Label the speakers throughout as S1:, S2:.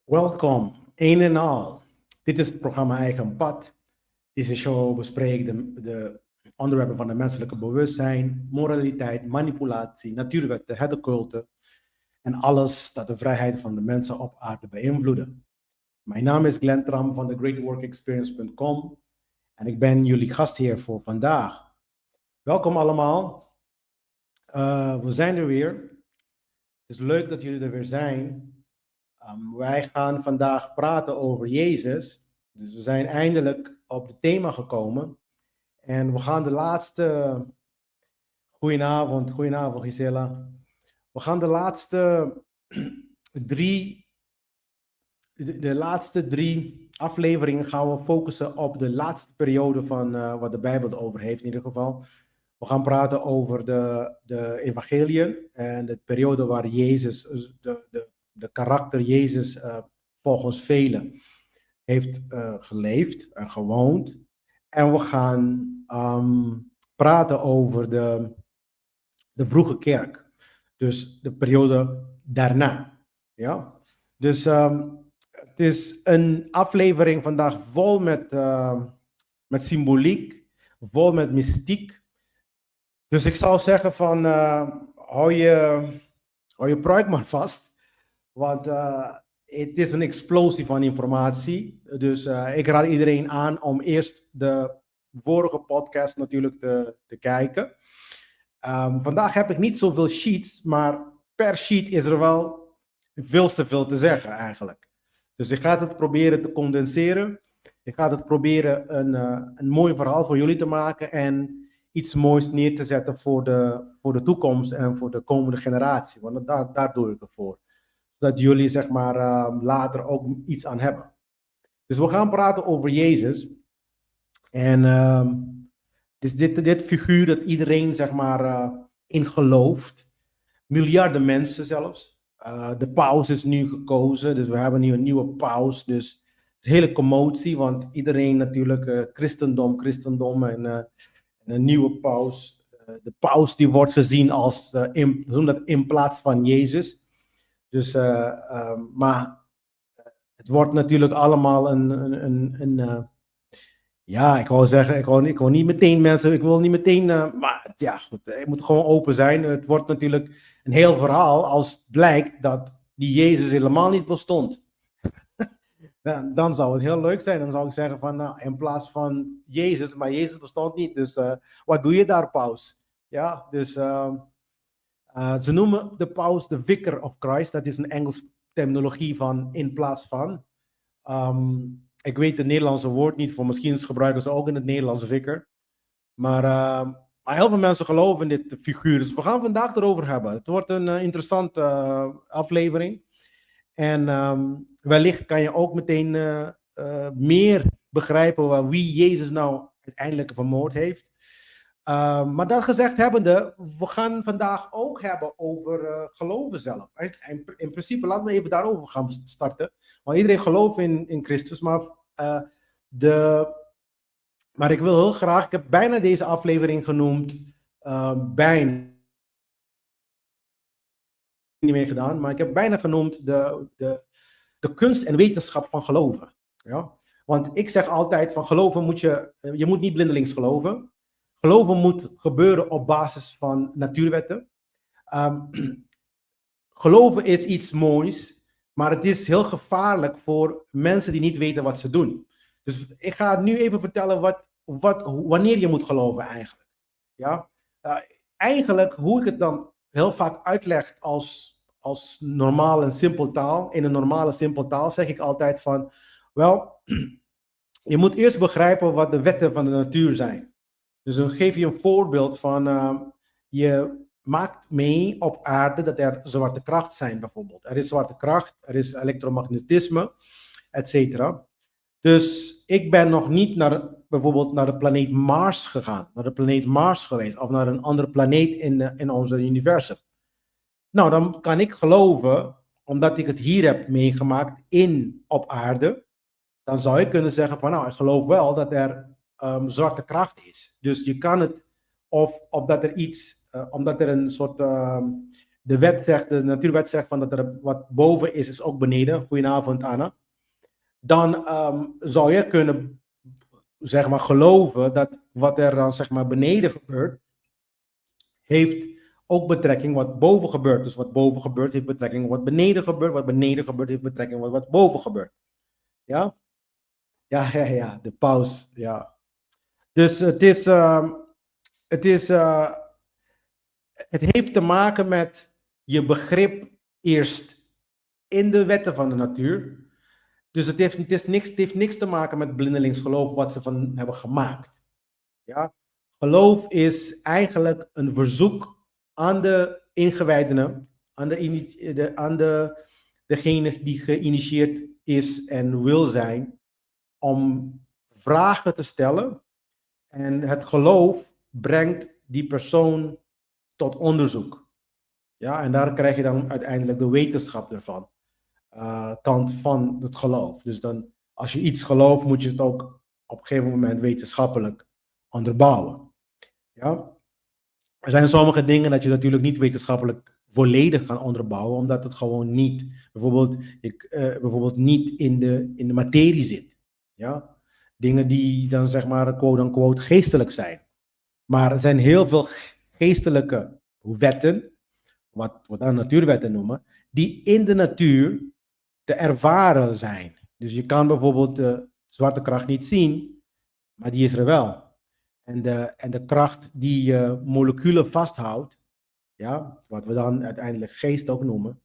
S1: Welkom, een en al. Dit is het programma Eigen Pad. Deze show bespreekt de onderwerpen van het menselijke bewustzijn, moraliteit, manipulatie, natuurwetten, het occulte en alles dat de vrijheid van de mensen op aarde beïnvloeden. Mijn naam is Glenn Tram van thegreatworkexperience.com en ik ben jullie gastheer voor vandaag. Welkom allemaal. We zijn er weer. Het is leuk dat jullie er weer zijn. Wij gaan vandaag praten over Jezus. Dus we zijn eindelijk op het thema gekomen. En we gaan de laatste... Goedenavond Gisela. We gaan de laatste drie afleveringen gaan we focussen op de laatste periode van wat de Bijbel over heeft in ieder geval. We gaan praten over de evangeliën en de periode waar Jezus, de karakter Jezus volgens velen heeft geleefd en gewoond. En we gaan praten over de vroege kerk. Dus de periode daarna. Ja? Dus het is een aflevering vandaag vol met symboliek, vol met mystiek. Dus ik zou zeggen van hou je pruik maar vast. Want het is een explosie van informatie. Dus ik raad iedereen aan om eerst de vorige podcast natuurlijk te kijken. Vandaag heb ik niet zoveel sheets, maar per sheet is er wel veel te veel te zeggen eigenlijk. Dus ik ga het proberen te condenseren. Ik ga het proberen een mooi verhaal voor jullie te maken en iets moois neer te zetten voor de toekomst en voor de komende generatie. Want daar doe ik het voor. Zodat jullie zeg maar later ook iets aan hebben. Dus we gaan praten over Jezus. En dus dit figuur dat iedereen zeg maar in gelooft. Miljarden mensen zelfs. De paus is nu gekozen, dus we hebben nu een nieuwe paus. Dus het is een hele commotie, want iedereen natuurlijk christendom en een nieuwe paus. De paus die wordt gezien als in plaats van Jezus. Dus, maar het wordt natuurlijk allemaal ja, ik wou zeggen, ik wil niet meteen maar ja, goed, het moet gewoon open zijn. Het wordt natuurlijk een heel verhaal als blijkt dat die Jezus helemaal niet bestond. Dan zou het heel leuk zijn. Dan zou ik zeggen van, nou, in plaats van Jezus, maar Jezus bestond niet. Dus wat doe je daar, paus? Ja, dus ze noemen de paus de Vicar of Christ. Dat is een Engels terminologie van in plaats van. Ik weet het Nederlandse woord niet, voor misschien gebruiken ze ook in het Nederlands vicar. Maar heel veel mensen geloven in dit figuur. Dus we gaan vandaag erover hebben. Het wordt een interessante aflevering. En wellicht kan je ook meteen meer begrijpen wie Jezus nou uiteindelijk vermoord heeft. Maar dat gezegd hebbende, we gaan vandaag ook hebben over geloven zelf. In principe, laten we even daarover gaan starten. Want iedereen gelooft in Christus, maar ik wil heel graag, ik heb bijna deze aflevering genoemd, bijna niet meer gedaan, maar ik heb bijna genoemd de kunst en wetenschap van geloven. Ja? Want ik zeg altijd van geloven je moet niet blindelings geloven. Geloven moet gebeuren op basis van natuurwetten. Geloven is iets moois, maar het is heel gevaarlijk voor mensen die niet weten wat ze doen. Dus ik ga nu even vertellen wanneer je moet geloven eigenlijk. Ja? Eigenlijk, hoe ik het dan heel vaak uitleg als normaal en simpel taal, in een normale simpel taal, zeg ik altijd van, wel, je moet eerst begrijpen wat de wetten van de natuur zijn. Dus dan geef je een voorbeeld van, je maakt mee op aarde dat er zwarte kracht zijn bijvoorbeeld. Er is zwarte kracht, er is elektromagnetisme, etc. Dus ik ben nog niet bijvoorbeeld naar de planeet Mars gegaan, naar de planeet Mars geweest, of naar een andere planeet in ons universum. Nou, dan kan ik geloven, omdat ik het hier heb meegemaakt op aarde, dan zou ik kunnen zeggen van, nou, ik geloof wel dat er zwarte kracht is. Dus je kan het, of dat er iets, omdat er een soort de natuurwet zegt van dat er wat boven is ook beneden. Goedenavond, Anna. Dan zou je kunnen, zeg maar, geloven dat wat er dan, zeg maar, beneden gebeurt, heeft ook betrekking wat boven gebeurt. Dus wat boven gebeurt heeft betrekking wat beneden gebeurt. Wat beneden gebeurt heeft betrekking wat boven gebeurt. Ja? Ja, de paus, ja. Dus het heeft te maken met je begrip eerst in de wetten van de natuur. Dus het heeft niks te maken met blindelings geloof wat ze van hebben gemaakt. Ja? Geloof is eigenlijk een verzoek aan de ingewijdenen, aan degene die geïnitieerd is en wil zijn, om vragen te stellen. En het geloof brengt die persoon tot onderzoek. Ja, en daar krijg je dan uiteindelijk de wetenschap ervan. Kant van het geloof. Dus dan, als je iets gelooft, moet je het ook op een gegeven moment wetenschappelijk onderbouwen. Ja? Er zijn sommige dingen dat je natuurlijk niet wetenschappelijk volledig kan onderbouwen, omdat het gewoon niet, bijvoorbeeld niet in de materie zit. Ja? Dingen die dan, zeg maar, quote-unquote geestelijk zijn. Maar er zijn heel veel geestelijke wetten, wat we dan natuurwetten noemen, die in de natuur te ervaren zijn. Dus je kan bijvoorbeeld de zwarte kracht niet zien, maar die is er wel. En de kracht die moleculen vasthoudt, ja, wat we dan uiteindelijk geest ook noemen,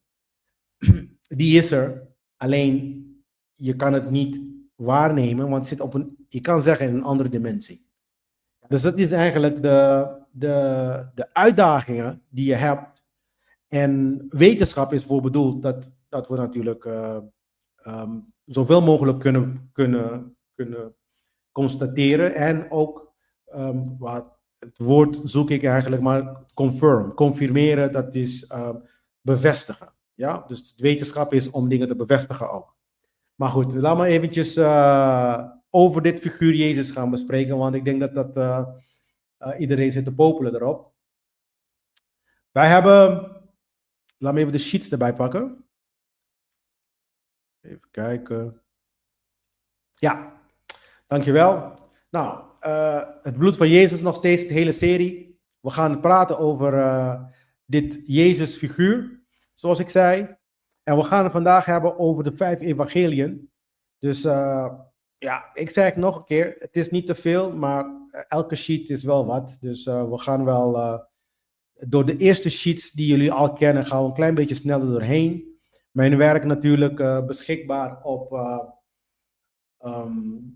S1: die is er. Alleen je kan het niet waarnemen, want het zit je kan zeggen, in een andere dimensie. Dus dat is eigenlijk de uitdagingen die je hebt. En wetenschap is voor bedoeld dat we natuurlijk zoveel mogelijk kunnen constateren. En ook, het woord zoek ik eigenlijk, maar confirmeren, dat is bevestigen. Ja? Dus wetenschap is om dingen te bevestigen ook. Maar goed, laten we eventjes over dit figuur Jezus gaan bespreken, want ik denk dat iedereen zit te popelen erop. Wij hebben, laten we even de sheets erbij pakken. Even kijken. Ja, dankjewel. Nou, het bloed van Jezus nog steeds, de hele serie. We gaan praten over dit Jezus figuur, zoals ik zei. En we gaan het vandaag hebben over de 5 evangeliën. Dus ja, ik zeg het nog een keer, het is niet te veel, maar elke sheet is wel wat. Dus we gaan wel door de eerste sheets die jullie al kennen, gaan we een klein beetje sneller doorheen. Mijn werk natuurlijk beschikbaar op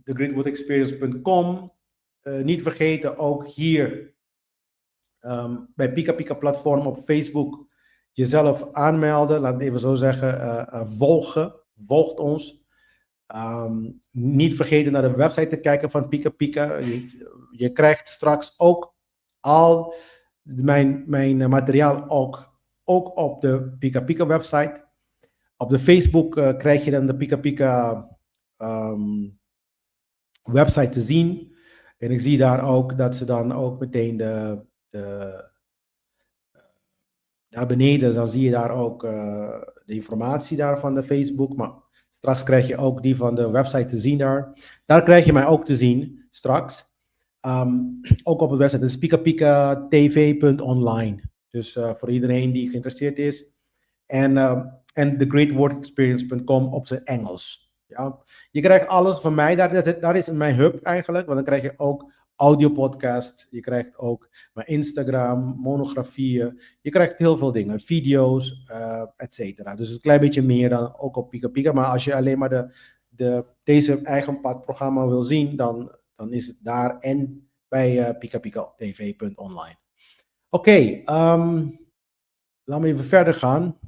S1: thegreatwordexperience.com. Niet vergeten ook hier bij Pika Pika platform op Facebook jezelf aanmelden. Laat het even zo zeggen, volgt ons. Niet vergeten naar de website te kijken van Pika Pika. Je krijgt straks ook al mijn materiaal ook op de Pika Pika website. Op de Facebook krijg je dan de Pika Pika website te zien. En ik zie daar ook dat ze dan ook meteen daar beneden, dan zie je daar ook de informatie daar van de Facebook. Maar straks krijg je ook die van de website te zien daar. Daar krijg je mij ook te zien straks. Ook op de website, dus pikapikatv.online. Dus voor iedereen die geïnteresseerd is. En thegreatwordexperience.com op zijn Engels. Ja. Je krijgt alles van mij, daar is mijn hub eigenlijk, want dan krijg je ook audiopodcast, je krijgt ook mijn Instagram, monografieën, je krijgt heel veel dingen, video's, et cetera. Dus een klein beetje meer dan ook op Pika Pika, maar als je alleen maar deze eigen padprogramma wil zien, dan is het daar en bij pikapikatv.online. Oké, laten we even verder gaan.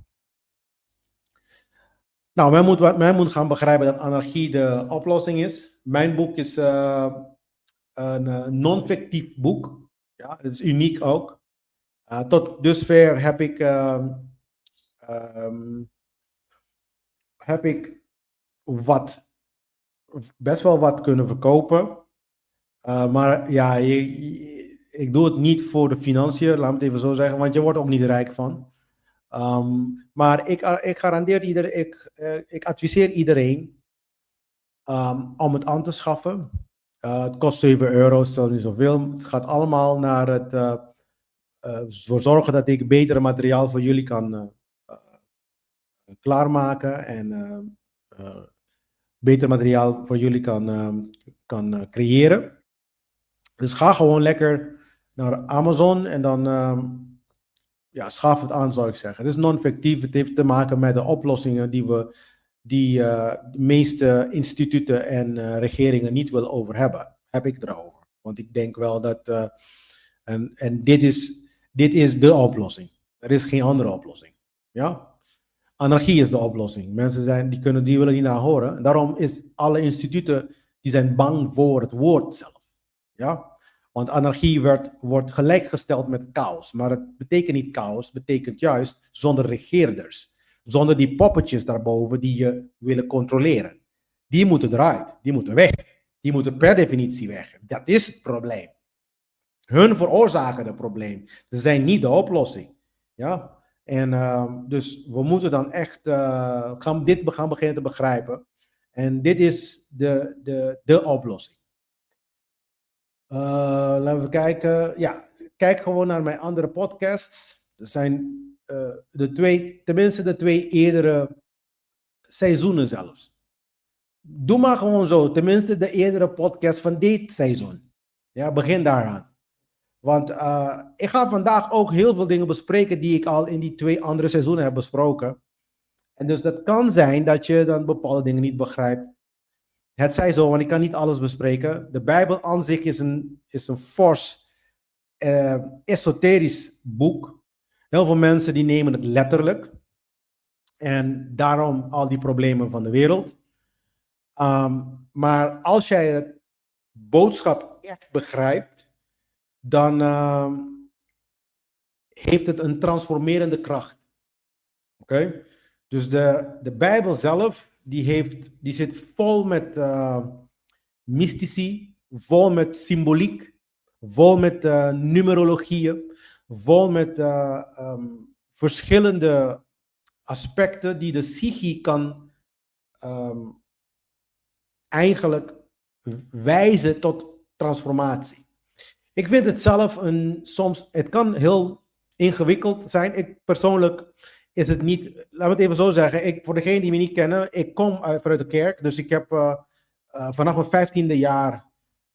S1: Nou, men moet gaan begrijpen dat anarchie de oplossing is. Mijn boek is een non-fictief boek. Ja, het is uniek ook. Tot dusver heb ik best wel wat kunnen verkopen. Maar ja, ik doe het niet voor de financiën, laat me het even zo zeggen, want je wordt ook niet rijk van. Maar ik garandeer ik adviseer iedereen om het aan te schaffen. Het kost 7 euro, stel niet zoveel. Het gaat allemaal naar het voor zorgen dat ik betere materiaal voor jullie kan klaarmaken en beter materiaal voor jullie kan creëren. Dus ga gewoon lekker naar Amazon en dan schaf het aan, zou ik zeggen. Het is non-fictief. Het heeft te maken met de oplossingen die de meeste instituten en regeringen niet willen over hebben. Heb ik erover. Want ik denk wel dat en dit is de oplossing. Er is geen andere oplossing. Ja? Anarchie is de oplossing. Mensen die willen niet naar horen. Daarom is alle instituten die zijn bang voor het woord zelf. Ja? Want anarchie wordt gelijkgesteld met chaos. Maar het betekent niet chaos. Het betekent juist zonder regeerders. Zonder die poppetjes daarboven die je willen controleren. Die moeten eruit. Die moeten weg. Die moeten per definitie weg. Dat is het probleem. Hun veroorzaken het probleem. Ze zijn niet de oplossing. Ja? En dus we moeten dan echt gaan beginnen te begrijpen. En dit is de oplossing. Laten we kijken. Ja, kijk gewoon naar mijn andere podcasts. Er zijn tenminste de 2 eerdere seizoenen zelfs. Doe maar gewoon zo. Tenminste de eerdere podcast van dit seizoen. Ja, begin daaraan. Want ik ga vandaag ook heel veel dingen bespreken die ik al in die 2 andere seizoenen heb besproken. En dus dat kan zijn dat je dan bepaalde dingen niet begrijpt. Het zij zo, want ik kan niet alles bespreken. De Bijbel aan zich is een fors, esoterisch boek. Heel veel mensen die nemen het letterlijk. En daarom al die problemen van de wereld. Maar als jij het boodschap echt begrijpt, dan heeft het een transformerende kracht. Oké? Dus de Bijbel zelf, die zit vol met mystici, vol met symboliek, vol met numerologieën, vol met verschillende aspecten die de psyche kan eigenlijk wijzen tot transformatie. Ik vind het zelf soms, het kan heel ingewikkeld zijn. Ik persoonlijk is het niet, laten we het even zo zeggen, voor degenen die me niet kennen, ik kom vanuit de kerk, dus ik heb vanaf mijn 15e jaar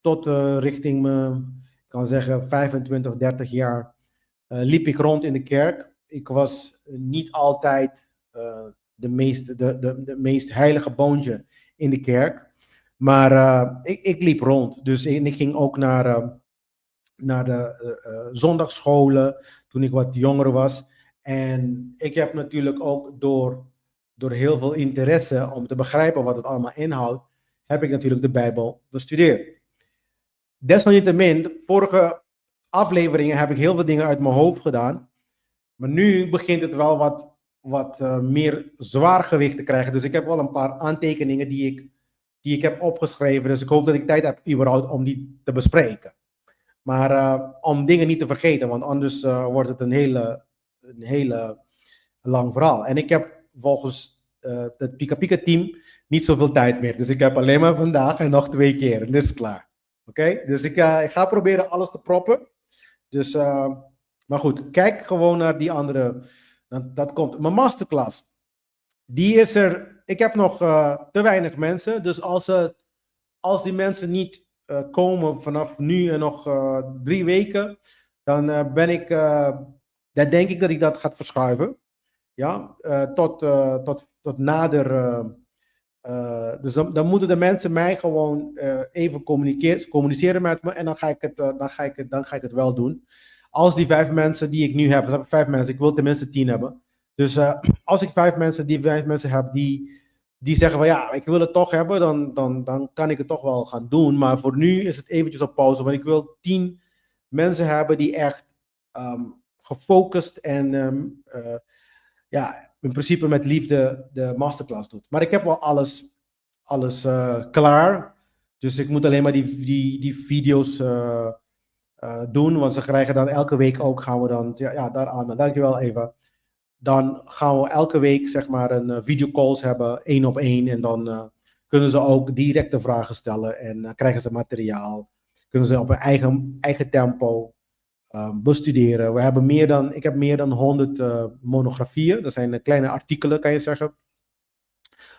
S1: tot richting mijn, ik kan zeggen 25, 30 jaar, liep ik rond in de kerk. Ik was niet altijd de meest heilige boontje in de kerk, maar ik liep rond. Dus ik ging ook naar de zondagsscholen toen ik wat jonger was. En ik heb natuurlijk ook door heel veel interesse om te begrijpen wat het allemaal inhoudt, heb ik natuurlijk de Bijbel bestudeerd. Desalniettemin, de vorige afleveringen heb ik heel veel dingen uit mijn hoofd gedaan. Maar nu begint het wel wat meer zwaargewicht te krijgen. Dus ik heb wel een paar aantekeningen die ik heb opgeschreven. Dus ik hoop dat ik tijd heb überhaupt om die te bespreken. Maar om dingen niet te vergeten, want anders wordt het een hele lang verhaal. En ik heb volgens het Pika Pika team niet zoveel tijd meer. Dus ik heb alleen maar vandaag en nog 2 keer. En dat is klaar. Oké? Dus ik ga proberen alles te proppen. Dus, maar goed, kijk gewoon naar die andere. Dat komt. Mijn masterclass, die is er. Ik heb nog te weinig mensen. Dus als die mensen niet komen vanaf nu en nog 3 weken, dan dan denk ik dat ik dat ga verschuiven. Ja, tot nader. Dus dan moeten de mensen mij gewoon even communiceren met me en dan ga ik het wel doen. Als die 5 mensen die ik nu heb, dus heb ik 5 mensen, ik wil tenminste 10 hebben. Dus als ik 5 mensen heb die zeggen van ja, ik wil het toch hebben, dan kan ik het toch wel gaan doen. Maar voor nu is het eventjes op pauze, want ik wil 10 mensen hebben die echt gefocust en in principe met liefde de masterclass doet. Maar ik heb wel alles klaar. Dus ik moet alleen maar die video's doen, want ze krijgen dan elke week ook, gaan we dan, daar aan. Dankjewel Eva. dan gaan we elke week zeg maar een videocalls hebben, 1-op-1. En dan kunnen ze ook directe vragen stellen en krijgen ze materiaal. Kunnen ze op hun eigen tempo bestuderen. Ik heb meer dan 100 monografieën. Dat zijn kleine artikelen, kan je zeggen.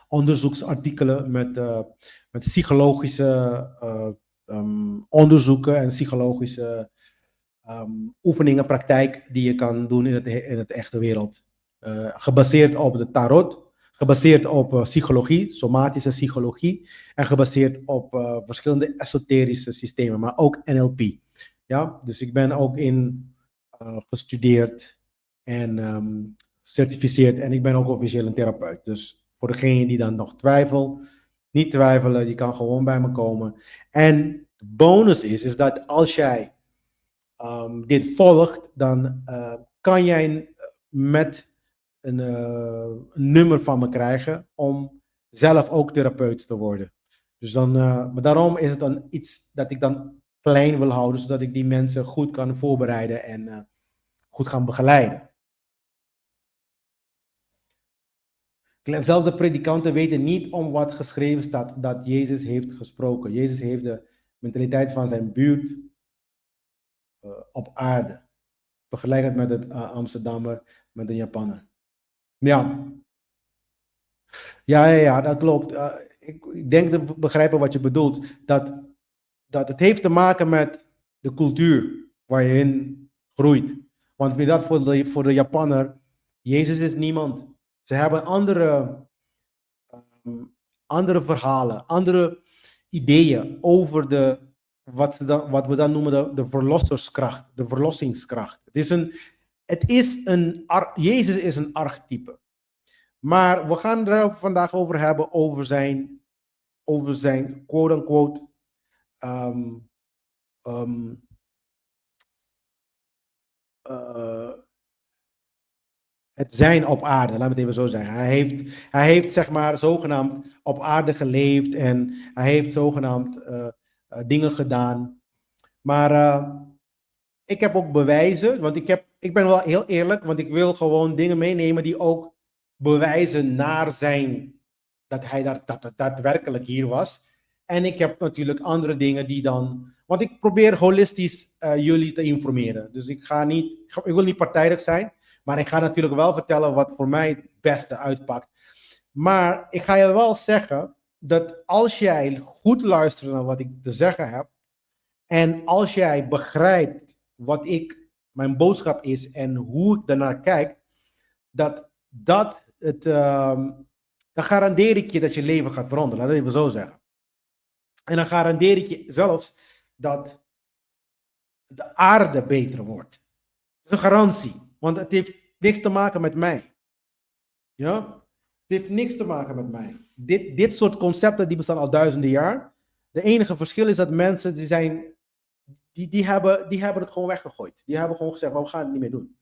S1: Onderzoeksartikelen met psychologische onderzoeken en psychologische oefeningen, praktijk die je kan doen in het echte wereld. Gebaseerd op de tarot, gebaseerd op psychologie, somatische psychologie en gebaseerd op verschillende esoterische systemen, maar ook NLP. Ja, dus ik ben ook in gestudeerd en certificeerd en ik ben ook officieel een therapeut. Dus voor degene die dan nog niet twijfelen, die kan gewoon bij me komen. En de bonus is dat als jij dit volgt, dan kan jij met een nummer van me krijgen om zelf ook therapeut te worden. Dus dan, maar daarom is het dan iets dat ik dan klein wil houden, zodat ik die mensen goed kan voorbereiden en goed gaan begeleiden. Zelfs de predikanten weten niet om wat geschreven staat dat Jezus heeft gesproken. Jezus heeft de mentaliteit van zijn buurt op aarde. Vergelijk het met het Amsterdammer, met een Japanner. Ja, dat klopt. Ik denk te begrijpen wat je bedoelt. Dat het heeft te maken met de cultuur waar je in groeit. Want wie dat voor de Japanner, Jezus is niemand. Ze hebben andere verhalen, andere ideeën over wat we dan noemen de verlosserskracht, de verlossingskracht. Jezus is een archetype. Maar we gaan er vandaag over hebben over zijn quote-unquote het zijn op aarde, laten we het even zo zeggen. Hij heeft zeg maar zogenaamd op aarde geleefd en hij heeft zogenaamd dingen gedaan. Maar ik heb ook bewijzen, want ik ben wel heel eerlijk, want ik wil gewoon dingen meenemen die ook bewijzen naar dat hij dat daadwerkelijk hier was. En ik heb natuurlijk andere dingen die dan, want ik probeer holistisch jullie te informeren. Dus ik wil niet partijdig zijn, maar ik ga natuurlijk wel vertellen wat voor mij het beste uitpakt. Maar ik ga je wel zeggen dat als jij goed luistert naar wat ik te zeggen heb, en als jij begrijpt wat mijn boodschap is en hoe ik daarnaar kijk, dan garandeer ik je dat je leven gaat veranderen. Laat het even zo zeggen. En dan garandeer ik je zelfs dat de aarde beter wordt. Dat is een garantie, want het heeft niks te maken met mij. Ja? Het heeft niks te maken met mij. Dit soort concepten die bestaan al duizenden jaar. De enige verschil is dat mensen die hebben het gewoon weggegooid. Die hebben gewoon gezegd, we gaan het niet meer doen.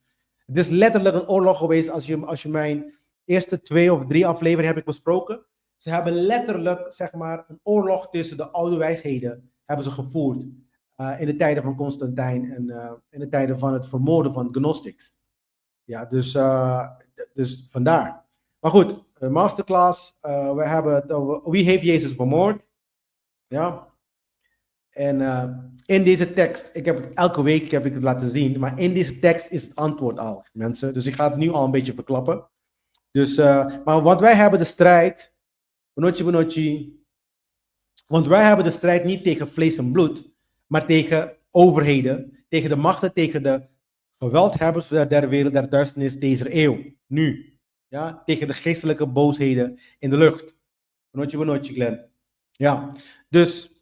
S1: Het is letterlijk een oorlog geweest als je mijn eerste 2 of 3 afleveringen heb ik besproken. Ze hebben letterlijk zeg maar een oorlog tussen de oude wijsheden hebben ze gevoerd in de tijden van Constantijn en in de tijden van het vermoorden van Gnostics. Ja, dus vandaar. Maar goed, masterclass. We hebben het over wie heeft Jezus vermoord? Ja. En in deze tekst, elke week heb ik het laten zien, maar in deze tekst is het antwoord al, mensen. Dus ik ga het nu al een beetje verklappen. Dus, maar want wij hebben de strijd, want wij hebben de strijd niet tegen vlees en bloed, maar tegen overheden, tegen de machten, tegen de geweldhebbers der wereld, der duisternis deze eeuw, nu. Ja, tegen de geestelijke boosheden in de lucht. Glenn. Ja, dus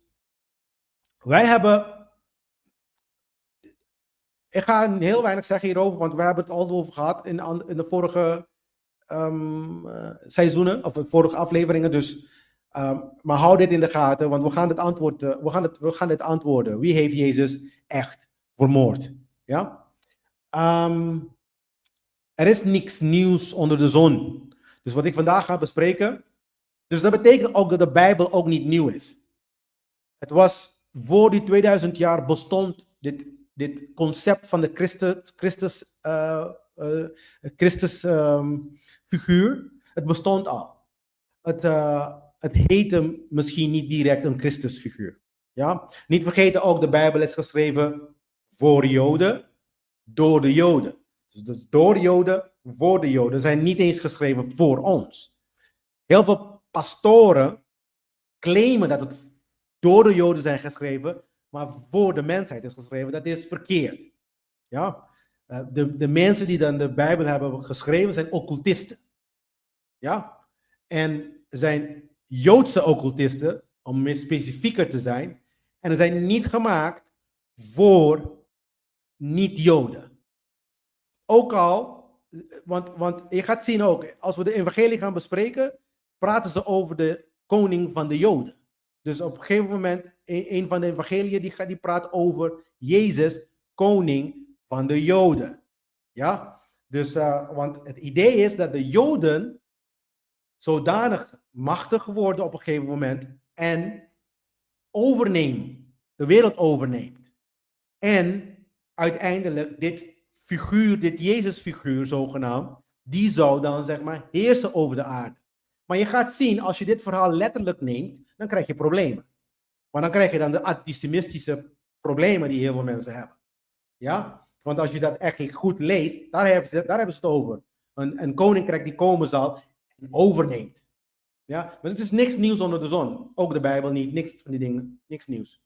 S1: wij hebben, ik ga heel weinig zeggen hierover, want we hebben het al over gehad in de vorige seizoenen, of de vorige afleveringen. Dus, maar hou dit in de gaten, want we gaan dit antwoorden. Wie heeft Jezus echt vermoord? Ja? Er is niks nieuws onder de zon. Dus wat ik vandaag ga bespreken, dus dat betekent ook dat de Bijbel ook niet nieuw is. Het was voor die 2000 jaar bestond dit concept van de Christus Christus figuur. Het bestond al. Het heette misschien niet direct een Christusfiguur. Ja? Niet vergeten ook, de Bijbel is geschreven voor Joden, door de Joden. Dus door Joden, voor de Joden. Ze zijn niet eens geschreven voor ons. Heel veel pastoren claimen dat het door de Joden zijn geschreven, maar voor de mensheid is geschreven. Dat is verkeerd. Ja? De mensen die dan de Bijbel hebben geschreven zijn occultisten. Ja? En zijn Joodse occultisten, om meer specifieker te zijn. En ze zijn niet gemaakt voor niet-Joden. Ook al, want je gaat zien ook, als we de evangelie gaan bespreken, praten ze over de koning van de Joden. Dus op een gegeven moment, een van de evangeliën, die praat over Jezus, koning van de Joden. Ja? Dus, want het idee is dat de Joden zodanig machtig worden op een gegeven moment en overnemen, de wereld overneemt. En uiteindelijk dit Jezus-figuur zogenaamd, die zou dan zeg maar heersen over de aarde. Maar je gaat zien, als je dit verhaal letterlijk neemt, dan krijg je problemen. Maar dan krijg je dan de antisemitische problemen die heel veel mensen hebben. Ja? Want als je dat echt goed leest, daar hebben ze het over. Een koninkrijk die komen zal en overneemt. Ja? Maar het is niks nieuws onder de zon. Ook de Bijbel niet, niks van die dingen, niks nieuws.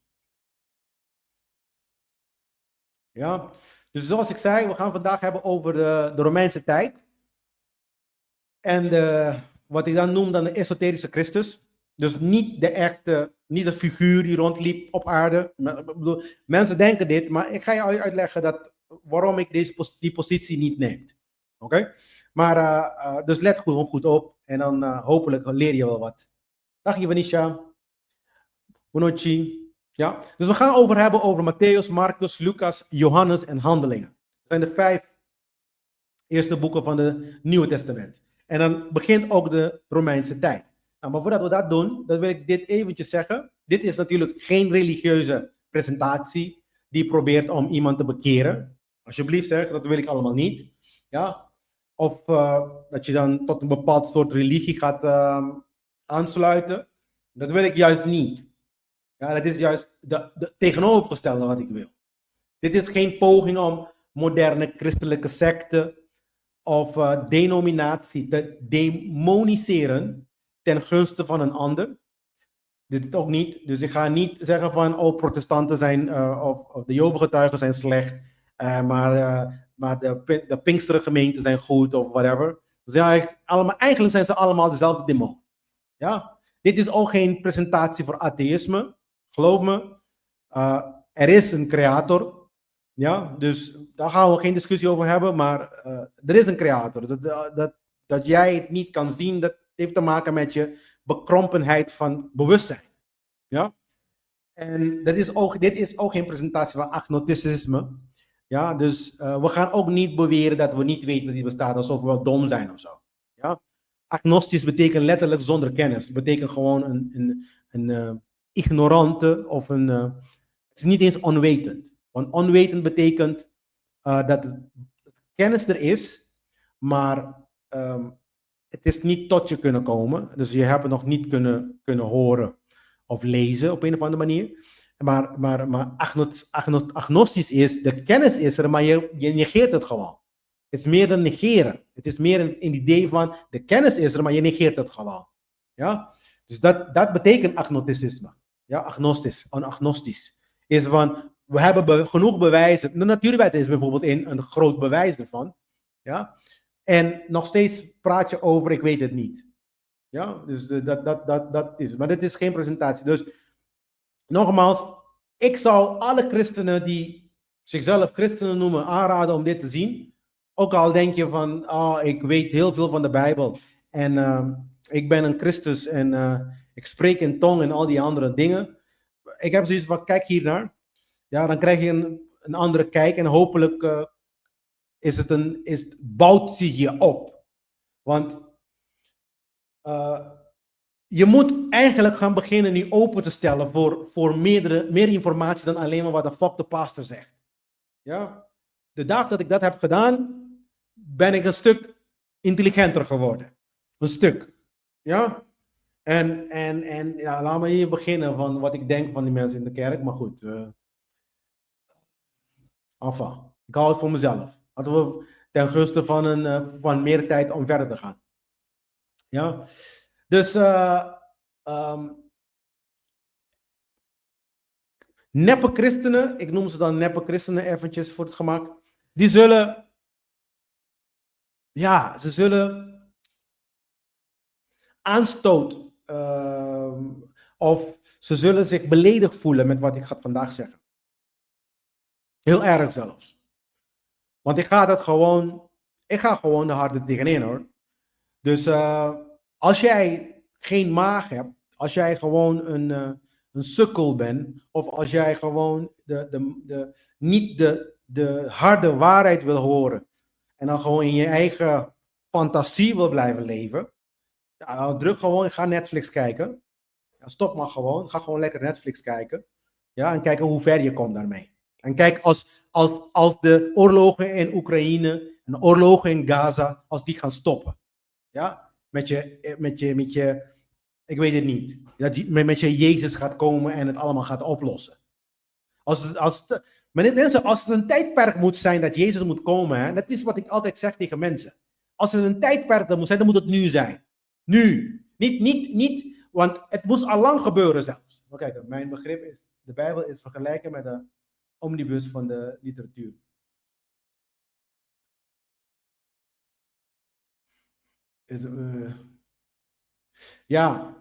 S1: Ja? Dus zoals ik zei, we gaan vandaag hebben over de Romeinse tijd. En wat ik dan noem dan de esoterische Christus. Dus niet de figuur die rondliep op aarde. Mensen denken dit, maar ik ga je uitleggen waarom ik die positie niet neem. Oké? Maar dus let goed op en dan hopelijk leer je wel wat. Dag Ivanisha. Bonochi. Ja? Dus we gaan hebben over Matthäus, Marcus, Lucas, Johannes en Handelingen. Dat zijn de 5 eerste boeken van het Nieuwe Testament. En dan begint ook de Romeinse tijd. Nou, maar voordat we dat doen, dan wil ik dit eventjes zeggen. Dit is natuurlijk geen religieuze presentatie die probeert om iemand te bekeren. Alsjeblieft zeg, dat wil ik allemaal niet. Ja? Of dat je dan tot een bepaald soort religie gaat aansluiten. Dat wil ik juist niet. Ja, dat is juist de tegenovergestelde wat ik wil. Dit is geen poging om moderne christelijke secten of denominatie te demoniseren ten gunste van een ander. Dit ook niet. Dus ik ga niet zeggen van, protestanten zijn, of de Jehovah-getuigen zijn slecht, maar de Pinkstergemeenten zijn goed, of whatever. Dus eigenlijk zijn ze allemaal dezelfde demon. Ja? Dit is ook geen presentatie voor atheïsme. Geloof me, er is een creator. Ja, dus daar gaan we geen discussie over hebben, maar er is een creator. Dat jij het niet kan zien, dat heeft te maken met je bekrompenheid van bewustzijn. Ja? En dit is ook geen presentatie van agnosticisme. Ja, dus we gaan ook niet beweren dat we niet weten dat die bestaat, alsof we wel dom zijn of zo. Ja? Agnostisch betekent letterlijk zonder kennis. Het betekent gewoon een ignorante of het is niet eens onwetend. Want onwetend betekent dat kennis er is, maar het is niet tot je kunnen komen. Dus je hebt het nog niet kunnen horen of lezen op een of andere manier. Maar agnostisch is, de kennis is er, maar je negeert het gewoon. Het is meer dan negeren. Het is meer een idee van, de kennis is er, maar je negeert het gewoon. Ja? Dus dat betekent agnosticisme. Ja, agnostisch. Is van, we hebben genoeg bewijzen. De natuurwet is bijvoorbeeld een groot bewijs ervan. Ja? En nog steeds praat je over, ik weet het niet. Ja, dus dat is. Maar dit is geen presentatie. Dus nogmaals, ik zou alle christenen die zichzelf christenen noemen aanraden om dit te zien. Ook al denk je van, ik weet heel veel van de Bijbel. En ik ben een Christus en ik spreek in tong en al die andere dingen. Ik heb zoiets van, kijk hiernaar. Ja, dan krijg je een andere kijk en hopelijk bouwt zich je op. Want je moet eigenlijk gaan beginnen nu open te stellen voor meer informatie dan alleen maar wat de fuck de pastor zegt. Ja? De dag dat ik dat heb gedaan, ben ik een stuk intelligenter geworden. Een stuk. Ja? En ja, laat me hier beginnen van wat ik denk van die mensen in de kerk. Maar goed, enfin, ik hou het voor mezelf. Laten we ten gunste van meer tijd om verder te gaan. Ja? Dus neppe christenen, ik noem ze dan neppe christenen eventjes voor het gemak, die zullen, ja, ze zullen aanstoot of ze zullen zich beledigd voelen met wat ik ga vandaag zeggen. Heel erg zelfs. Want ik ga gewoon de harde tegenin hoor. Dus als jij geen maag hebt, als jij gewoon een sukkel bent, of als jij gewoon niet de harde waarheid wil horen, en dan gewoon in je eigen fantasie wil blijven leven, ja, dan druk gewoon, ga Netflix kijken. Ja, stop maar gewoon, ga gewoon lekker Netflix kijken. Ja, en kijken hoe ver je komt daarmee. En kijk, als de oorlogen in Oekraïne en de oorlogen in Gaza, als die gaan stoppen. Ja, met je, ik weet het niet. Dat met je Jezus gaat komen en het allemaal gaat oplossen. Mensen, als het een tijdperk moet zijn dat Jezus moet komen, hè, dat is wat ik altijd zeg tegen mensen. Als er een tijdperk moet zijn, dan moet het nu zijn. Nu. Niet, want het moest al lang gebeuren zelfs. Maar kijk, mijn begrip is, de Bijbel is vergelijken met de omnibus van de literatuur. Ja,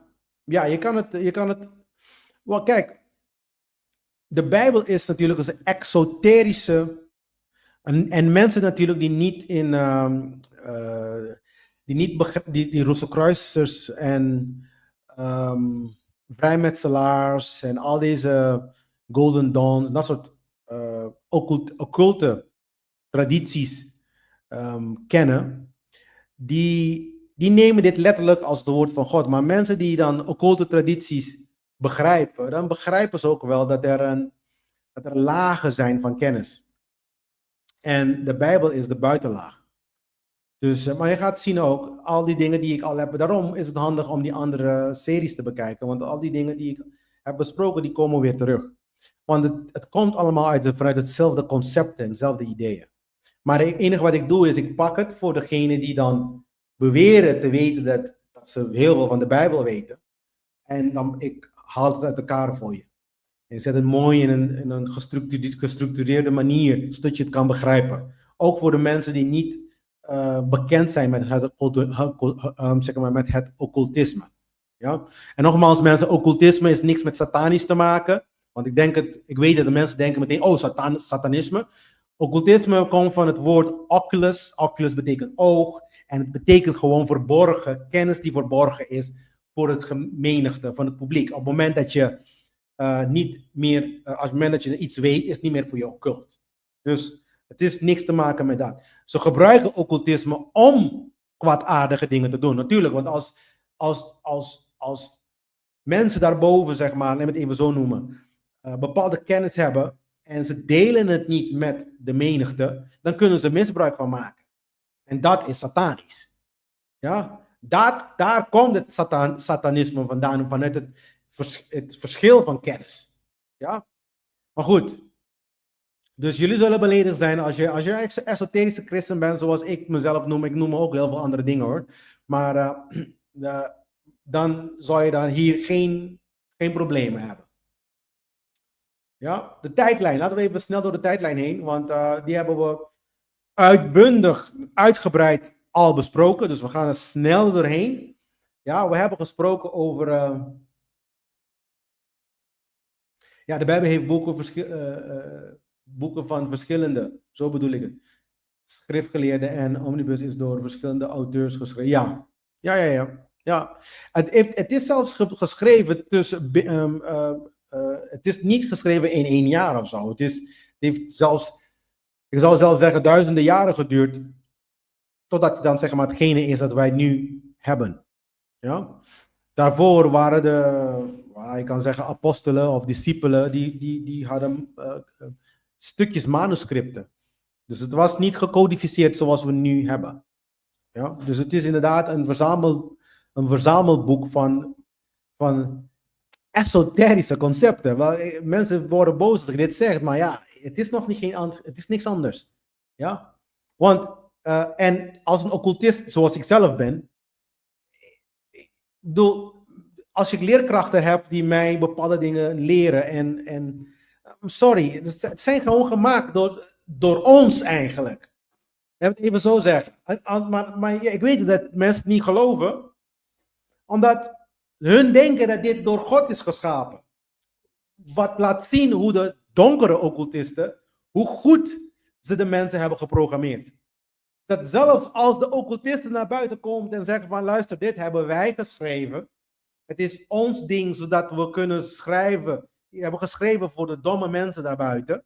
S1: je kan het. Well, kijk, de Bijbel is natuurlijk een exoterische. En mensen natuurlijk die niet in. Die Roosterkruisers en vrijmetselaars en al deze Golden Dawns, dat soort occulte tradities kennen, die nemen dit letterlijk als het woord van God. Maar mensen die dan occulte tradities begrijpen, dan begrijpen ze ook wel dat er lagen zijn van kennis. En de Bijbel is de buitenlaag. Dus, maar je gaat zien ook, al die dingen die ik al heb. Daarom is het handig om die andere series te bekijken. Want al die dingen die ik heb besproken, die komen weer terug. Want het komt allemaal vanuit hetzelfde concept en dezelfde ideeën. Maar het enige wat ik doe is, ik pak het voor degene die dan beweren te weten dat ze heel veel van de Bijbel weten. En dan ik haal het uit elkaar voor je. En zet het mooi in een gestructureerde manier, zodat je het kan begrijpen. Ook voor de mensen die niet bekend zijn met het occultisme. Ja? En nogmaals mensen, occultisme is niks met satanisch te maken. Want ik weet dat de mensen denken meteen, oh, satanisme. Occultisme komt van het woord oculus. Oculus betekent oog. En het betekent gewoon verborgen, kennis die verborgen is voor het menigte, van het publiek. Op het moment dat je niet meer, als het moment dat je iets weet, is het niet meer voor je occult. Dus het is niks te maken met dat. Ze gebruiken occultisme om kwaadaardige dingen te doen. Natuurlijk, want als mensen daarboven, zeg maar, laat me het even zo noemen, bepaalde kennis hebben en ze delen het niet met de menigte, dan kunnen ze misbruik van maken. En dat is satanisch. Ja? Daar komt het satanisme vandaan, vanuit het verschil van kennis. Ja? Maar goed. Dus jullie zullen beledigd zijn als je esoterische christen bent, zoals ik mezelf noem. Ik noem ook heel veel andere dingen hoor. Maar dan zal je dan hier geen problemen hebben. Ja, de tijdlijn. Laten we even snel door de tijdlijn heen, want die hebben we uitgebreid al besproken. Dus we gaan er snel doorheen. Ja, we hebben gesproken over... ja, de Bijbel heeft boeken van verschillende, zo bedoel ik het. Schriftgeleerden en omnibus is door verschillende auteurs geschreven. Ja. Het is zelfs geschreven tussen... het is niet geschreven in 1 jaar of zo. Het heeft zelfs, ik zou zelfs zeggen, duizenden jaren geduurd. Totdat het dan zeg maar hetgene is dat wij nu hebben. Ja? Daarvoor waren je kan zeggen apostelen of discipelen, die hadden stukjes manuscripten. Dus het was niet gecodificeerd zoals we nu hebben. Ja? Dus het is inderdaad een verzamelboek van esoterische concepten. Mensen worden boos als ik dit zeg, maar ja, het is nog niet het is niks anders. Ja? Want, en als een occultist zoals ik zelf ben, als ik leerkrachten heb die mij bepaalde dingen leren en sorry, het zijn gewoon gemaakt door ons eigenlijk. Ik heb het even zo zeggen. Maar ja, ik weet dat mensen het niet geloven, omdat hun denken dat dit door God is geschapen. Wat laat zien hoe de donkere occultisten, hoe goed ze de mensen hebben geprogrammeerd. Dat zelfs als de occultisten naar buiten komen en zeggen van luister, dit hebben wij geschreven. Het is ons ding zodat we kunnen schrijven. We hebben geschreven voor de domme mensen daarbuiten.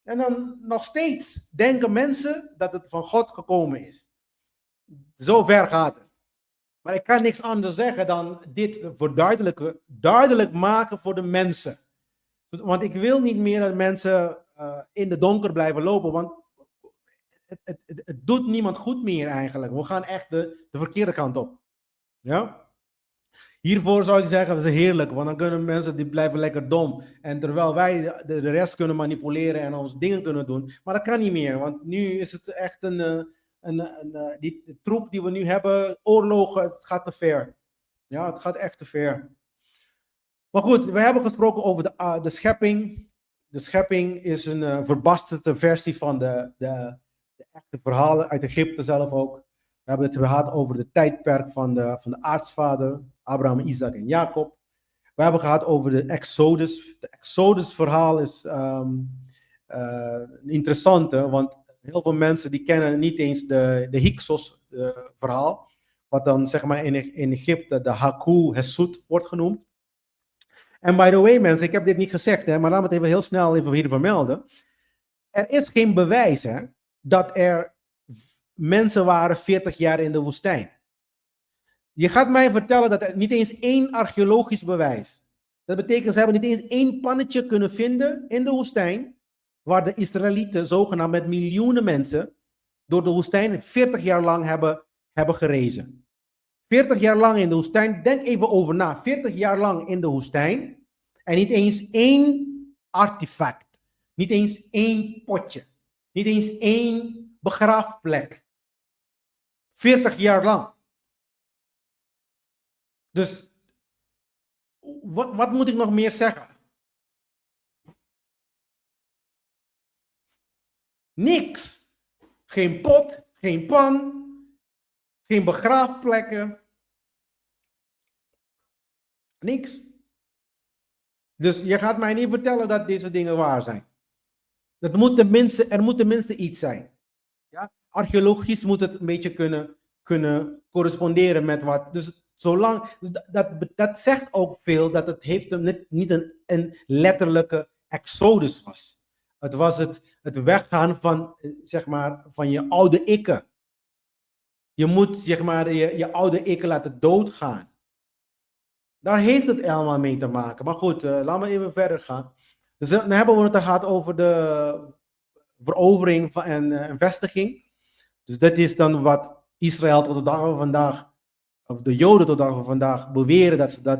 S1: En dan nog steeds denken mensen dat het van God gekomen is. Zo ver gaat het. Maar ik kan niks anders zeggen dan dit verduidelijken, duidelijk maken voor de mensen. Want ik wil niet meer dat mensen in de donker blijven lopen, want het doet niemand goed meer eigenlijk. We gaan echt de verkeerde kant op. Ja? Hiervoor zou ik zeggen, dat is heerlijk, want dan kunnen mensen die blijven lekker dom. En terwijl wij de rest kunnen manipuleren en ons dingen kunnen doen. Maar dat kan niet meer, want nu is het echt die troep die we nu hebben, oorlogen, het gaat te ver. Ja, het gaat echt te ver. Maar goed, we hebben gesproken over de schepping. De schepping is een verbasterde versie van de echte verhalen uit Egypte zelf ook. We hebben het gehad over de tijdperk van de aartsvader, Abraham, Isaac en Jacob. We hebben gehad over de Exodus. De Exodus-verhaal is interessant, want heel veel mensen die kennen niet eens de Hyksos-verhaal, wat dan zeg maar in Egypte de Haku Hesut wordt genoemd. En by the way mensen, ik heb dit niet gezegd, maar laat me het even heel snel even hier vermelden. Er is geen bewijs dat er mensen waren 40 jaar in de woestijn. Je gaat mij vertellen dat er niet eens één archeologisch bewijs. Dat betekent, ze hebben niet eens één pannetje kunnen vinden in de woestijn, waar de Israëlieten zogenaamd met miljoenen mensen door de woestijn 40 jaar lang hebben gerezen. 40 jaar lang in de woestijn, denk even over na. 40 jaar lang in de woestijn en niet eens één artefact. Niet eens één potje. Niet eens één begraafplek. 40 jaar lang. Dus wat moet ik nog meer zeggen? Niks. Geen pot, geen pan, geen begraafplekken. Niks. Dus je gaat mij niet vertellen dat deze dingen waar zijn. Er moet tenminste iets zijn. Ja? Archeologisch moet het een beetje kunnen corresponderen met wat. Dus zolang, dat zegt ook veel dat het niet een letterlijke exodus was. Het was het weggaan van, zeg maar, van je oude ikke. Je moet, zeg maar, je oude ikke laten doodgaan. Daar heeft het allemaal mee te maken. Maar goed, laten we even verder gaan. Dus dan hebben we het gehad over de verovering en vestiging. Dus dat is dan wat Israël tot de dag van vandaag, of de Joden tot de dag van vandaag beweren.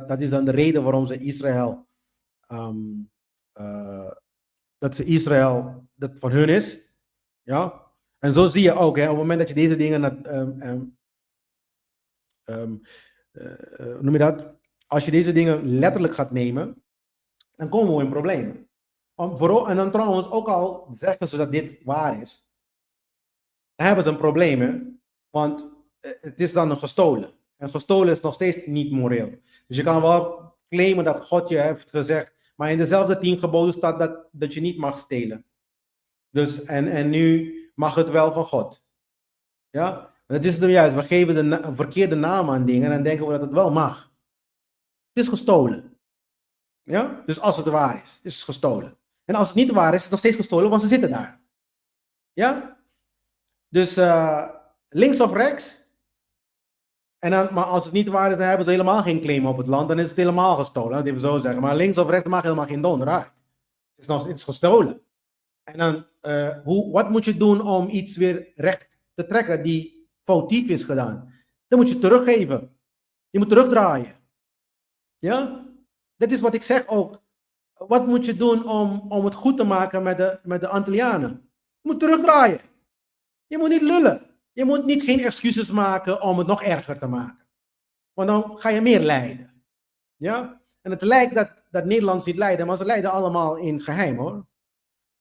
S1: Dat is dan de reden waarom ze Israël, dat dat van hun is. Ja? En zo zie je ook, op het moment dat je deze dingen, hoe noem je dat? Als je deze dingen letterlijk gaat nemen, dan komen we in problemen. En dan trouwens, ook al zeggen ze dat dit waar is, dan hebben ze een probleem, want het is dan gestolen. En gestolen is nog steeds niet moreel. Dus je kan wel claimen dat God je heeft gezegd, maar in dezelfde 10 geboden staat dat je niet mag stelen. Dus, en nu mag het wel van God. Ja, dat is het juist. We geven een verkeerde naam aan dingen en dan denken we dat het wel mag. Het is gestolen. Ja, dus als het waar is het gestolen. En als het niet waar is het nog steeds gestolen, want ze zitten daar. Ja, dus links of rechts. En dan, maar als het niet waar is, dan hebben ze helemaal geen claim op het land. Dan is het helemaal gestolen, dat even zo zeggen. Maar links of rechts mag helemaal geen donder uit. Het is gestolen. En dan, wat moet je doen om iets weer recht te trekken die foutief is gedaan? Dan moet je teruggeven. Je moet terugdraaien. Ja? Dat is wat ik zeg ook. Wat moet je doen om het goed te maken met de Antillianen? Je moet terugdraaien. Je moet niet lullen. Je moet niet geen excuses maken om het nog erger te maken. Want dan ga je meer lijden. Ja? En het lijkt dat Nederlanders niet lijden, maar ze lijden allemaal in geheim hoor.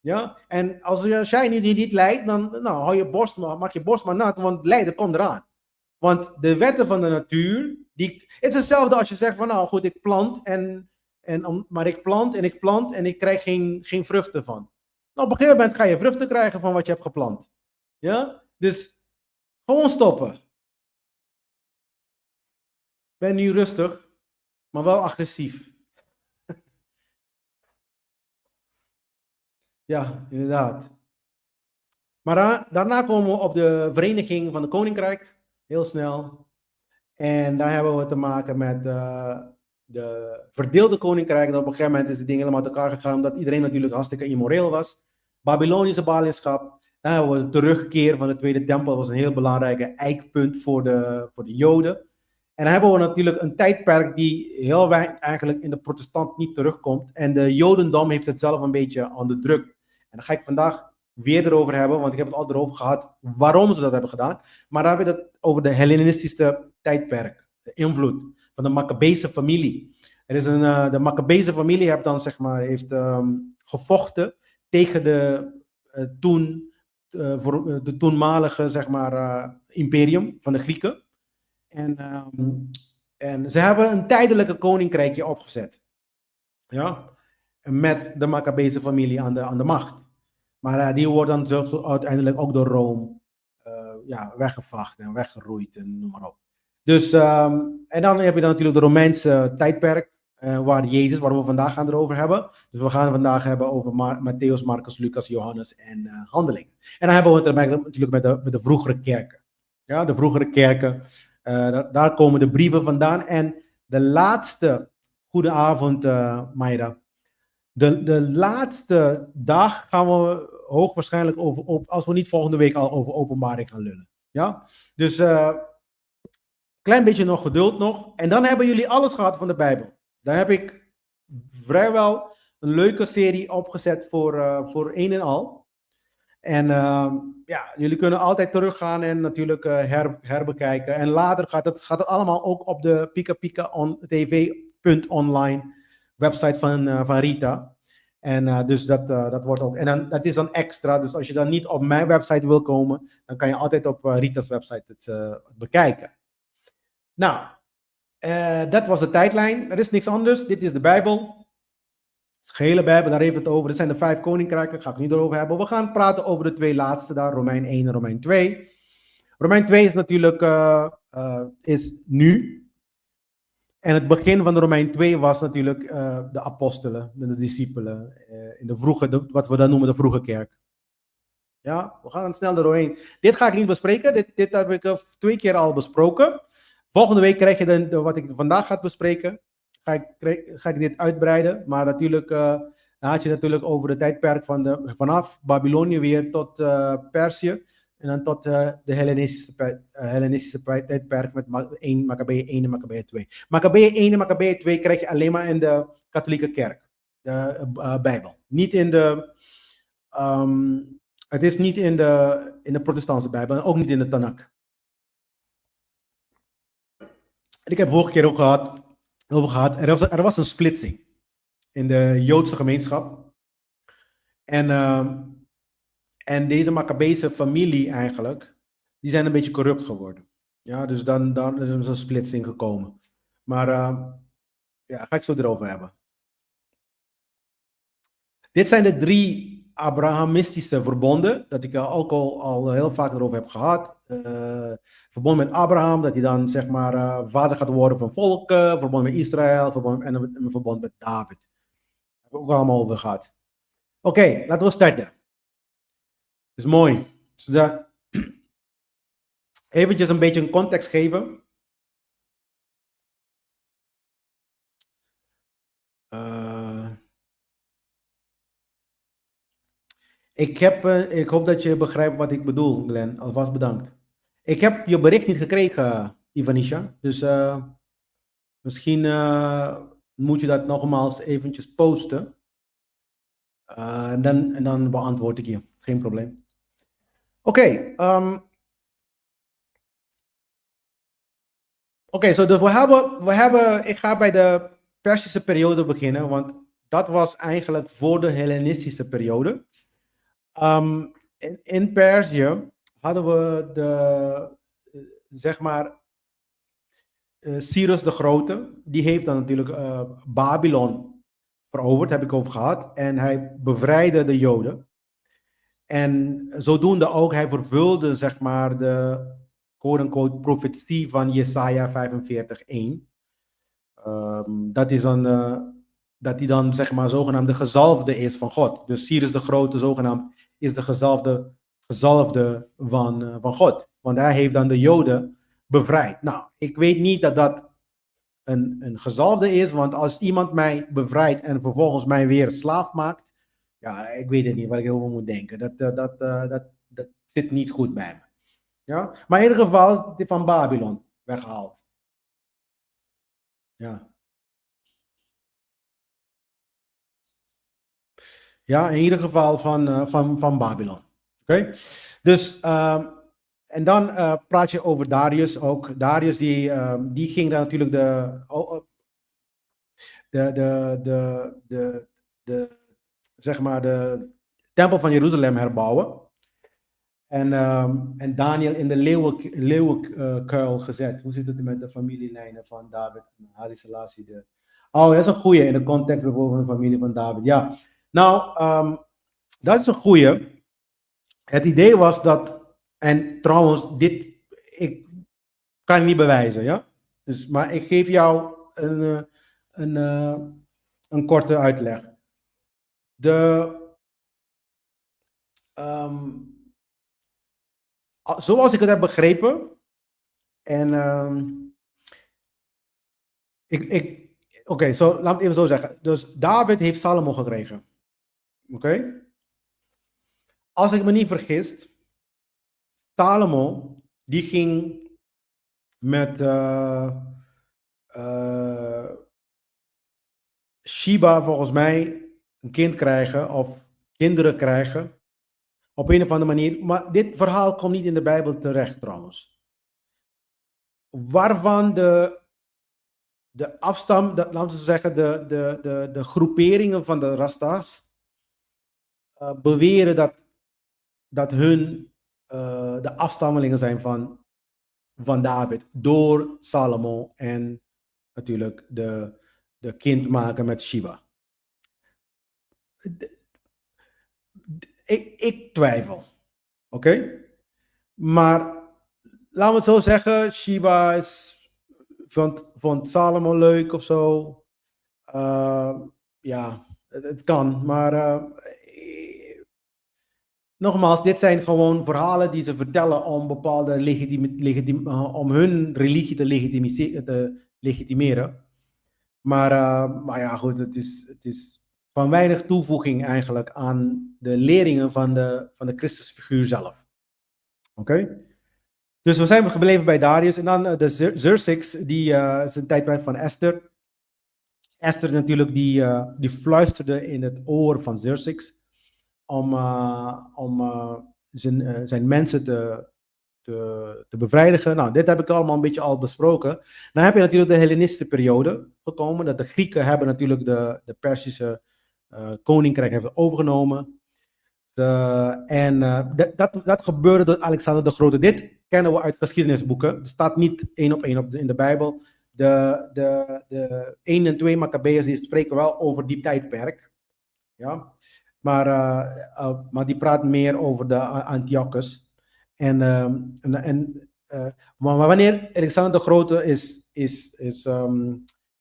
S1: Ja? En als jij niet lijdt, dan nou, hou je borst, maak je borst maar nat, want lijden komt eraan. Want de wetten van de natuur, het is hetzelfde als je zegt van nou goed, ik plant, maar ik plant en ik krijg geen vruchten van. Nou, op een gegeven moment ga je vruchten krijgen van wat je hebt geplant. Ja? Dus gewoon stoppen. Ben nu rustig, maar wel agressief. Ja, inderdaad. Maar daarna komen we op de Vereniging van het Koninkrijk, heel snel. En daar hebben we te maken met de verdeelde koninkrijk. En op een gegeven moment is het ding helemaal uit elkaar gegaan, omdat iedereen natuurlijk hartstikke immoreel was. Babylonische ballingschap. Dan hebben we de terugkeer van de Tweede Tempel. Dat was een heel belangrijke eikpunt voor de Joden. En dan hebben we natuurlijk een tijdperk die heel weinig eigenlijk in de protestant niet terugkomt. En de Jodendom heeft het zelf een beetje aan de druk. En daar ga ik vandaag weer erover hebben, want ik heb het al erover gehad waarom ze dat hebben gedaan. Maar dan hebben we het over de Hellenistische tijdperk, de invloed van de Maccabeese familie. De Maccabeese familie heeft gevochten tegen de toenmalige imperium van de Grieken. En ze hebben een tijdelijke koninkrijkje opgezet. Ja? Met de Maccabeese familie aan de macht. Maar die wordt dan zo uiteindelijk ook door Rome weggevaagd en weggeroeid en noem maar op. Dus, en dan heb je dan natuurlijk de Romeinse tijdperk, waar we vandaag gaan erover hebben. Dus we gaan het vandaag hebben over Matthäus, Marcus, Lucas, Johannes en Handelingen. En dan hebben we het natuurlijk met de vroegere kerken. Ja, de vroegere kerken, daar komen de brieven vandaan. En de laatste, goedenavond Mayra. De laatste dag gaan we hoogwaarschijnlijk als we niet volgende week al over openbaring gaan lullen. Ja? Dus klein beetje nog geduld nog. En dan hebben jullie alles gehad van de Bijbel. Dan heb ik vrijwel een leuke serie opgezet voor een en al. En jullie kunnen altijd teruggaan en natuurlijk herbekijken. En later gaat het allemaal ook op de pikapika.tv.online website van Rita. En dus dat wordt ook. En dan, dat is dan extra. Dus als je dan niet op mijn website wil komen, dan kan je altijd op Rita's website het bekijken. Nou, dat was de tijdlijn. Er is niks anders. Dit is de Bijbel. De gehele Bijbel, daar heeft het over. Dit zijn de 5 koninkrijken, daar ga ik het niet over hebben. We gaan praten over de 2 laatste daar, Romein 1 en Romein 2. Romein 2 is natuurlijk is nu. En het begin van de Romein 2 was natuurlijk de apostelen, de discipelen, in wat we dan noemen de vroege kerk. Ja, we gaan snel er doorheen. Dit ga ik niet bespreken, dit heb ik 2 keer al besproken. Volgende week krijg je wat ik vandaag ga bespreken. Ga ik dit uitbreiden. Maar natuurlijk dan had je natuurlijk over de tijdperk vanaf Babylonië weer tot Perzië. En dan tot de Hellenistische tijdperk met Maccabeeën 1 en Maccabeeën 2. Maccabeeën 1 en Maccabeeën 2 krijg je alleen maar in de katholieke kerk. De Bijbel. Niet in de... het is niet in de protestantse Bijbel. En ook niet in de Tanakh. En ik heb vorige keer ook over gehad. Er was een splitsing in de Joodse gemeenschap. En deze Maccabeese familie eigenlijk, die zijn een beetje corrupt geworden. Ja, dus dan is er een splitsing gekomen. Maar ga ik zo erover hebben. Dit zijn de 3 Abrahamistische verbonden, dat ik ook al heel vaak erover heb gehad. Verbond met Abraham, dat hij dan zeg maar vader gaat worden van volken, verbond met Israël, en een verbond met David. Daar hebben we ook allemaal over gehad. Oké, laten we starten. Dat is mooi. Dus eventjes een beetje een context geven. Ik hoop dat je begrijpt wat ik bedoel, Glenn. Alvast bedankt. Ik heb je bericht niet gekregen, Ivanisha. Dus misschien moet je dat nogmaals eventjes posten. En dan beantwoord ik je. Geen probleem. Oké. Oké, dus ik ga bij de Perzische periode beginnen, want dat was eigenlijk voor de Hellenistische periode. In Perzië hadden we zeg maar, Cyrus de Grote. Die heeft dan natuurlijk Babylon veroverd, heb ik over gehad. En hij bevrijdde de Joden. En zodoende ook, hij vervulde zeg maar de quote-unquote profetie van Jesaja 45:1. Dat is dan, dat hij dan zeg maar zogenaamd de gezalfde is van God. Dus Cyrus de Grote zogenaamd is de gezalfde van God. Want hij heeft dan de Joden bevrijd. Nou, ik weet niet dat dat een gezalfde is, want als iemand mij bevrijdt en vervolgens mij weer slaaf maakt, ja, ik weet het niet wat ik over moet denken. Dat zit niet goed bij me. Ja? Maar in ieder geval is dit van Babylon weggehaald. Ja. Ja, in ieder geval van Babylon. Oké? Dus, en dan praat je over Darius ook. Darius die ging dan natuurlijk zeg maar de tempel van Jeruzalem herbouwen. En Daniel in de leeuwenkuil gezet. Hoe zit het met de familielijnen van David en Haile Selassie? Oh, dat is een goeie in de context bijvoorbeeld van de familie van David. Ja, nou, dat is een goeie. Het idee was dat, en trouwens, ik kan het niet bewijzen, ja. Dus, maar ik geef jou een korte uitleg. Zoals ik het heb begrepen, en oké, laat me het even zo zeggen. Dus David heeft Salomo gekregen. Oké? Als ik me niet vergis, Salomo, die ging met Sheba volgens mij een kind krijgen, of kinderen krijgen, op een of andere manier. Maar dit verhaal komt niet in de Bijbel terecht trouwens. Waarvan de afstam, laten we zeggen, de groeperingen van de Rasta's beweren dat hun de afstammelingen zijn van David door Salomo en natuurlijk de kind maken met Sheba. Ik twijfel. Oké? Maar laten we het zo zeggen, Sheba vond Salomo leuk of zo. Ja, het kan, maar nogmaals, dit zijn gewoon verhalen die ze vertellen om bepaalde om hun religie te legitimeren. Maar ja, goed, het is van weinig toevoeging eigenlijk aan de leringen van de Christusfiguur zelf. Oké? Dus we zijn gebleven bij Darius. En dan de Xerxes, die is een tijdperk van Esther. Esther natuurlijk, die fluisterde in het oor van Xerxes om zijn mensen te bevrijdigen. Nou, dit heb ik allemaal een beetje al besproken. Dan heb je natuurlijk de Hellenistische periode gekomen. Dat de Grieken hebben natuurlijk de Perzische koninkrijk hebben overgenomen. Dat gebeurde door Alexander de Grote. Dit kennen we uit geschiedenisboeken. Het staat niet één op één in de Bijbel. De 1 en 2 Maccabeërs die spreken wel over die tijdperk. Ja? Maar die praat meer over de Antiochus. Maar wanneer Alexander de Grote is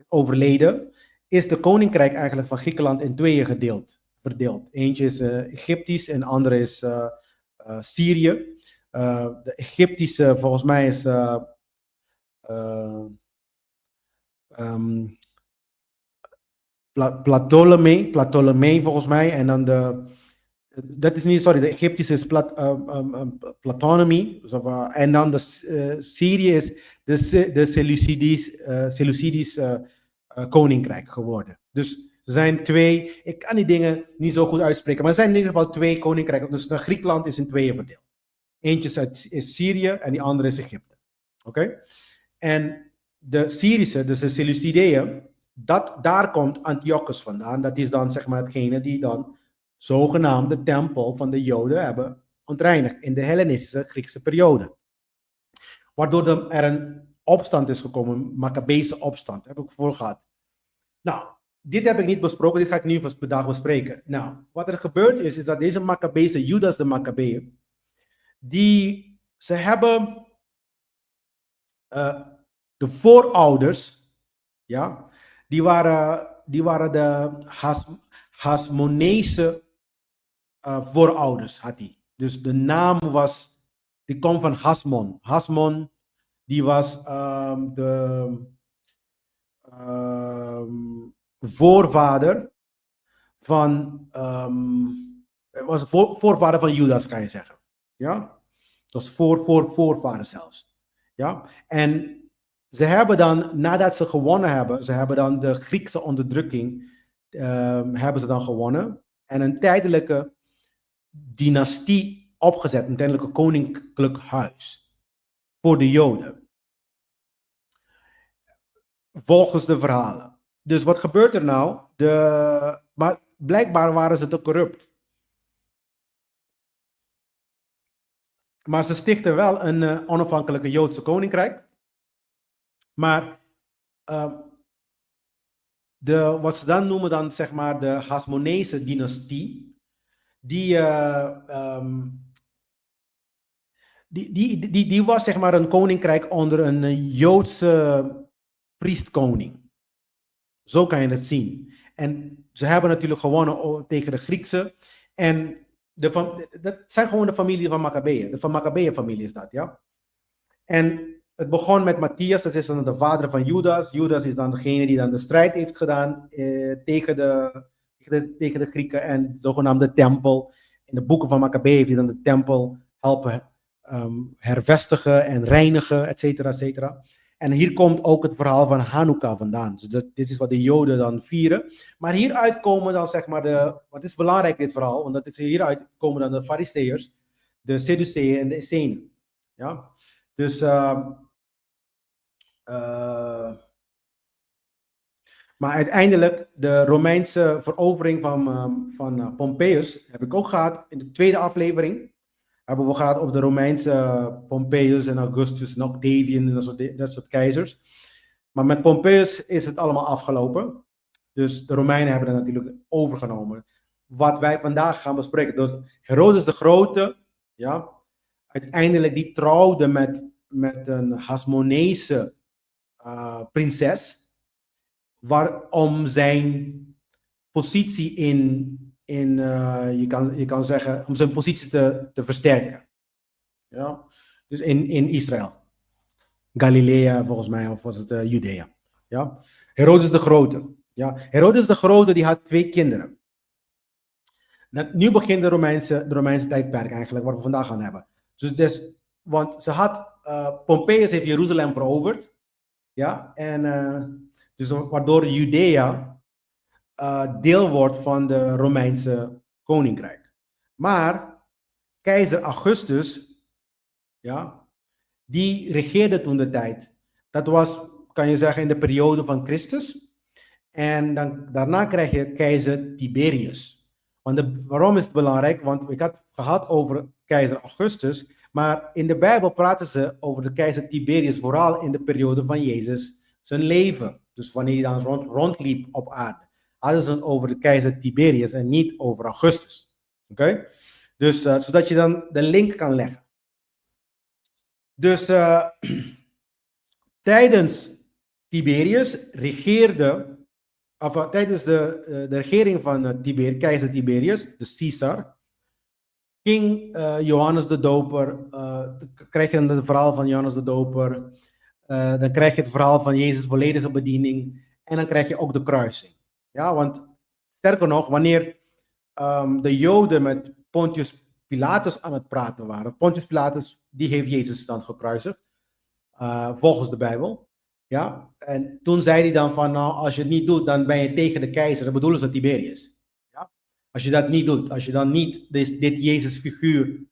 S1: overleden, is de koninkrijk eigenlijk van Griekenland in tweeën verdeeld. Eentje is Egyptisch en de andere is Syrië. De Egyptische volgens mij is Ptolemee volgens mij. En dan dat is niet, sorry, de Egyptische is Platonomie. En dan de Syrië is de Seleucidisch koninkrijk geworden. Dus er zijn twee, ik kan die dingen niet zo goed uitspreken, maar er zijn in ieder geval twee koninkrijken. Dus Griekenland is in tweeën verdeeld. Eentje is Syrië en die andere is Egypte. Oké? En de Syrische, dus de Seleucideeën, daar komt Antiochus vandaan. Dat is dan zeg maar hetgene die dan zogenaamd de tempel van de Joden hebben ontreinigd in de Hellenistische Griekse periode. Waardoor er een opstand is gekomen, een Maccabeese opstand, heb ik voor gehad. Nou, dit heb ik niet besproken, dit ga ik nu vandaag bespreken. Nou, wat er gebeurd is dat deze Maccabeese, Judas de Maccabeeën, ze hebben de voorouders, ja, die waren de Hasmonese voorouders, had hij. Dus de naam die komt van Hasmon. Hasmon, die was de voorvader van, was voorvader van Judas, kan je zeggen. Ja? Dat was voorvader zelfs. Ja? En ze hebben dan, nadat ze gewonnen hebben, ze hebben dan de Griekse onderdrukking, hebben ze dan gewonnen. En een tijdelijke dynastie opgezet, een tijdelijke koninklijk huis voor de Joden. Volgens de verhalen. Dus wat gebeurt er nou? Maar blijkbaar waren ze te corrupt. Maar ze stichten wel een onafhankelijke Joodse koninkrijk. Maar wat ze dan noemen dan zeg maar de Hasmonese dynastie, die was zeg maar een koninkrijk onder een Joodse priestkoning. Zo kan je het zien. En ze hebben natuurlijk gewonnen tegen de Griekse. En dat zijn gewoon de familie van Maccabeeën. De van Maccabeeën-familie is dat, ja. En het begon met Matthias, dat is dan de vader van Judas. Judas is dan degene die dan de strijd heeft gedaan tegen de Grieken en de zogenaamde tempel. In de boeken van Maccabeeën heeft hij dan de tempel helpen hervestigen en reinigen, et cetera, et cetera. En hier komt ook het verhaal van Hanukkah vandaan. Dus dit is wat de Joden dan vieren. Maar hieruit komen dan zeg maar wat is belangrijk dit verhaal, want dat is hieruit komen dan de Farizeeërs, de Sadduceeën en de Essenen. Ja? Dus maar uiteindelijk de Romeinse verovering van Pompeius heb ik ook gehad in de tweede aflevering. Hebben we gehad over de Romeinse Pompeius en Augustus en Octavian en dat soort keizers. Maar met Pompeius is het allemaal afgelopen. Dus de Romeinen hebben het natuurlijk overgenomen. Wat wij vandaag gaan bespreken. Dus Herodes de Grote, ja, uiteindelijk die trouwde met een Hasmonese prinses. Waarom zijn positie je kan zeggen, om zijn positie te versterken. Ja? Dus in Israël. Galilea volgens mij, of was het Judea. Ja? Herodes de Grote. Ja? Herodes de Grote die had 2 kinderen. Nu begint de Romeinse tijdperk eigenlijk, wat we vandaag gaan hebben. Want Pompeius heeft Jeruzalem veroverd. Ja? En dus waardoor Judea deel wordt van de Romeinse koninkrijk. Maar keizer Augustus, ja, die regeerde toen de tijd. Dat was, kan je zeggen, in de periode van Christus. En daarna krijg je keizer Tiberius. Waarom is het belangrijk? Want ik had gehad over keizer Augustus, maar in de Bijbel praten ze over de keizer Tiberius, vooral in de periode van Jezus zijn leven. Dus wanneer hij dan rondliep op aarde. Hadden ze het over de keizer Tiberius en niet over Augustus. Oké? Dus zodat je dan de link kan leggen. Dus tijdens Tiberius tijdens de regering van keizer Tiberius, de Caesar, ging Johannes de Doper, krijg je dan het verhaal van Johannes de Doper, dan krijg je het verhaal van Jezus' volledige bediening en dan krijg je ook de kruising. Ja, want sterker nog, wanneer de Joden Pontius Pilatus aan het praten waren. Pontius Pilatus, die heeft Jezus dan gekruisigd, volgens de Bijbel. Ja? En toen zei hij dan van, nou, als je het niet doet, dan ben je tegen de keizer. Dat bedoelen ze Tiberius. Ja? Als je dat niet doet, als je dan niet dit Jezus figuur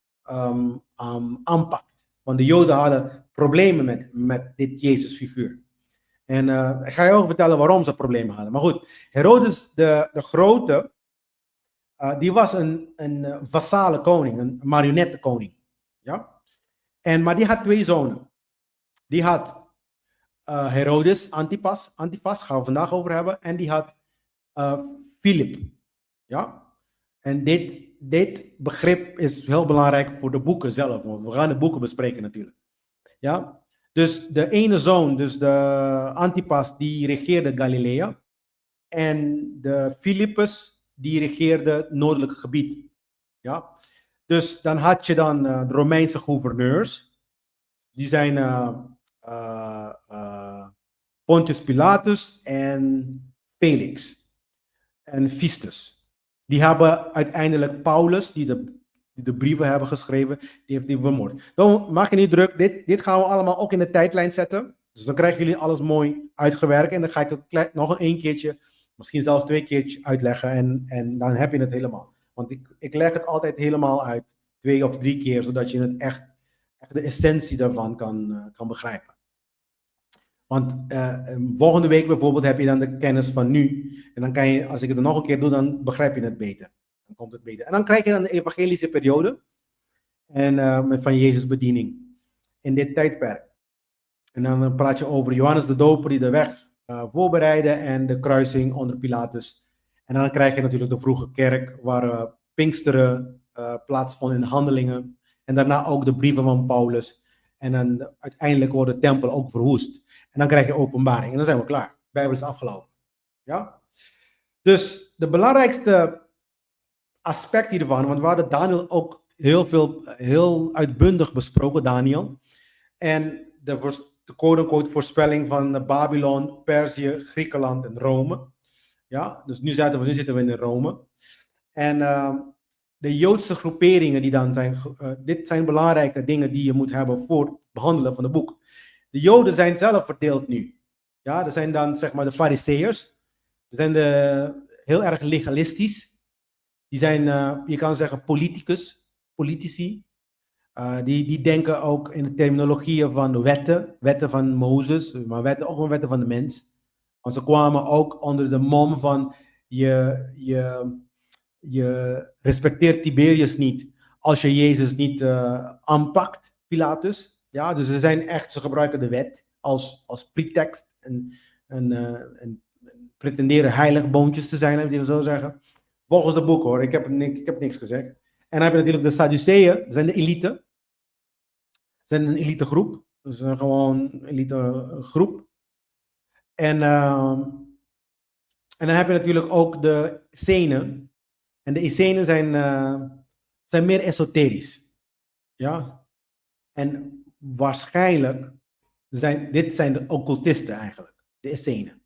S1: aanpakt. Want de Joden hadden problemen met dit Jezus figuur. En ik ga je ook vertellen waarom ze problemen hadden. Maar goed, Herodes de Grote, die was een vassale koning, een marionettenkoning. Ja? Maar die had 2 zonen. Die had Herodes Antipas, gaan we vandaag over hebben. En die had Philip. Ja? En dit begrip is heel belangrijk voor de boeken zelf. Want we gaan de boeken bespreken natuurlijk. Ja? Dus de ene zoon, dus de Antipas, die regeerde Galilea. En de Philippus, die regeerde het noordelijke gebied. Ja? Dus dan had je dan de Romeinse gouverneurs. Die zijn Pontius Pilatus en Felix. En Festus. Die hebben uiteindelijk Paulus, die de brieven hebben geschreven, die heeft die vermoord. Dan maak je niet druk, dit gaan we allemaal ook in de tijdlijn zetten. Dus dan krijgen jullie alles mooi uitgewerkt. En dan ga ik het nog een keertje, misschien zelfs 2 keertjes uitleggen. En dan heb je het helemaal. Want ik leg het altijd helemaal uit, 2 of 3 keer, zodat je het echt de essentie daarvan kan begrijpen. Want volgende week bijvoorbeeld heb je dan de kennis van nu. En dan kan je, als ik het nog een keer doe, dan begrijp je het beter. Dan komt het beter. En dan krijg je dan de evangelische periode. En van Jezus' bediening. In dit tijdperk. En dan praat je over Johannes de Doper die de weg voorbereidde. En de kruising onder Pilatus. En dan krijg je natuurlijk de vroege kerk. Waar Pinksteren plaatsvond in de handelingen. En daarna ook de brieven van Paulus. En dan uiteindelijk wordt de tempel ook verwoest. En dan krijg je openbaring. En dan zijn we klaar. De Bijbel is afgelopen. Ja? Dus de belangrijkste aspect hiervan, want we hadden Daniel ook heel uitbundig besproken, Daniel. En de quote-unquote voorspelling van Babylon, Perzië, Griekenland en Rome. Ja? Dus nu zitten we in Rome. En de Joodse groeperingen die dan zijn, dit zijn belangrijke dingen die je moet hebben voor het behandelen van het boek. De Joden zijn zelf verdeeld nu. Ja, er zijn dan zeg maar de Farizeeërs. Die zijn heel erg legalistisch. Die zijn, je kan zeggen, politici. Die denken ook in de terminologieën van wetten van Mozes, maar ook wetten van de mens. Want ze kwamen ook onder de mom van je respecteert Tiberius niet als je Jezus niet aanpakt, Pilatus. Ja, dus ze gebruiken de wet als pretext en pretenderen heilig boontjes te zijn, laten we zo zeggen. Volgens de boek hoor, ik heb niks gezegd. En dan heb je natuurlijk de Sadduceeën, dat zijn de elite. Zijn een elite groep, dus gewoon een elite groep. En dan heb je natuurlijk ook de Essenen. En de Essenen zijn meer esoterisch. Ja. En waarschijnlijk dit zijn de occultisten eigenlijk, de Essenen.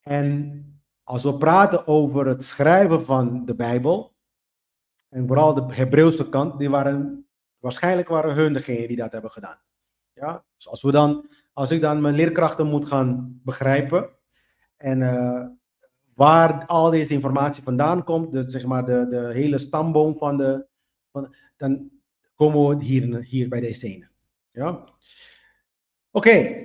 S1: En als we praten over het schrijven van de Bijbel, en vooral de Hebreeuwse kant, waarschijnlijk waren hun degenen die dat hebben gedaan. Ja? Dus als ik dan mijn leerkrachten moet gaan begrijpen, en waar al deze informatie vandaan komt, zeg maar de hele stamboom dan komen we hier bij de Essenen. Ja? Oké.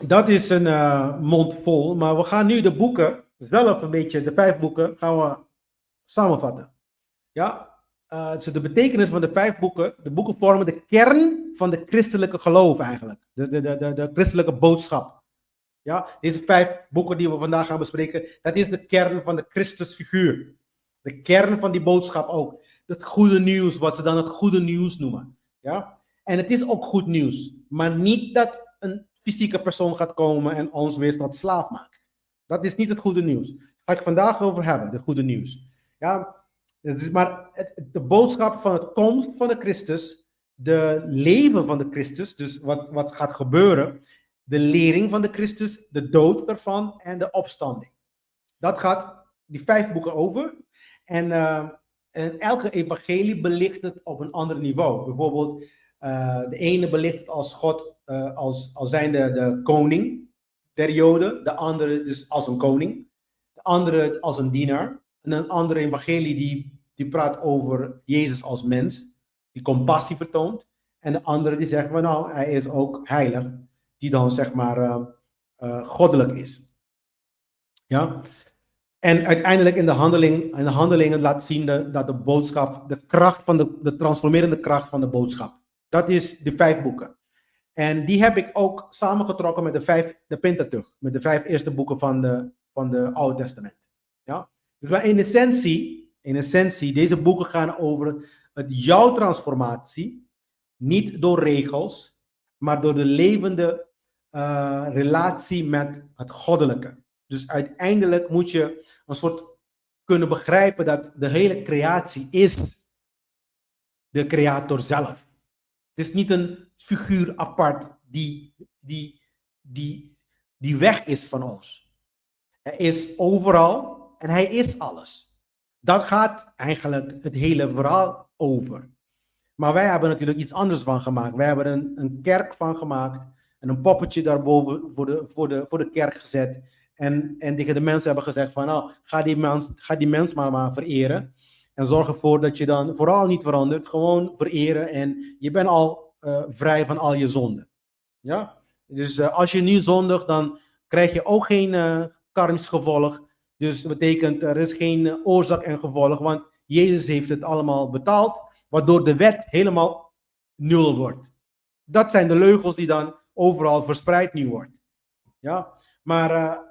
S1: Dat is een mond vol, maar we gaan nu de boeken zelf een beetje, de 5 boeken, gaan we samenvatten. Ja? Dus de betekenis van de 5 boeken, de boeken vormen de kern van de christelijke geloof eigenlijk. De christelijke boodschap. Ja? Deze 5 boeken die we vandaag gaan bespreken, dat is de kern van de Christusfiguur. De kern van die boodschap ook. Het goede nieuws, wat ze dan het goede nieuws noemen. Ja? En het is ook goed nieuws, maar niet dat een fysieke persoon gaat komen en ons weer tot slaaf maakt. Dat is niet het goede nieuws. Daar ga ik vandaag over hebben, het goede nieuws. Ja? Maar de boodschap van het komst van de Christus, de leven van de Christus, dus wat gaat gebeuren, de lering van de Christus, de dood daarvan en de opstanding. Dat gaat die 5 boeken over. En En elke evangelie belicht het op een ander niveau. Bijvoorbeeld, de ene belicht het als God, als zijnde de koning der Joden. De andere dus als een koning. De andere als een dienaar. En een andere evangelie die praat over Jezus als mens. Die compassie vertoont. En de andere die zegt, van, nou, hij is ook heilig. Die dan zeg maar goddelijk is. Ja. En uiteindelijk in de handelingen laat zien dat de boodschap, de kracht van de transformerende kracht van de boodschap. Dat is de 5 boeken. En die heb ik ook samengetrokken met de Pentateuch. Met de 5 eerste boeken van de Oude Testament. Ja? Dus maar in essentie, deze boeken gaan over jouw transformatie. Niet door regels, maar door de levende relatie met het goddelijke. Dus uiteindelijk moet je een soort kunnen begrijpen dat de hele creatie is de creator zelf. Het is niet een figuur apart die weg is van ons. Hij is overal en hij is alles. Dat gaat eigenlijk het hele verhaal over. Maar wij hebben natuurlijk iets anders van gemaakt. Wij hebben een kerk van gemaakt en een poppetje daarboven voor de kerk gezet. En tegen de mensen hebben gezegd van, nou, ga die mens maar vereren. En zorg ervoor dat je dan vooral niet verandert. Gewoon vereren en je bent al vrij van al je zonden. Ja? Dus als je nu zondigt, dan krijg je ook geen karmisch gevolg. Dus dat betekent, er is geen oorzaak en gevolg. Want Jezus heeft het allemaal betaald. Waardoor de wet helemaal nul wordt. Dat zijn de leugens die dan overal verspreid nu wordt. Ja? Maar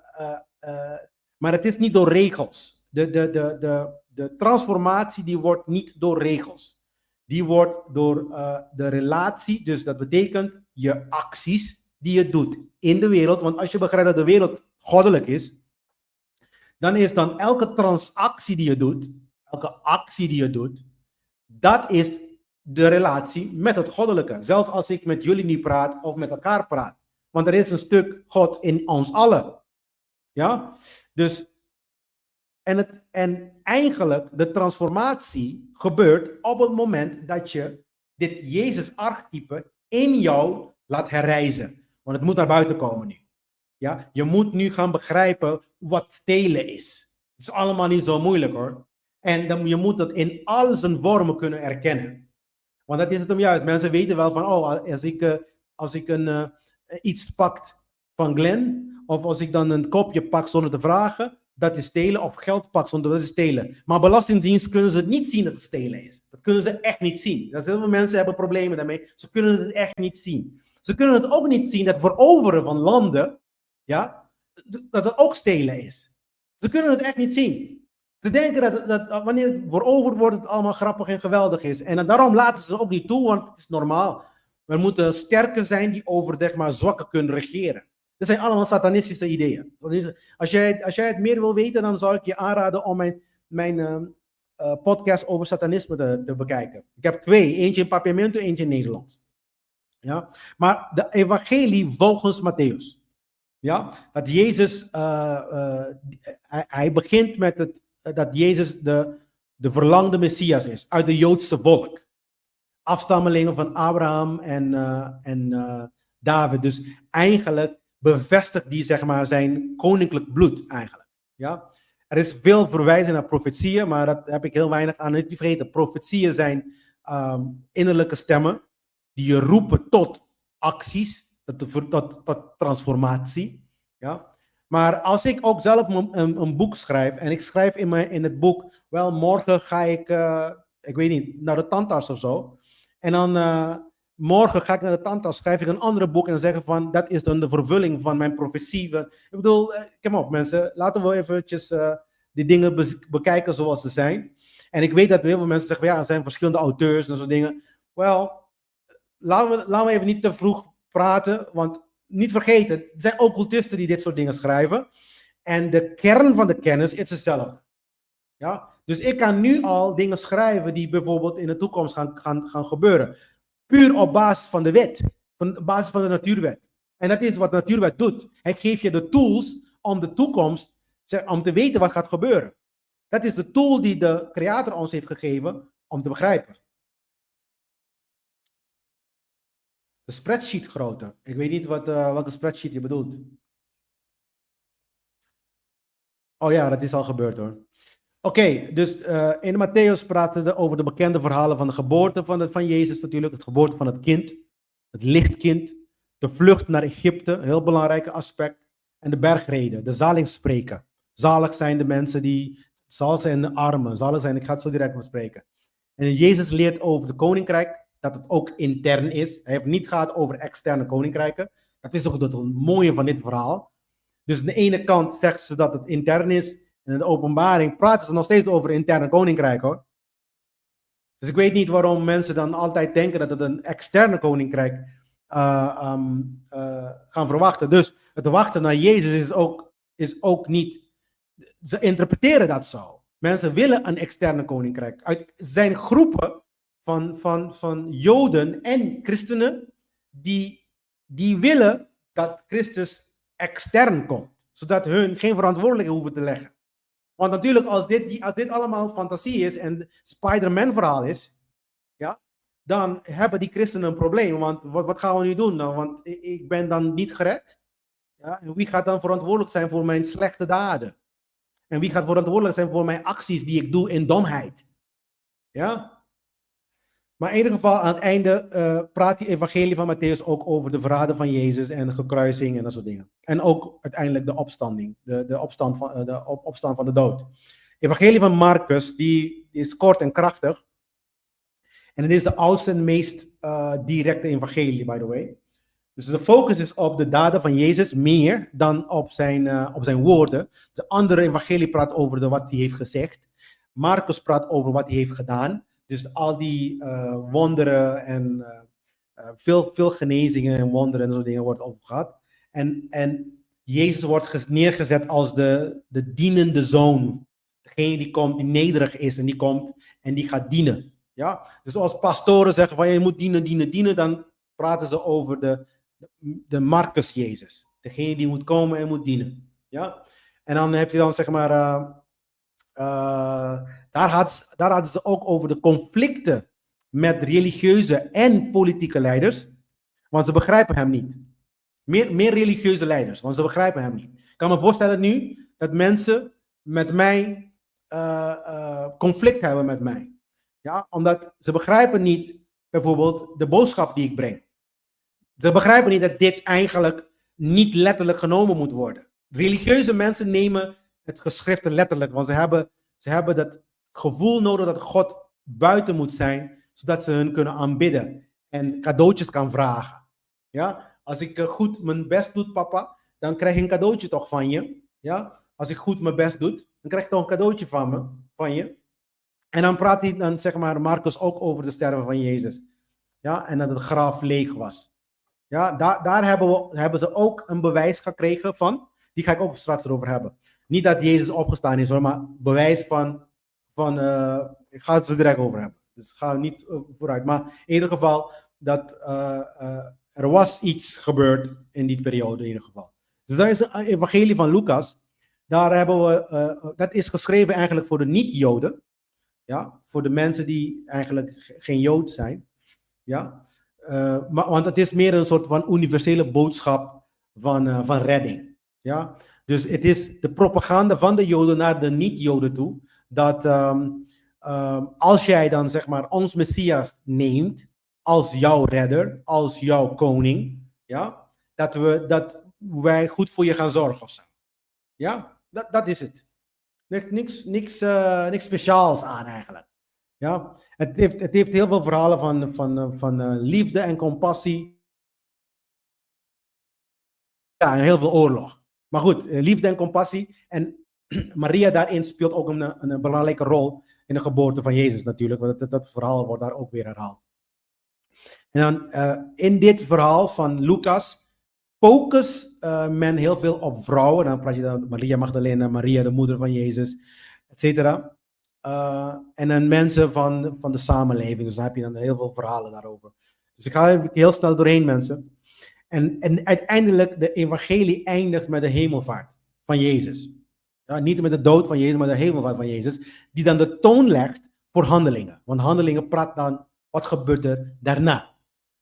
S1: het is niet door regels. De transformatie die wordt niet door regels. Die wordt door de relatie. Dus dat betekent je acties die je doet in de wereld. Want als je begrijpt dat de wereld goddelijk is. Dan is dan elke transactie die je doet. Elke actie die je doet. Dat is de relatie met het goddelijke. Zelfs als ik met jullie nu praat of met elkaar praat. Want er is een stuk God in ons allen. Ja? Dus, en eigenlijk de transformatie gebeurt op het moment dat je dit Jezus-archetype in jou laat herrijzen. Want het moet naar buiten komen nu. Ja? Je moet nu gaan begrijpen wat stelen is. Het is allemaal niet zo moeilijk hoor. En dan, je moet dat in al zijn vormen kunnen erkennen. Want dat is het om juist. Mensen weten wel van, oh, als ik iets pak van Glenn, of als ik dan een kopje pak zonder te vragen, dat is stelen, of geld pak zonder dat is stelen. Maar belastingdienst kunnen ze niet zien dat het stelen is. Dat kunnen ze echt niet zien. Dat heel veel mensen hebben problemen daarmee. Ze kunnen het echt niet zien. Ze kunnen het ook niet zien dat veroveren van landen, ja, dat het ook stelen is. Ze kunnen het echt niet zien. Ze denken dat wanneer het veroverd wordt, het allemaal grappig en geweldig is. En daarom laten ze het ook niet toe, want het is normaal. We moeten sterker zijn die over, zeg maar, zwakken kunnen regeren. Dat zijn allemaal satanistische ideeën. Als jij het meer wil weten, dan zou ik je aanraden om mijn podcast over satanisme te bekijken. Ik heb 2, eentje in Papiamento, eentje in Nederlands. Ja? Maar de evangelie volgens Matthäus. Ja? Dat Jezus, hij begint met dat Jezus de verlangde Messias is, uit de Joodse volk. Afstammelingen van Abraham en David. Dus eigenlijk bevestigt die, zeg maar, zijn koninklijk bloed eigenlijk. Ja? Er is veel verwijzen naar profetieën, maar dat heb ik heel weinig aan. Niet te vergeten, profetieën zijn innerlijke stemmen die je roepen tot acties, tot transformatie. Ja? Maar als ik ook zelf een boek schrijf, en ik schrijf in het boek, wel, morgen ga ik weet niet, naar de tandarts of zo. En dan morgen ga ik naar de tandarts, schrijf ik een andere boek en dan zeggen van, dat is dan de vervulling van mijn profetie. Ik bedoel, kom op mensen, laten we eventjes die dingen bekijken zoals ze zijn. En ik weet dat heel veel mensen zeggen, ja, er zijn verschillende auteurs en zo'n dingen. Wel, laten we even niet te vroeg praten, want niet vergeten, er zijn occultisten die dit soort dingen schrijven. En de kern van de kennis is hetzelfde. Ja? Dus ik kan nu al dingen schrijven die bijvoorbeeld in de toekomst gaan gebeuren. Puur op basis van de wet. Op basis van de natuurwet. En dat is wat de natuurwet doet. Hij geeft je de tools om de toekomst, om te weten wat gaat gebeuren. Dat is de tool die de creator ons heeft gegeven om te begrijpen. De spreadsheet grootte. Ik weet niet welke spreadsheet je bedoelt. Oh ja, dat is al gebeurd hoor. Oké, dus in Matthäus praten ze over de bekende verhalen van de geboorte van Jezus natuurlijk. Het geboorte van het kind. Het lichtkind. De vlucht naar Egypte, een heel belangrijk aspect. En de bergreden, de zalingspreken. Zalig zijn de mensen die, zalig zijn de armen, zalig zijn, ik ga het zo direct bespreken. En Jezus leert over het koninkrijk, dat het ook intern is. Hij heeft niet gehad over externe koninkrijken. Dat is ook het mooie van dit verhaal. Dus aan de ene kant zeggen ze dat het intern is. En in de openbaring praten ze nog steeds over interne koninkrijk hoor. Dus ik weet niet waarom mensen dan altijd denken dat het een externe koninkrijk gaan verwachten. Dus het wachten naar Jezus is ook niet. Ze interpreteren dat zo. Mensen willen een externe koninkrijk. Er zijn groepen van Joden en christenen die willen dat Christus extern komt. Zodat hun geen verantwoordelijkheid hoeven te leggen. Want natuurlijk, als dit allemaal fantasie is en Spider-Man verhaal is, ja, dan hebben die christenen een probleem. Want wat gaan we nu doen? Nou, want ik ben dan niet gered. Ja? En wie gaat dan verantwoordelijk zijn voor mijn slechte daden? En wie gaat verantwoordelijk zijn voor mijn acties die ik doe in domheid? Ja? Maar in ieder geval, aan het einde praat die evangelie van Matthäus ook over de verraden van Jezus en de gekruising en dat soort dingen. En ook uiteindelijk de opstanding, de opstand van de dood. Evangelie van Marcus, die is kort en krachtig. En het is de oudste en meest directe evangelie, by the way. Dus de focus is op de daden van Jezus meer dan op zijn woorden. De andere evangelie praat over wat hij heeft gezegd. Marcus praat over wat hij heeft gedaan. Dus al die wonderen en veel genezingen en wonderen en zo dingen wordt over gehad. En Jezus wordt neergezet als de dienende zoon. Degene die komt, die nederig is en die komt en die gaat dienen. Ja? Dus als pastoren zeggen van je moet dienen, dan praten ze over de Marcus Jezus. Degene die moet komen en moet dienen. Ja? En dan heeft hij dan zeg maar, daar hadden ze ook over de conflicten met religieuze en politieke leiders. Want ze begrijpen hem niet. Meer religieuze leiders, want ze begrijpen hem niet. Ik kan me voorstellen nu dat mensen met mij conflict hebben met mij. Ja, omdat ze begrijpen niet bijvoorbeeld de boodschap die ik breng. Ze begrijpen niet dat dit eigenlijk niet letterlijk genomen moet worden. Religieuze mensen nemen het geschrifte letterlijk, want ze hebben dat gevoel nodig dat God buiten moet zijn, zodat ze hun kunnen aanbidden en cadeautjes kan vragen. Ja? Als ik goed mijn best doe, papa, dan krijg ik een cadeautje toch van je. Ja? Als ik goed mijn best doe, dan krijg ik toch een cadeautje van je. En dan praat hij dan, zeg maar, Marcus ook over de sterven van Jezus. Ja? En dat het graf leeg was. Ja? Daar hebben ze ook een bewijs gekregen van. Die ga ik ook straks erover hebben. Niet dat Jezus opgestaan is hoor, maar bewijs van ik ga het zo direct over hebben. Dus ga niet vooruit. Maar in ieder geval, dat er was iets gebeurd in die periode in ieder geval. Dus dat is de evangelie van Lucas. Daar hebben we, dat is geschreven eigenlijk voor de niet-Joden. Ja, voor de mensen die eigenlijk geen Jood zijn. Ja, want het is meer een soort van universele boodschap van redding. Ja, dus het is de propaganda van de Joden naar de niet-Joden toe. Dat als jij dan zeg maar ons Messias neemt als jouw redder, als jouw koning, ja, dat wij goed voor je gaan zorgen of zo. Ja, dat is het. Niks speciaals aan eigenlijk. Ja, het heeft heel veel verhalen van liefde en compassie. Ja, en heel veel oorlog. Maar goed, liefde en compassie. En Maria daarin speelt ook een belangrijke rol in de geboorte van Jezus natuurlijk. Want dat verhaal wordt daar ook weer herhaald. En dan in dit verhaal van Lucas focus men heel veel op vrouwen. Dan praat je dan Maria Magdalena, Maria de moeder van Jezus, etc. En dan mensen van de samenleving. Dus dan heb je dan heel veel verhalen daarover. Dus ik ga even heel snel doorheen mensen. En uiteindelijk de evangelie eindigt met de hemelvaart van Jezus. Ja, niet met de dood van Jezus, maar de hemelvaart van Jezus. Die dan de toon legt voor handelingen. Want handelingen praat dan, wat gebeurt er daarna?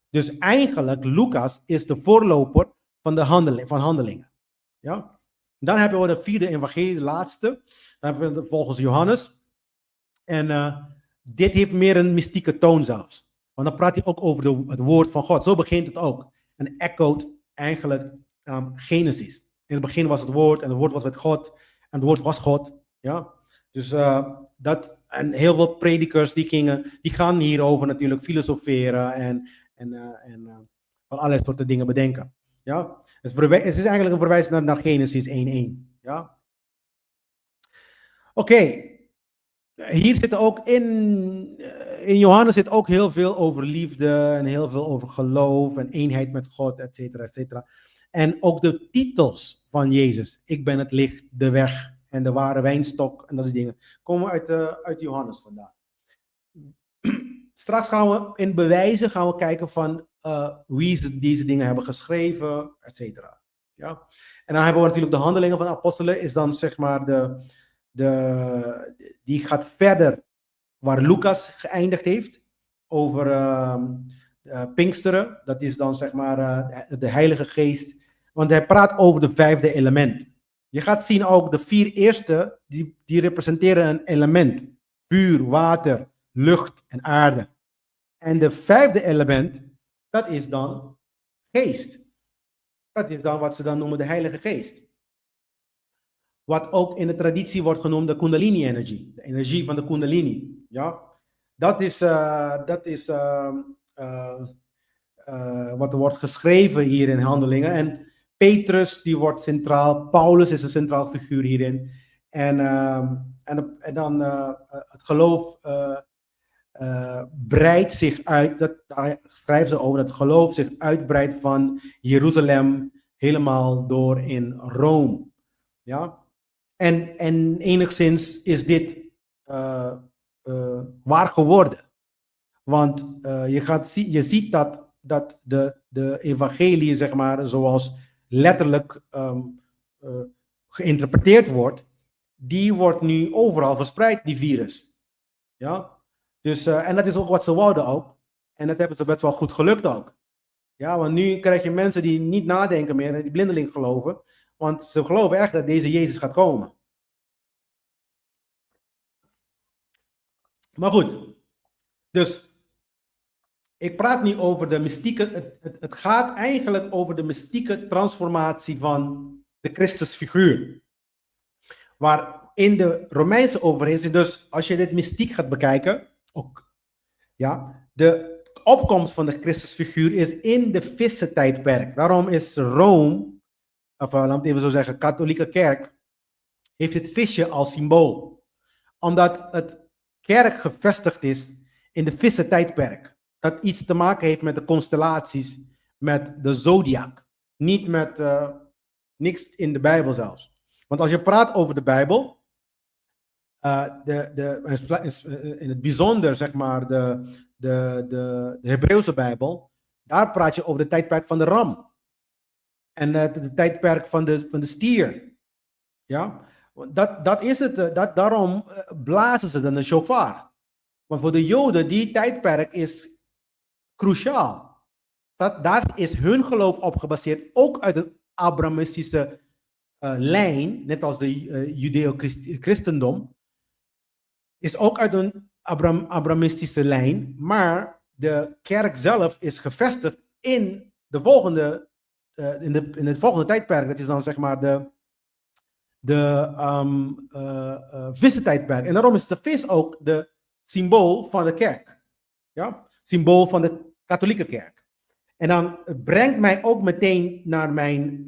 S1: Dus eigenlijk, Lucas is de voorloper van de handelingen. Ja? Dan hebben we de vierde evangelie, de laatste. Dan hebben we volgens Johannes. En dit heeft meer een mystieke toon zelfs. Want dan praat hij ook over het woord van God. Zo begint het ook. En echoot eigenlijk Genesis. In het begin was het woord en het woord was met God. En het woord was God. Ja? Dus en heel veel predikers die gaan hierover natuurlijk filosoferen en van allerlei soorten dingen bedenken. Ja? Dus het is eigenlijk een verwijs naar Genesis 1:1. Ja? Oké. Hier zit ook in Johannes zit ook heel veel over liefde en heel veel over geloof en eenheid met God, et cetera, et cetera. En ook de titels van Jezus. Ik ben het licht, de weg en de ware wijnstok en dat soort dingen. Komen uit Johannes vandaan. Straks gaan we in bewijzen kijken van wie ze deze dingen hebben geschreven, et cetera. Ja? En dan hebben we natuurlijk de handelingen van de apostelen, is dan zeg maar die gaat verder waar Lucas geëindigd heeft over Pinksteren. Dat is dan zeg maar de Heilige Geest. Want hij praat over de vijfde element. Je gaat zien ook de 4 eerste, die representeren een element. Vuur, water, lucht en aarde. En de 5e element, dat is dan geest. Dat is dan wat ze dan noemen de Heilige Geest. Wat ook in de traditie wordt genoemd de Kundalini-energie. De energie van de Kundalini. Ja? Dat is wat er wordt geschreven hier in Handelingen. En Petrus, die wordt centraal. Paulus is een centraal figuur hierin. En dan het geloof breidt zich uit. Daar schrijven ze over dat het geloof zich uitbreidt van Jeruzalem helemaal door in Rome. Ja? En enigszins is dit waar geworden. Want je ziet dat de evangelie, zeg maar, zoals letterlijk geïnterpreteerd wordt, die wordt nu overal verspreid, die virus. Ja? Dus, en dat is ook wat ze wouden ook. En dat hebben ze best wel goed gelukt ook. Ja, want nu krijg je mensen die niet nadenken meer en die blindelings geloven. Want ze geloven echt dat deze Jezus gaat komen. Maar goed. Dus ik praat nu over de mystieke. Het gaat eigenlijk over de mystieke transformatie van de Christusfiguur. Waar in de Romeinse overheersing, dus als je dit mystiek gaat bekijken, ook, ja, de opkomst van de Christusfiguur is in de vissentijdperk. Daarom is Rome, of laat me het even zo zeggen, katholieke kerk, heeft het visje als symbool. Omdat het kerk gevestigd is in de vissentijdperk. Dat iets te maken heeft met de constellaties, met de zodiac. Niet met niks in de Bijbel zelfs. Want als je praat over de Bijbel, in het bijzonder zeg maar de Hebreeuwse Bijbel, daar praat je over de tijdperk van de ram. En de tijdperk van de stier. Ja? Dat is het. Daarom blazen ze dan een shofar. Want voor de Joden, die tijdperk is cruciaal. Daar is hun geloof op gebaseerd, ook uit de Abrahamistische lijn, net als de Judeo-Christendom, is ook uit een Abrahamistische lijn, maar de kerk zelf is gevestigd in de volgende, in het volgende tijdperk. Dat is dan zeg maar de vissentijdperk. En daarom is de vis ook de symbool van de kerk. Ja? Symbool van de katholieke kerk. En dan brengt mij ook meteen naar mijn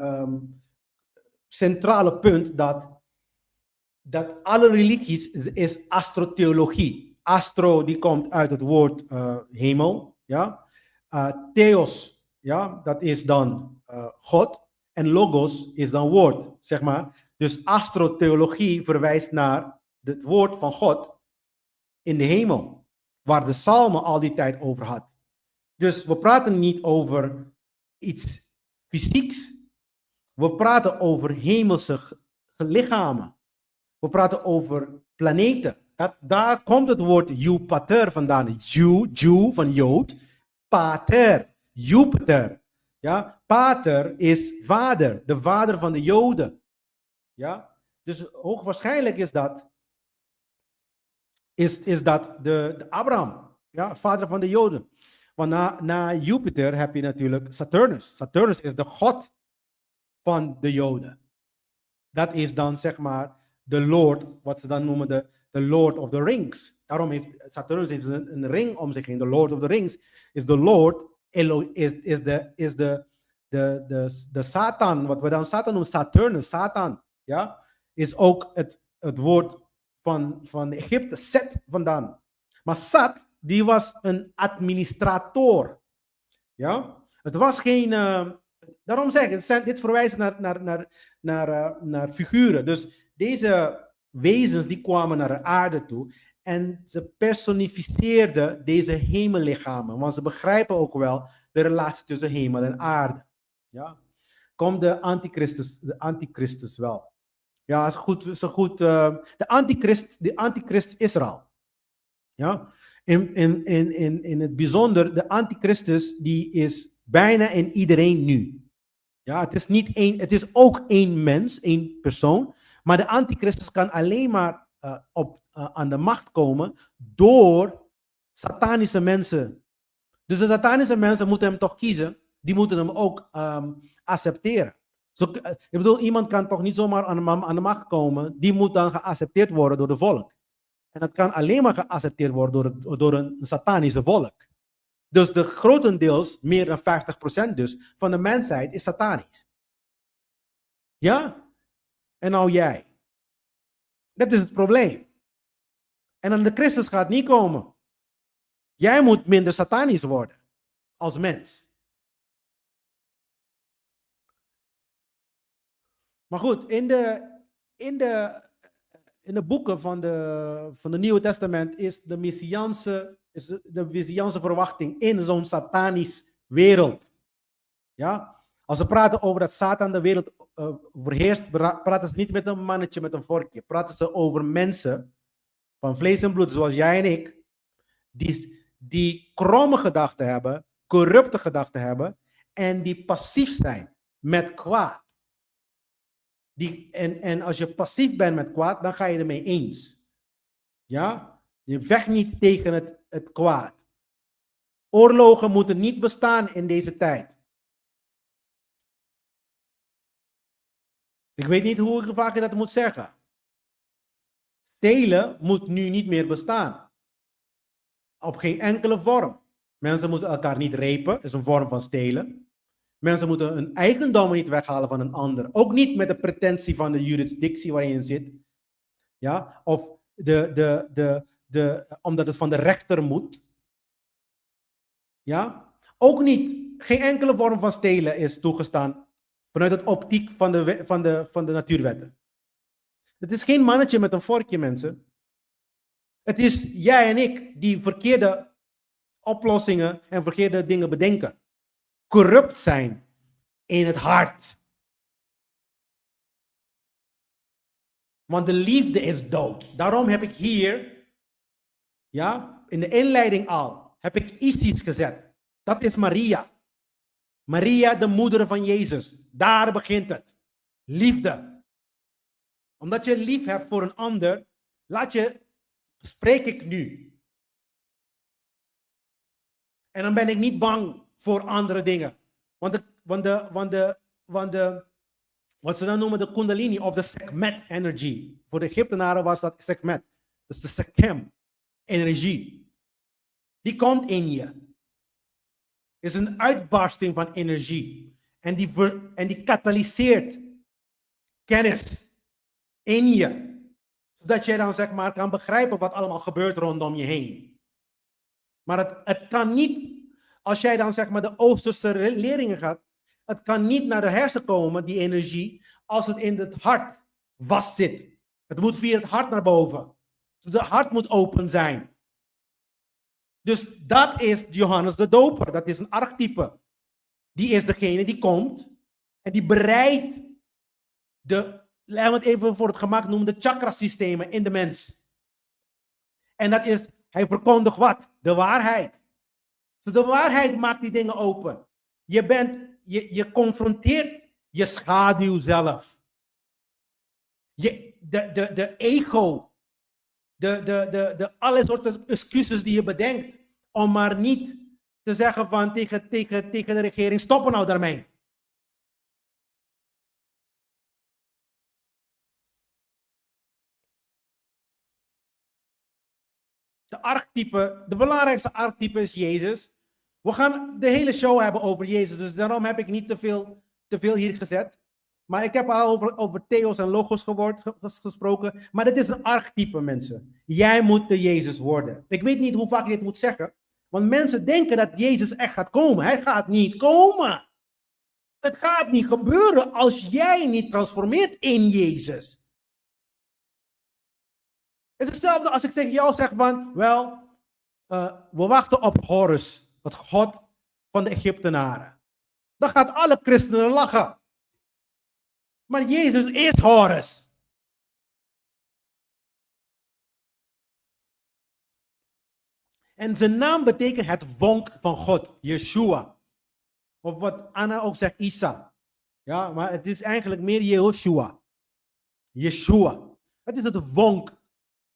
S1: centrale punt dat alle religies is astrotheologie. Astro die komt uit het woord hemel. Ja? Theos, ja, dat is dan God. En logos is dan woord, zeg maar. Dus astrotheologie verwijst naar het woord van God in de hemel. Waar de psalmen al die tijd over had. Dus we praten niet over iets fysieks. We praten over hemelse lichamen. We praten over planeten. Daar komt het woord Jupiter vandaan. Jew van Jood. Pater. Jupiter. Ja? Pater is vader. De vader van de Joden. Ja? Dus hoogwaarschijnlijk is dat de Abraham. Ja? Vader van de Joden. Want na Jupiter heb je natuurlijk Saturnus. Saturnus is de god van de Joden. Dat is dan zeg maar de Lord, wat ze dan noemen de Lord of the Rings. Daarom heeft Saturnus een ring om zich heen. De Lord of the Rings is de Lord, is de Satan, wat we dan Satan noemen, Saturnus, Satan. Ja, is ook het woord van Egypte, Set vandaan. Maar Sat, die was een administrator. Ja, het was geen. Daarom zeg ik, dit verwijst naar figuren. Dus deze wezens die kwamen naar de aarde toe en ze personificeerden deze hemellichamen. Want ze begrijpen ook wel de relatie tussen hemel en aarde. Ja? Komt de antichristus wel. Ja, is goed. De antichrist Israël. Ja? In het bijzonder, de antichristus die is bijna in iedereen nu. Ja, het is ook één mens, één persoon. Maar de antichristus kan alleen maar aan de macht komen door satanische mensen. Dus de satanische mensen moeten hem toch kiezen. Die moeten hem ook accepteren. Ik bedoel, iemand kan toch niet zomaar aan de macht komen. Die moet dan geaccepteerd worden door de volk. En dat kan alleen maar geaccepteerd worden door een satanische volk. Dus de grotendeels, meer dan 50% dus, van de mensheid is satanisch. Ja? En nou jij. Dat is het probleem. En dan de Christus gaat niet komen. Jij moet minder satanisch worden. Als mens. Maar goed, in de boeken van de Nieuwe Testament is de messiaanse verwachting in zo'n satanisch wereld. Ja? Als ze praten over dat Satan de wereld overheerst, praten ze niet met een mannetje met een vorkje. Praten ze over mensen van vlees en bloed, zoals jij en ik, die kromme gedachten hebben, corrupte gedachten hebben en die passief zijn met kwaad. En als je passief bent met kwaad, dan ga je ermee eens. Ja? Je vecht niet tegen het kwaad. Oorlogen moeten niet bestaan in deze tijd. Ik weet niet hoe vaak je dat moet zeggen. Stelen moet nu niet meer bestaan. Op geen enkele vorm. Mensen moeten elkaar niet rapen, is een vorm van stelen. Mensen moeten hun eigendom niet weghalen van een ander. Ook niet met de pretentie van de jurisdictie waarin je zit. Ja? Of omdat het van de rechter moet. Ja? Ook niet. Geen enkele vorm van stelen is toegestaan vanuit het optiek van de natuurwetten. Het is geen mannetje met een vorkje, mensen. Het is jij en ik die verkeerde oplossingen en verkeerde dingen bedenken. Corrupt zijn in het hart. Want de liefde is dood. Daarom heb ik hier, ja, in de inleiding al, heb ik Isis gezet. Dat is Maria. Maria, de moeder van Jezus. Daar begint het. Liefde. Omdat je lief hebt voor een ander, spreek ik nu. En dan ben ik niet bang voor andere dingen. Wat ze dan noemen de Kundalini of de Sekhmet energy. Voor de Egyptenaren was dat Sekhmet. Dat is de Sekhem energie. Die komt in je. Het is een uitbarsting van energie. En die katalyseert kennis in je. Zodat je dan zeg maar kan begrijpen wat allemaal gebeurt rondom je heen. Maar het kan niet, als jij dan zeg maar de Oosterse leringen gaat, het kan niet naar de hersen komen, die energie, als het in het hart vast zit. Het moet via het hart naar boven. Dus het hart moet open zijn. Dus dat is Johannes de Doper. Dat is een archetype. Die is degene die komt en die bereidt de laten we het even voor het gemak noemen, de chakrasystemen in de mens. En dat is, hij verkondigt wat? De waarheid. Dus de waarheid maakt die dingen open. Je confronteert je schaduw zelf. De ego. De alle soorten excuses die je bedenkt. Om maar niet te zeggen van tegen de regering, stoppen nou daarmee. De belangrijkste archetype is Jezus. We gaan de hele show hebben over Jezus, dus daarom heb ik niet te veel hier gezet. Maar ik heb al over theos en logos gesproken. Maar dit is een archetype, mensen. Jij moet de Jezus worden. Ik weet niet hoe vaak ik dit moet zeggen. Want mensen denken dat Jezus echt gaat komen. Hij gaat niet komen. Het gaat niet gebeuren als jij niet transformeert in Jezus. Het is hetzelfde als ik tegen jou zeg van, we wachten op Horus, het god van de Egyptenaren. Dan gaat alle christenen lachen. Maar Jezus is Horus. En zijn naam betekent het vonk van God, Yeshua. Of wat Anna ook zegt, Isa. Ja, maar het is eigenlijk meer Jehoshua. Yeshua. Het is het vonk.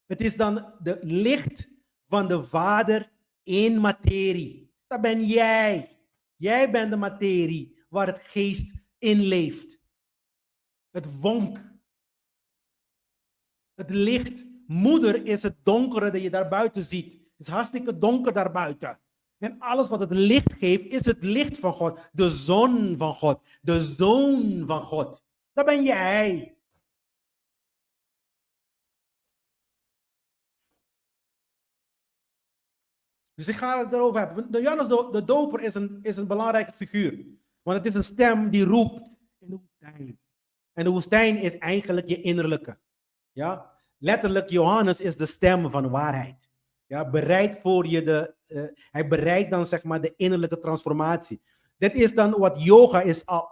S1: Het is dan de licht van de Vader in materie. Dat ben jij. Jij bent de materie waar het geest in leeft. Het vonk. Het licht. Moeder is het donkere dat je daar buiten ziet. Het is hartstikke donker daar buiten. En alles wat het licht geeft, is het licht van God. De zon van God. De zoon van God. Dat ben jij. Dus ik ga het erover hebben. Johannes de Doper is een belangrijke figuur. Want het is een stem die roept in de woestijn. En de woestijn is eigenlijk je innerlijke. Ja? Letterlijk, Johannes is de stem van waarheid. Ja, bereid voor je hij bereidt dan zeg maar de innerlijke transformatie. Dit is dan wat yoga is al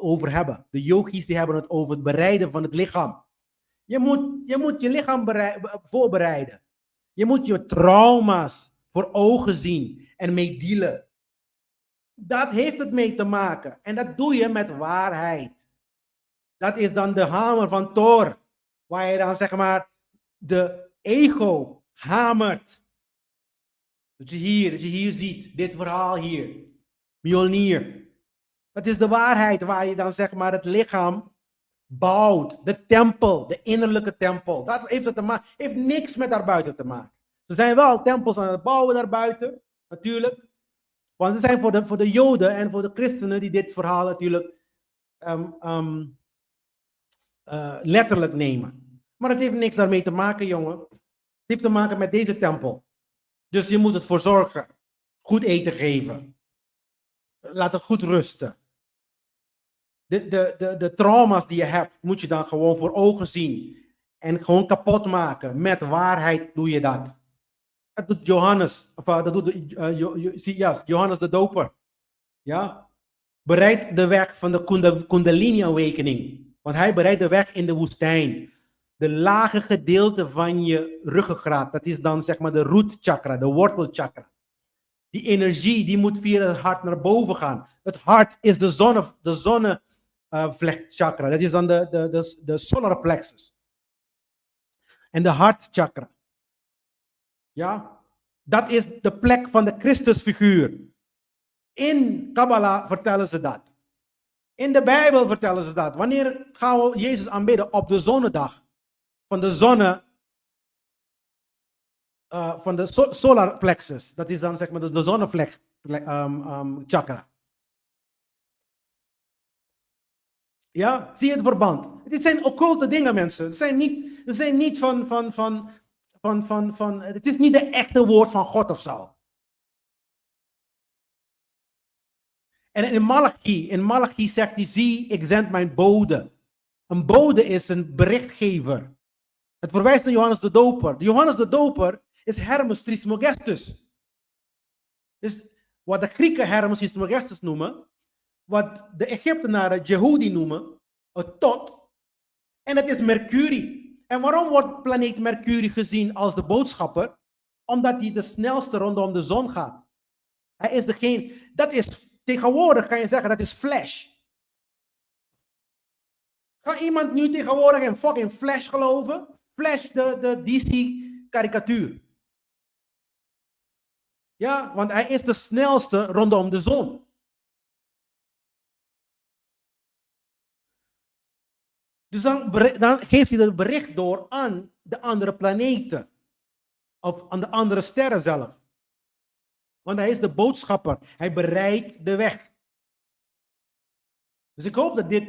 S1: over hebben. De yogis die hebben het over het bereiden van het lichaam. Je moet je lichaam voorbereiden. Je moet je trauma's voor ogen zien en mee dealen. Dat heeft het mee te maken. En dat doe je met waarheid. Dat is dan de hamer van Thor. Waar je dan zeg maar de ego hamert. Dat je hier ziet, dit verhaal hier. Mjolnir. Dat is de waarheid waar je dan zeg maar het lichaam bouwt. De tempel, de innerlijke tempel. Dat heeft het te maken. Heeft niks met daarbuiten te maken. Er zijn wel tempels aan het bouwen daarbuiten, natuurlijk. Want ze zijn voor de Joden en voor de christenen die dit verhaal natuurlijk letterlijk nemen. Maar het heeft niks daarmee te maken, jongen. Het heeft te maken met deze tempel. Dus je moet het voor zorgen. Goed eten geven. Laat het goed rusten. De trauma's die je hebt, moet je dan gewoon voor ogen zien. En gewoon kapot maken. Met waarheid doe je dat. Dat doet Johannes. Dat doet Johannes de Doper. Ja? Bereid de weg van de Kundalini Awakening. Want hij bereidt de weg in de woestijn. De lage gedeelte van je ruggengraat. Dat is dan zeg maar de root chakra, de wortelchakra. Die energie die moet via het hart naar boven gaan. Het hart is de zonnevlechtchakra. Dat is dan de solar plexus. En de hartchakra. Ja, dat is de plek van de Christusfiguur. In Kabbalah vertellen ze dat. In de Bijbel vertellen ze dat. Wanneer gaan we Jezus aanbidden? Op de zonnedag. Van de van de solar plexus. Dat is dan zeg maar de zonnevlecht chakra. Ja, zie je het verband? Dit zijn occulte dingen, mensen. Het zijn niet het is niet de echte woord van God of zo. En in Malachi zegt hij, zie, ik zend mijn bode. Een bode is een berichtgever. Het verwijst naar Johannes de Doper. Johannes de Doper is Hermes Trismegistus. Dus wat de Grieken Hermes Trismegistus noemen, wat de Egyptenaren Jehudi noemen, het tot, En het is Mercurie. En waarom wordt planeet Mercurie gezien als de boodschapper? Omdat hij de snelste rondom de zon gaat. Hij is degene, dat is tegenwoordig, kan je zeggen, dat is Flash. Gaat iemand nu tegenwoordig in fucking Flash geloven? Flash, de DC-karikatuur. Ja, want hij is de snelste rondom de zon. Dus dan geeft hij het bericht door aan de andere planeten. Of aan de andere sterren zelf. Want hij is de boodschapper. Hij bereidt de weg. Dus ik hoop dat dit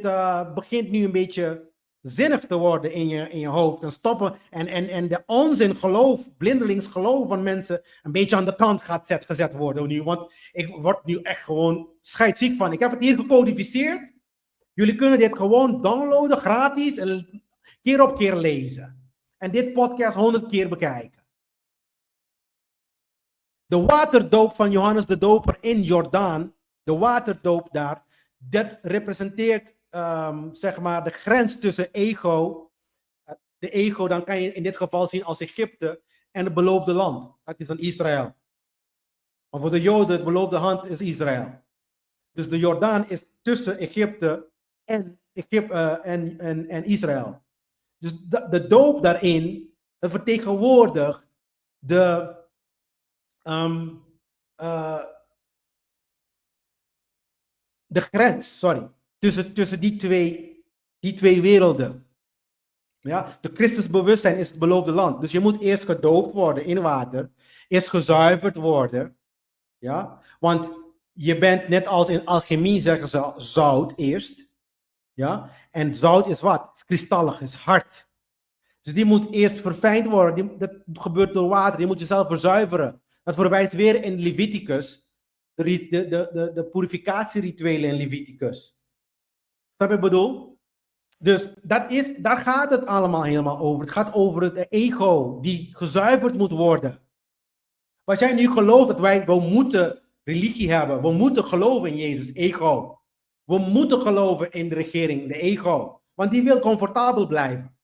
S1: begint nu een beetje zinnig te worden in je hoofd. En stoppen. En de onzin geloof, blindelings geloof van mensen een beetje aan de kant gaat gezet worden nu. Want ik word nu echt gewoon scheidsziek van. Ik heb het hier gecodificeerd. Jullie kunnen dit gewoon downloaden, gratis. En keer op keer lezen. En dit podcast 100 keer bekijken. De waterdoop van Johannes de Doper in Jordaan, de waterdoop daar, dat representeert zeg maar de grens tussen ego. De ego, dan kan je in dit geval zien als Egypte en het beloofde land. Dat is dan Israël. Maar voor de Joden, het beloofde land is Israël. Dus de Jordaan is tussen Egypte en Israël. Dus de doop daarin, dat vertegenwoordigt de grens, tussen die twee werelden. Ja, de Christusbewustzijn is het beloofde land. Dus je moet eerst gedoopt worden in water, eerst gezuiverd worden. Ja, want je bent net als in alchemie zeggen ze zout eerst. Ja, en zout is wat? Kristallig, is hard. Dus die moet eerst verfijnd worden. Dat gebeurt door water. Je moet jezelf verzuiveren. Dat verwijst weer in Leviticus. De purificatierituelen in Leviticus. Snap je wat ik bedoel? Dus daar gaat het allemaal helemaal over. Het gaat over het ego die gezuiverd moet worden. Wat jij nu gelooft dat we moeten religie hebben. We moeten geloven in Jezus, ego. We moeten geloven in de regering, de ego. Want die wil comfortabel blijven.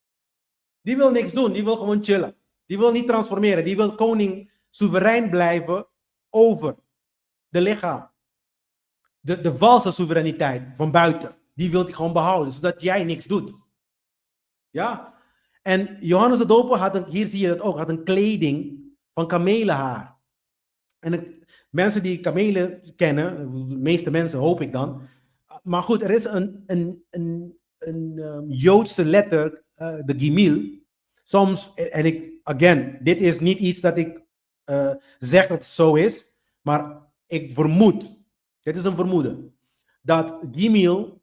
S1: Die wil niks doen, die wil gewoon chillen. Die wil niet transformeren, die wil koning soeverein blijven over de lichaam. De valse soevereiniteit van buiten, die wil hij gewoon behouden, zodat jij niks doet. Ja? En Johannes de Doper had hier zie je dat ook, had een kleding van kamelenhaar. En mensen die kamelen kennen, de meeste mensen hoop ik dan. Maar goed, er is een Joodse letter, de Gimel. Soms, dit is niet iets dat ik zeg dat het zo is, maar ik vermoed, dit is een vermoeden, dat Gimel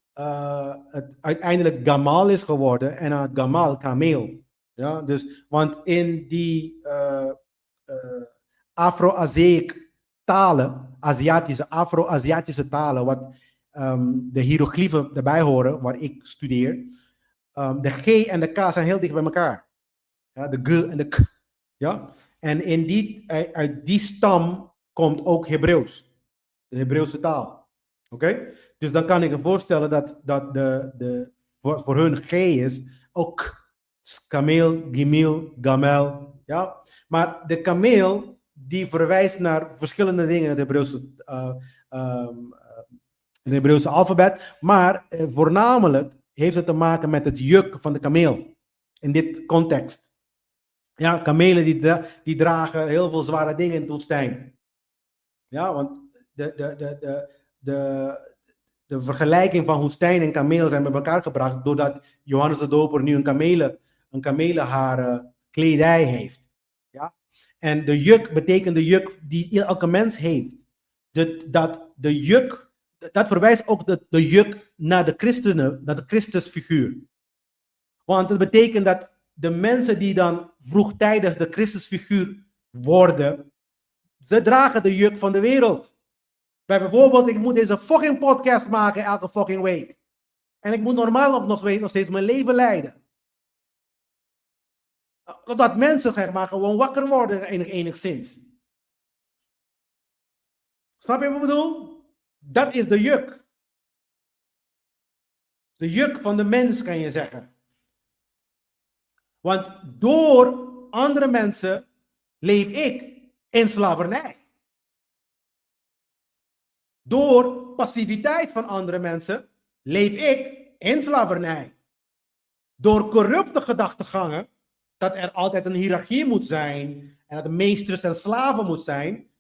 S1: het uiteindelijk Gamal is geworden en uit Gamal kameel. Ja, dus, want in die Afro-Aziatische talen, Afro-Aziatische talen, wat de hieroglyphen erbij horen, waar ik studeer, de G en de K zijn heel dicht bij elkaar. Ja, de G en de K. Ja? En uit die stam komt ook Hebreeuws. De Hebreeuwse taal. Oké? Dus dan kan ik me voorstellen dat voor hun G is ook kameel, gimel, gamel. Ja? Maar de kameel die verwijst naar verschillende dingen in het Hebreeuwse alfabet. Maar voornamelijk heeft het te maken met het juk van de kameel. In dit context. Ja, kamelen die dragen heel veel zware dingen in de woestijn. Ja, want de vergelijking van woestijn en kameel zijn bij elkaar gebracht doordat Johannes de Doper nu een kamelenharen kledij heeft. Ja? En de juk betekent de juk die elke mens heeft. De juk, dat verwijst ook de juk naar de christenen, naar de Christusfiguur. Want het betekent dat de mensen die dan vroegtijdig de Christusfiguur worden, ze dragen de juk van de wereld. Bijvoorbeeld, ik moet deze fucking podcast maken elke fucking week. En ik moet normaal nog steeds mijn leven leiden. Totdat mensen zeg maar gewoon wakker worden enigszins. Snap je wat ik bedoel? Dat is de juk. De juk van de mens kan je zeggen. Want door andere mensen leef ik in slavernij. Door passiviteit van andere mensen leef ik in slavernij. Door corrupte gedachtegangen, dat er altijd een hiërarchie moet zijn en dat de meesters en slaven moet zijn,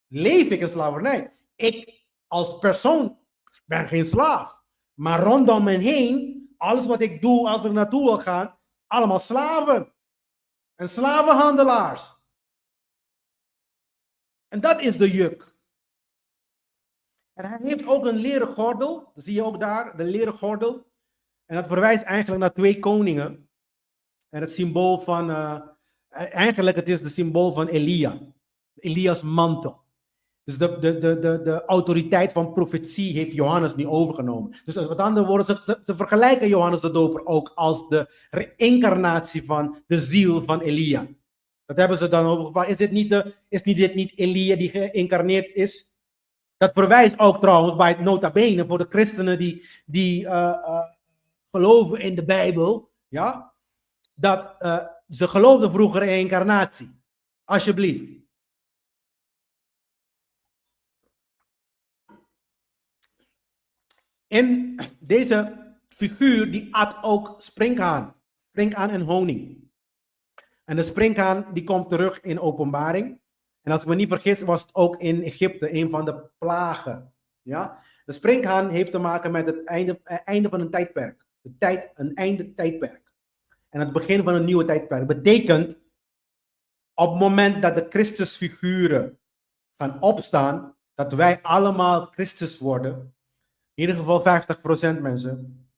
S1: leef ik in slavernij. Ik als persoon ben geen slaaf. Maar rondom me heen, alles wat ik doe, als ik naartoe wil gaan, allemaal slaven. En slavenhandelaars. En dat is de juk. En hij heeft ook een leren gordel. Dat zie je ook daar, de leren gordel. En dat verwijst eigenlijk naar 2 koningen. En het symbool van, eigenlijk het is de symbool van Elia. Elia's mantel. Dus de autoriteit van profetie heeft Johannes niet overgenomen. Dus met andere woorden, ze vergelijken Johannes de Doper ook als de reïncarnatie van de ziel van Elia. Dat hebben ze dan over. Is dit niet Elia die geïncarneerd is? Dat verwijst ook trouwens bij het nota bene voor de christenen die geloven in de Bijbel. Ja? Dat ze geloofden vroeger in reïncarnatie. Alsjeblieft. En deze figuur die at ook sprinkhaan en honing. En de sprinkhaan die komt terug in Openbaring. En als ik me niet vergis was het ook in Egypte een van de plagen. Ja? De sprinkhaan heeft te maken met het einde van een tijdperk. Een einde tijdperk. En het begin van een nieuwe tijdperk. Betekent op het moment dat de Christusfiguren gaan opstaan, dat wij allemaal Christus worden. In ieder geval 50% mensen.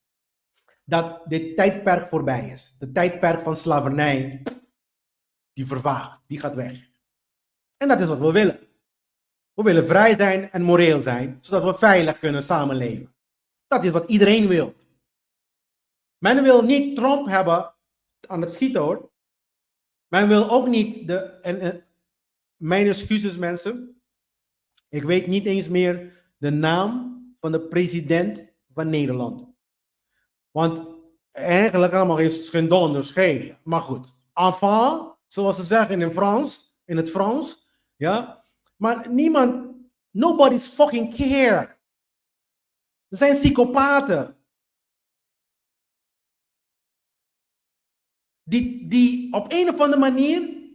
S1: Dat dit tijdperk voorbij is. De tijdperk van slavernij. Die vervaagt. Die gaat weg. En dat is wat we willen. We willen vrij zijn en moreel zijn. Zodat we veilig kunnen samenleven. Dat is wat iedereen wil. Men wil niet Trump hebben aan het schieten hoor. Men wil ook niet mijn excuses mensen. Ik weet niet eens meer de naam van de president van Nederland. Want eigenlijk allemaal geen donders, geen. Maar goed. Enfin, zoals ze zeggen in het Frans. Ja. Maar nobody's fucking care. Er zijn psychopaten. Die op een of andere manier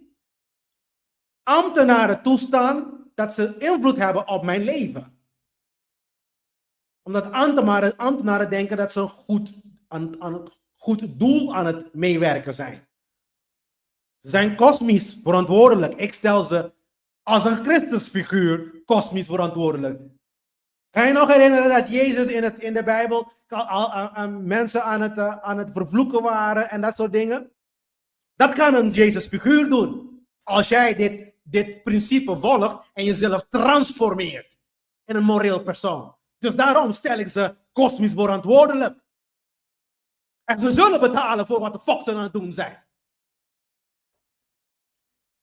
S1: ambtenaren toestaan dat ze invloed hebben op mijn leven. Omdat ambtenaren denken dat ze aan het goed doel aan het meewerken zijn. Ze zijn kosmisch verantwoordelijk. Ik stel ze als een Christusfiguur kosmisch verantwoordelijk. Kan je nog herinneren dat Jezus in de Bijbel mensen aan het vervloeken waren en dat soort dingen? Dat kan een Jezus-figuur doen. Als jij dit principe volgt en jezelf transformeert in een moreel persoon. Dus daarom stel ik ze kosmisch verantwoordelijk. En ze zullen betalen voor wat de fuck ze aan het doen zijn.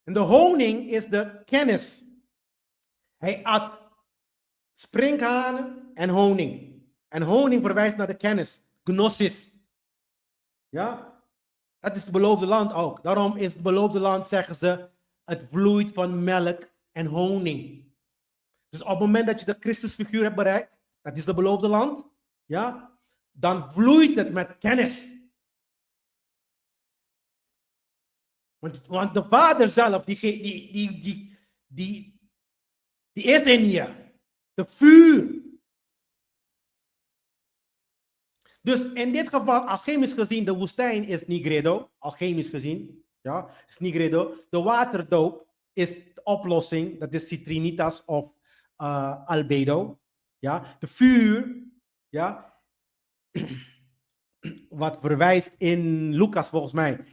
S1: En de honing is de kennis. Hij at sprinkhanen en honing. En honing verwijst naar de kennis. Gnosis. Ja? Dat is het beloofde land ook. Daarom is het beloofde land, zeggen ze, het vloeit van melk en honing. Dus op het moment dat je de Christusfiguur hebt bereikt, dat is het beloofde land, ja, dan vloeit het met kennis. Want de Vader zelf, die is in je. De vuur. Dus in dit geval, alchemisch gezien, de woestijn is Nigredo. Alchemisch gezien, ja, is Nigredo. De waterdoop is de oplossing, dat is Citrinitas of Albedo. Ja, de vuur, ja, wat verwijst in Lucas volgens mij.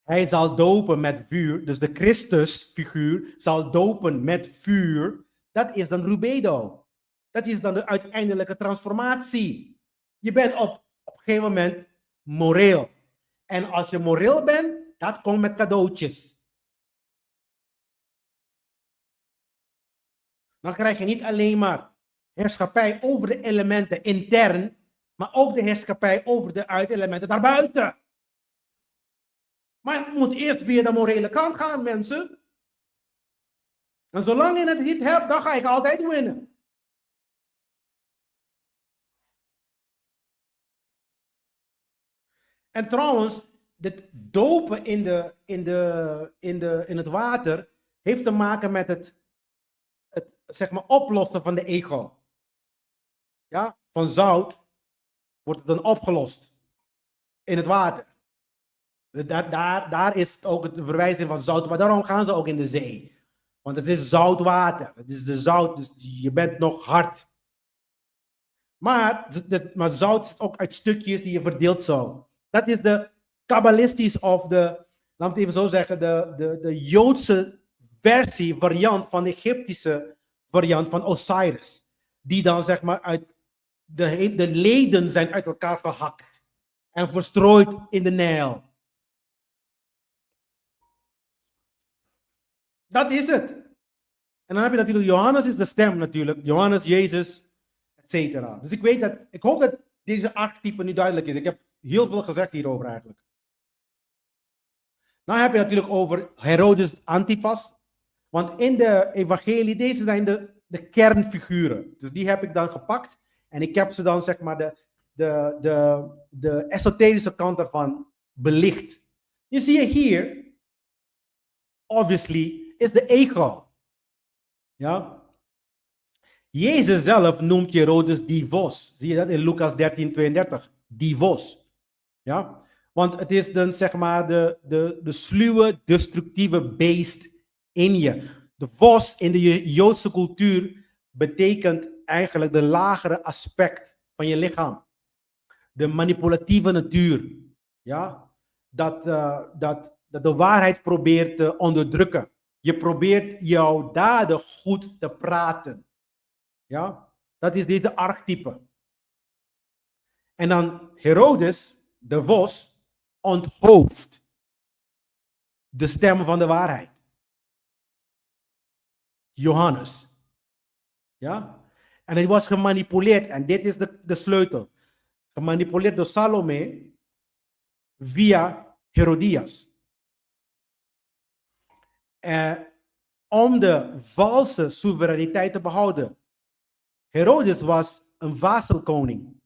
S1: Hij zal dopen met vuur, dus de Christusfiguur zal dopen met vuur. Dat is dan rubedo. Dat is dan de uiteindelijke transformatie. Je bent op een gegeven moment moreel. En als je moreel bent, dat komt met cadeautjes. Dan krijg je niet alleen maar heerschappij over de elementen intern, maar ook de heerschappij over de uitelementen daarbuiten. Maar het moet eerst via de morele kant gaan, mensen. En zolang je het niet hebt, dan ga ik altijd winnen. En trouwens, dit dopen in het water heeft te maken met het zeg maar, oplossen van de ego. Ja? Van zout wordt het dan opgelost in het water. Daar is ook het verwijzing van zout. Maar daarom gaan ze ook in de zee. Want het is zout water. Het is de zout, dus je bent nog hard. Maar zout is ook uit stukjes die je verdeelt zo. Dat is de kabbalistisch of de, laat me het even zo zeggen, de Joodse versie, variant van de Egyptische variant van Osiris. Die dan zeg maar uit de leden zijn uit elkaar gehakt en verstrooid in de Nijl. Dat is het. En dan heb je natuurlijk, Johannes is de stem natuurlijk. Johannes, Jezus, etc. Dus ik hoop dat deze archetype nu duidelijk is. Ik heb heel veel gezegd hierover eigenlijk. Dan heb je natuurlijk over Herodes Antipas. Want in de evangelie, deze zijn de kernfiguren. Dus die heb ik dan gepakt. En ik heb ze dan zeg maar de esoterische kant ervan belicht. Je ziet hier, obviously, is de ego. Ja. Jezus zelf noemt Herodes divos. Zie je dat in Lucas 13:32? Divos. Ja. Want het is dan zeg maar de sluwe, destructieve beest in je. De vos in de Joodse cultuur betekent eigenlijk de lagere aspect van je lichaam. De manipulatieve natuur. Ja? Dat de waarheid probeert te onderdrukken. Je probeert jouw daden goed te praten. Ja? Dat is deze archetype. En dan Herodes, de vos, onthoofdt de stem van de waarheid. Johannes. Ja? En hij was gemanipuleerd. En dit is de sleutel. Gemanipuleerd door Salome via Herodias. Om de valse soevereiniteit te behouden. Herodes was een vasalkoning.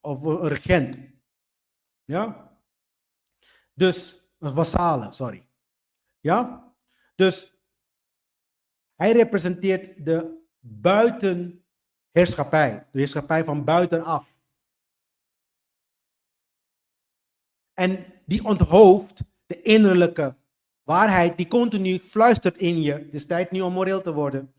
S1: Of een regent. Ja? Dus, een vassale, sorry. Ja? Dus, hij representeert de buitenheerschappij. De heerschappij van buitenaf. En die onthoofdt de innerlijke waarheid die continu fluistert in je. Het is tijd nu om moreel te worden.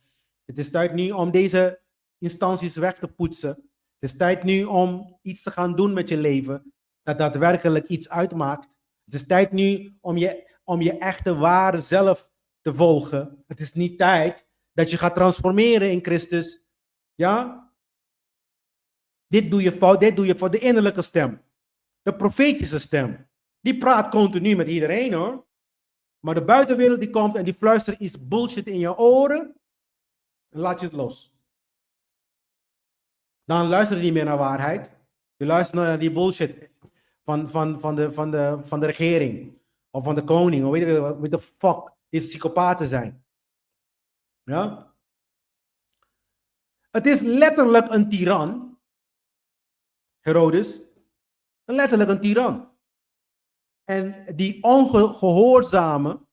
S1: Het is tijd nu om deze instanties weg te poetsen. Het is tijd nu om iets te gaan doen met je leven dat daadwerkelijk iets uitmaakt. Het is tijd nu om je echte ware zelf te volgen. Het is niet tijd dat je gaat transformeren in Christus. Ja? Dit doe je fout, de innerlijke stem. De profetische stem. Die praat continu met iedereen hoor. Maar de buitenwereld die komt en die fluistert iets bullshit in je oren. En laat je het los. Dan luister je niet meer naar waarheid. Je luistert naar die bullshit van de regering. Of van de koning. Of weet je wat de fuck deze psychopaten zijn. Ja? Het is letterlijk een tiran. Herodes. Letterlijk een tiran. En die ongehoorzame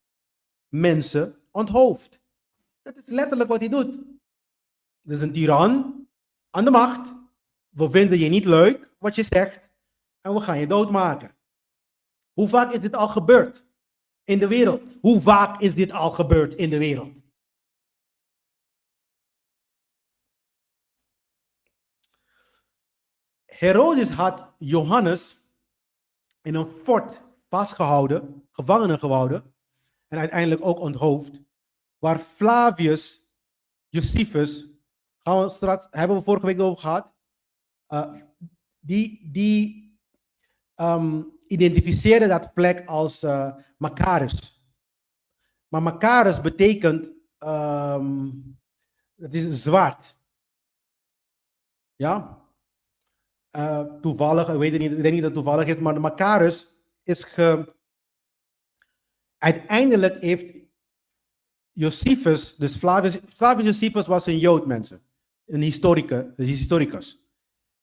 S1: mensen onthoofd. Dat is letterlijk wat hij doet. Het is een tiran aan de macht. We vinden je niet leuk wat je zegt. En we gaan je doodmaken. Hoe vaak is dit al gebeurd in de wereld? Hoe vaak is dit al gebeurd in de wereld? Herodes had Johannes in een fort vastgehouden, gevangenen gehouden en uiteindelijk ook onthoofd, waar Flavius Josephus, hebben we vorige week over gehad, die identificeerde dat plek als Machaerus. Maar Machaerus betekent, het is zwart. Ja? Toevallig, ik denk niet dat het toevallig is, maar de Machaerus is Uiteindelijk heeft Josephus, dus Flavius Josephus was een Jood, mensen. Een historicus.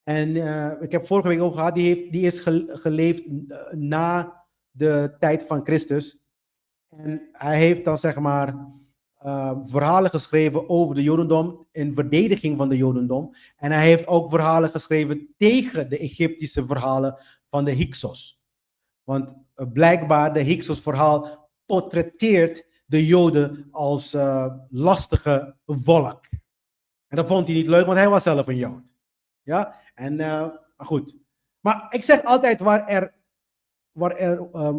S1: En ik heb vorige week over gehad, die is geleefd na de tijd van Christus. En hij heeft dan zeg maar verhalen geschreven over de Jodendom in verdediging van de Jodendom. En hij heeft ook verhalen geschreven tegen de Egyptische verhalen van de Hyksos. Want blijkbaar de Hyksos verhaal portretteert de Joden als lastige volk. En dat vond hij niet leuk, want hij was zelf een Jood. Ja, en maar goed. Maar ik zeg altijd, waar er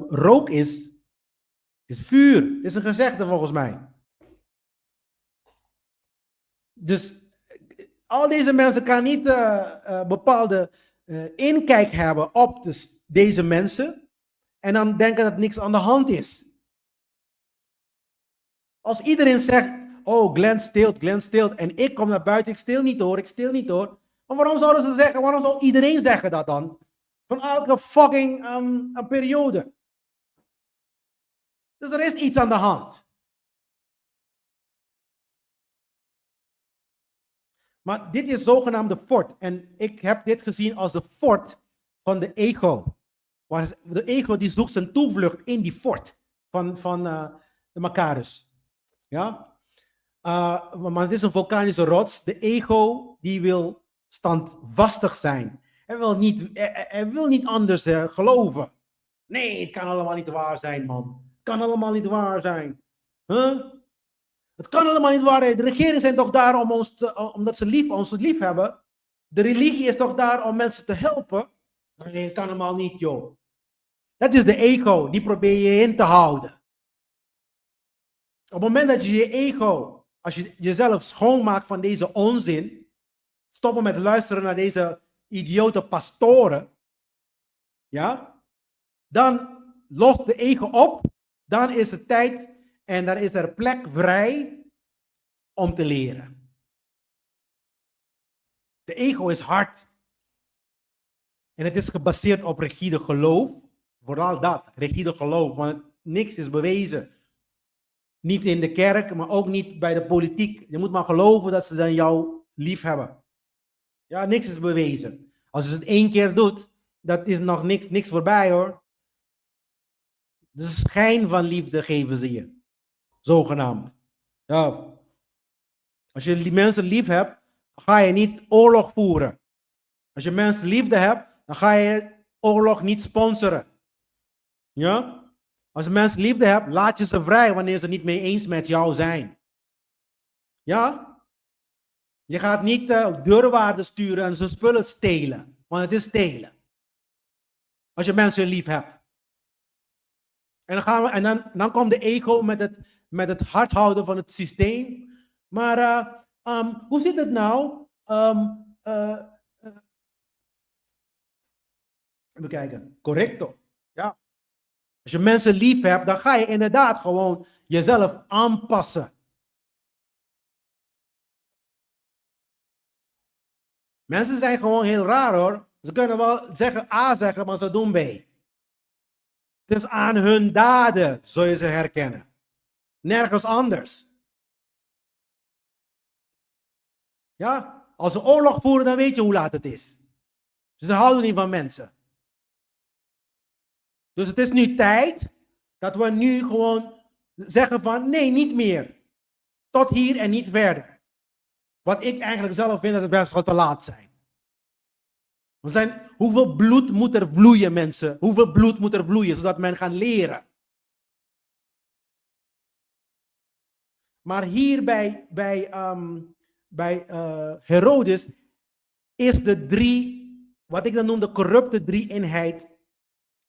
S1: rook is vuur. Dat is een gezegde volgens mij. Dus al deze mensen kan niet bepaalde inkijk hebben op deze mensen en dan denken dat niks aan de hand is. Als iedereen zegt, oh, Glenn steelt, en ik kom naar buiten, ik steel niet hoor. Maar waarom zouden ze zeggen, waarom zou iedereen zeggen dat dan? Van elke fucking periode. Dus er is iets aan de hand. Maar dit is zogenaamde fort. En ik heb dit gezien als de fort van de ego. De ego die zoekt zijn toevlucht in die fort van de Macarus. Ja? Maar het is een vulkanische rots. De ego die wil standvastig zijn. Hij wil niet anders geloven. Nee, het kan allemaal niet waar zijn, man. Het kan allemaal niet waar zijn. Huh? Het kan allemaal niet waar zijn. De regeringen zijn toch daar om omdat ze ons lief hebben. De religie is toch daar om mensen te helpen. Nee, het kan allemaal niet, joh. Dat is de ego. Die probeer je in te houden. Op het moment dat je je ego, als je jezelf schoonmaakt van deze onzin, stoppen met luisteren naar deze idiote pastoren, ja, dan lost de ego op, dan is het tijd en dan is er plek vrij om te leren. De ego is hard. En het is gebaseerd op rigide geloof. Vooral dat, rigide geloof, want niks is bewezen. Niet in de kerk, maar ook niet bij de politiek. Je moet maar geloven dat ze dan jou lief hebben. Ja, niks is bewezen. Als je het 1 keer doet, dat is nog niks voorbij hoor. De schijn van liefde geven ze je. Zogenaamd. Ja. Als je die mensen lief hebt, ga je niet oorlog voeren. Als je mensen liefde hebt, dan ga je oorlog niet sponsoren. Ja? Als je mensen liefde hebt, laat je ze vrij wanneer ze niet mee eens met jou zijn. Ja? Je gaat niet deurwaarden sturen en zijn spullen stelen. Want het is stelen. Als je mensen lief hebt. En dan komt de ego met het hardhouden van het systeem. Maar hoe zit het nou? Even kijken. Correcto. Ja. Als je mensen lief hebt, dan ga je inderdaad gewoon jezelf aanpassen. Mensen zijn gewoon heel raar hoor. Ze kunnen wel A zeggen, maar ze doen B. Het is aan hun daden, zul je ze herkennen. Nergens anders. Ja, als ze oorlog voeren, dan weet je hoe laat het is. Ze houden niet van mensen. Dus het is nu tijd dat we nu gewoon zeggen van nee, niet meer. Tot hier en niet verder. Wat ik eigenlijk zelf vind dat het best wel te laat zijn. Hoeveel bloed moet er vloeien, mensen? Hoeveel bloed moet er vloeien, zodat men gaat leren? Maar hier bij Herodes is wat ik dan noem de corrupte drie-eenheid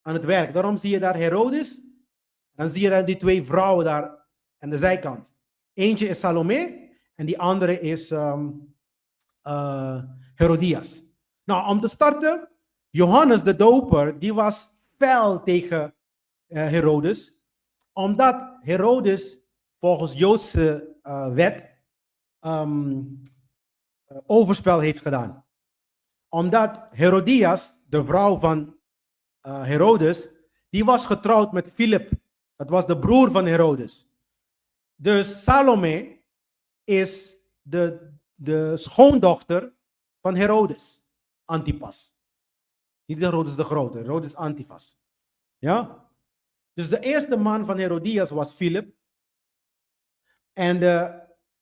S1: aan het werk. Daarom zie je daar Herodes. Dan zie je daar die 2 vrouwen daar aan de zijkant. Eentje is Salome en die andere is Herodias. Nou, om te starten, Johannes de Doper, die was fel tegen Herodes. Omdat Herodes volgens Joodse wet overspel heeft gedaan. Omdat Herodias, de vrouw van Herodes, die was getrouwd met Philip Dat was de broer van Herodes. Dus Salome is de schoondochter van Herodes, Antipas. Niet Herodes de Grote, Herodes Antipas. Ja? Dus de eerste man van Herodias was Philip. En de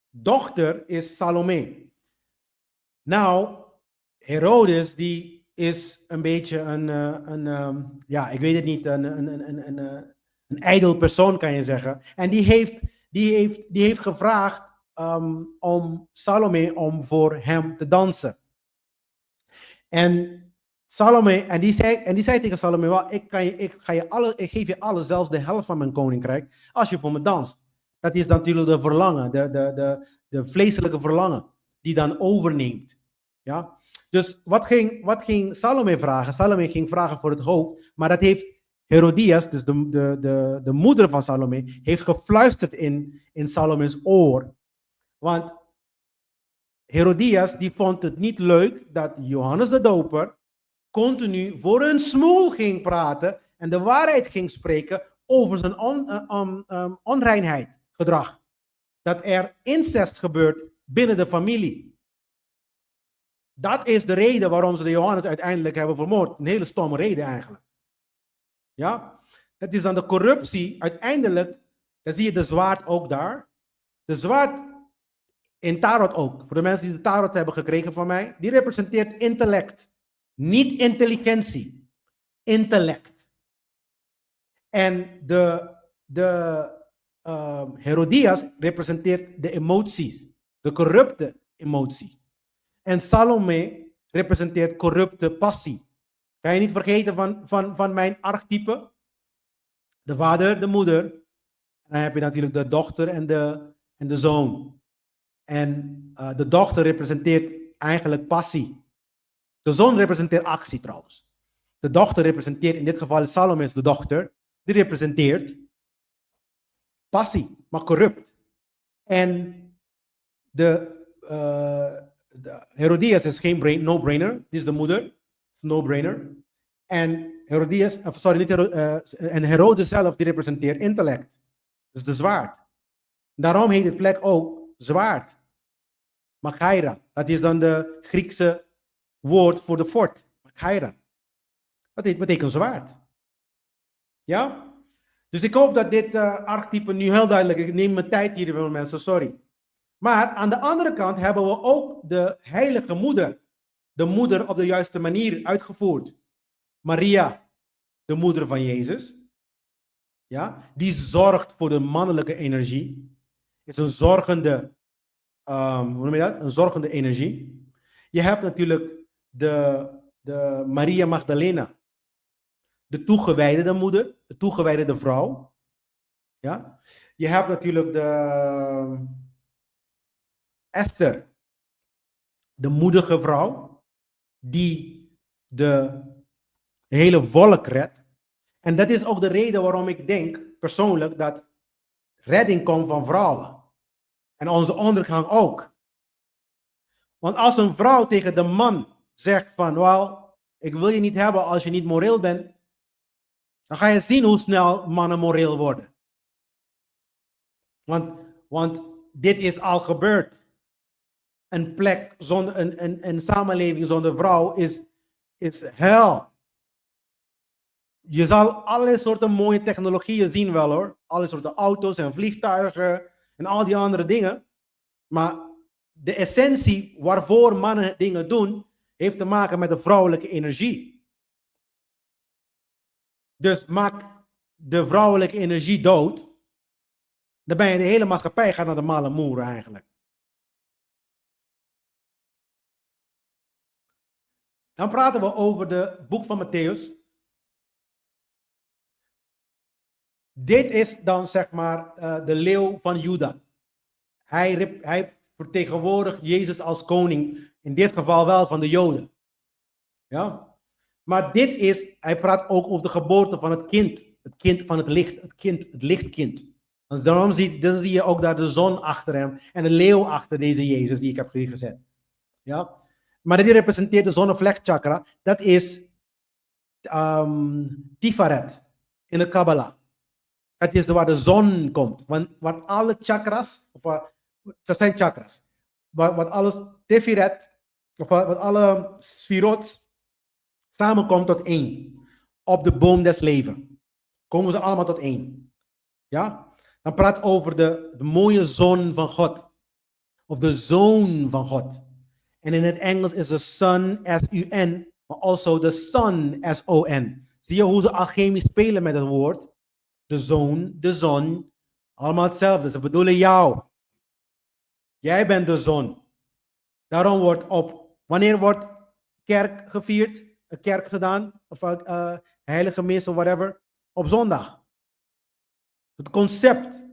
S1: dochter is Salome. Nou, Herodes die is een beetje ja, ik weet het niet, een ijdel persoon kan je zeggen. En die heeft gevraagd om Salome om voor hem te dansen. En Salome, en die zei tegen Salome, well, ik geef je alles, zelfs de helft van mijn koninkrijk, als je voor me danst. Dat is natuurlijk de verlangen, de vleeselijke verlangen, die dan overneemt. Ja? Dus wat ging Salome vragen? Salome ging vragen voor het hoofd, maar dat heeft Herodias, dus de moeder van Salome, heeft gefluisterd in Salome's oor. Want Herodias die vond het niet leuk dat Johannes de Doper continu voor een smoel ging praten en de waarheid ging spreken over zijn onreinheid gedrag. Dat er incest gebeurt binnen de familie. Dat is de reden waarom ze de Johannes uiteindelijk hebben vermoord. Een hele stomme reden eigenlijk. Ja? Dat is dan de corruptie. Uiteindelijk, dan zie je de zwaard ook daar. De zwaard in tarot ook. Voor de mensen die de tarot hebben gekregen van mij. Die representeert intellect. Niet intelligentie. Intellect. En de Herodias representeert de emoties. De corrupte emotie. En Salome representeert corrupte passie. Kan je niet vergeten van mijn archetype? De vader, de moeder. En dan heb je natuurlijk de dochter en de zoon. En de dochter representeert eigenlijk passie. De zoon representeert actie trouwens. De dochter representeert, in dit geval is Salome is de dochter, die representeert passie, maar corrupt. En de Herodias is geen no-brainer, die is de moeder, is een no-brainer. En en Herodes zelf, die representeert intellect, dus de zwaard. Daarom heet het plek ook zwaard. Machaira, dat is dan de Griekse woord voor de fort. Machaira. Dat betekent zwaard. Ja? Dus ik hoop dat dit archetype nu heel duidelijk is. Ik neem mijn tijd hier, mensen, sorry. Maar aan de andere kant hebben we ook de heilige moeder. De moeder op de juiste manier uitgevoerd. Maria, de moeder van Jezus. Ja? Die zorgt voor de mannelijke energie. Is een zorgende, hoe noem je dat? Een zorgende energie. Je hebt natuurlijk de Maria Magdalena. De toegewijde moeder, de toegewijde vrouw. Ja? Je hebt natuurlijk de Esther, de moedige vrouw, die de hele volk redt. En dat is ook de reden waarom ik denk, persoonlijk, dat redding komt van vrouwen. En onze ondergang ook. Want als een vrouw tegen de man zegt van, wel, ik wil je niet hebben als je niet moreel bent, dan ga je zien hoe snel mannen moreel worden. Want dit is al gebeurd. Een plek zonder een samenleving zonder vrouw is hel. Je zal allerlei soorten mooie technologieën zien wel hoor. Alle soorten auto's en vliegtuigen en al die andere dingen. Maar de essentie waarvoor mannen dingen doen, heeft te maken met de vrouwelijke energie. Dus maak de vrouwelijke energie dood, dan ben je de hele maatschappij gaat naar de malle moer eigenlijk. Dan praten we over het boek van Matthäus. Dit is dan zeg maar de leeuw van Juda. Hij vertegenwoordigt Jezus als koning, in dit geval wel van de Joden. Ja? Maar hij praat ook over de geboorte van het kind van het licht, het lichtkind. Dus dan zie je ook daar de zon achter hem en de leeuw achter deze Jezus die ik heb gezet. Ja? Maar die representeert de zonnevlechtchakra, dat is Tiferet in de Kabbalah. Het is waar de zon komt. Want waar alle chakras, dat zijn chakras, wat alles Tefiret, of wat alle sfirot samenkomt tot één. Op de boom des leven. Komen ze allemaal tot één. Ja? Dan praat over de mooie zon van God. Of de zoon van God. En in het Engels is de sun, S-U-N, maar also de sun, S-O-N. Zie je hoe ze alchemisch spelen met het woord? De zoon, de zon, allemaal hetzelfde. Ze bedoelen jou. Jij bent de zon. Daarom wanneer wordt kerk gevierd, een kerk gedaan, of heilige mis of whatever, op zondag. Het concept.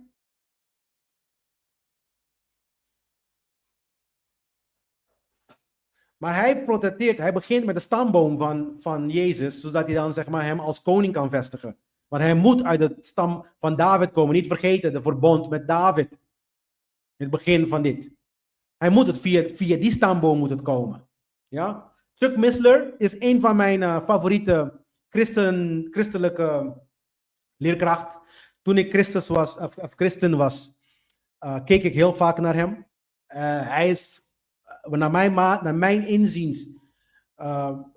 S1: Maar hij protesteert, hij begint met de stamboom van Jezus, zodat hij dan zeg maar hem als koning kan vestigen. Want hij moet uit de stam van David komen. Niet vergeten, de verbond met David. In het begin van dit. Hij moet het via die stamboom moet het komen. Ja? Chuck Missler is een van mijn favoriete christelijke leerkrachten. Toen ik christen was, keek ik heel vaak naar hem. Hij is, naar mijn inziens,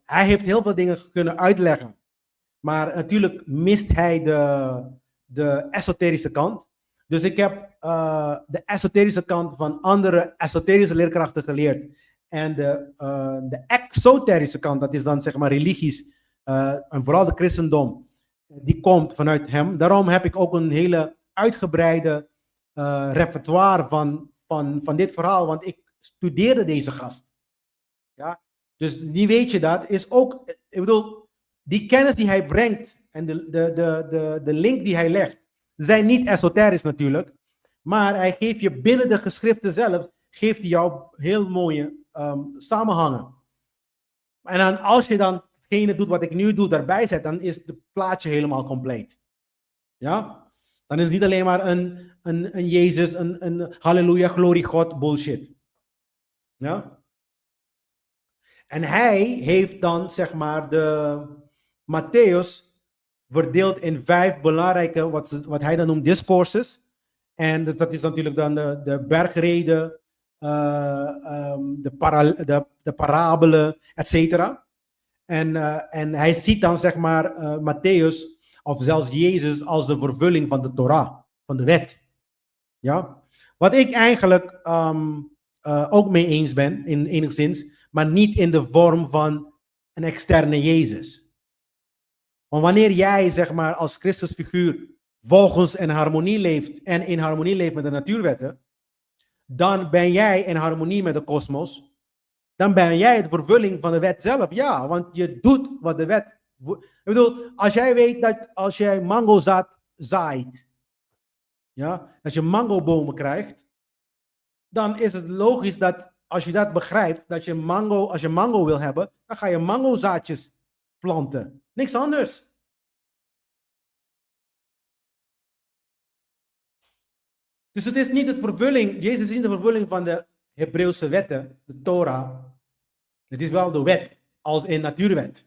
S1: hij heeft heel veel dingen kunnen uitleggen. Maar natuurlijk mist hij de esoterische kant. Dus ik heb de esoterische kant van andere esoterische leerkrachten geleerd. En de exoterische kant, dat is dan zeg maar religies, en vooral de christendom, die komt vanuit hem. Daarom heb ik ook een hele uitgebreide repertoire van dit verhaal, want ik studeerde deze gast. Ja? Dus die weet je dat, is ook, ik bedoel, die kennis die hij brengt en de link die hij legt, zijn niet esoterisch natuurlijk, maar hij geeft je binnen de geschriften zelf, geeft hij jou heel mooie samenhangen. En dan, als je dan hetgene doet wat ik nu doe, daarbij zet, dan is het plaatje helemaal compleet. Ja? Dan is het niet alleen maar een Jezus, een halleluja, glorie God, bullshit. Ja? En hij heeft dan, zeg maar, de Matthäus verdeeld in 5 belangrijke, wat hij dan noemt, discourses. En dat is natuurlijk dan de bergreden, de parabelen, et cetera. En hij ziet dan, zeg maar, Matthäus, of zelfs Jezus, als de vervulling van de Torah, van de wet. Ja? Wat ik eigenlijk ook mee eens ben, enigszins, maar niet in de vorm van een externe Jezus. Want wanneer jij, zeg maar, als Christusfiguur volgens een harmonie leeft en in harmonie leeft met de natuurwetten, dan ben jij in harmonie met de kosmos. Dan ben jij de vervulling van de wet zelf. Ja, want je doet wat de wet... Ik bedoel, als jij weet dat als jij mangozaad zaait, ja, dat je mangobomen krijgt, dan is het logisch dat als je dat begrijpt, dat je als je mango wil hebben, dan ga je mangozaadjes planten. Niks anders. Dus het is niet de vervulling, Jezus is niet de vervulling van de Hebreeuwse wetten, de Torah. Het is wel de wet, als in natuurwet.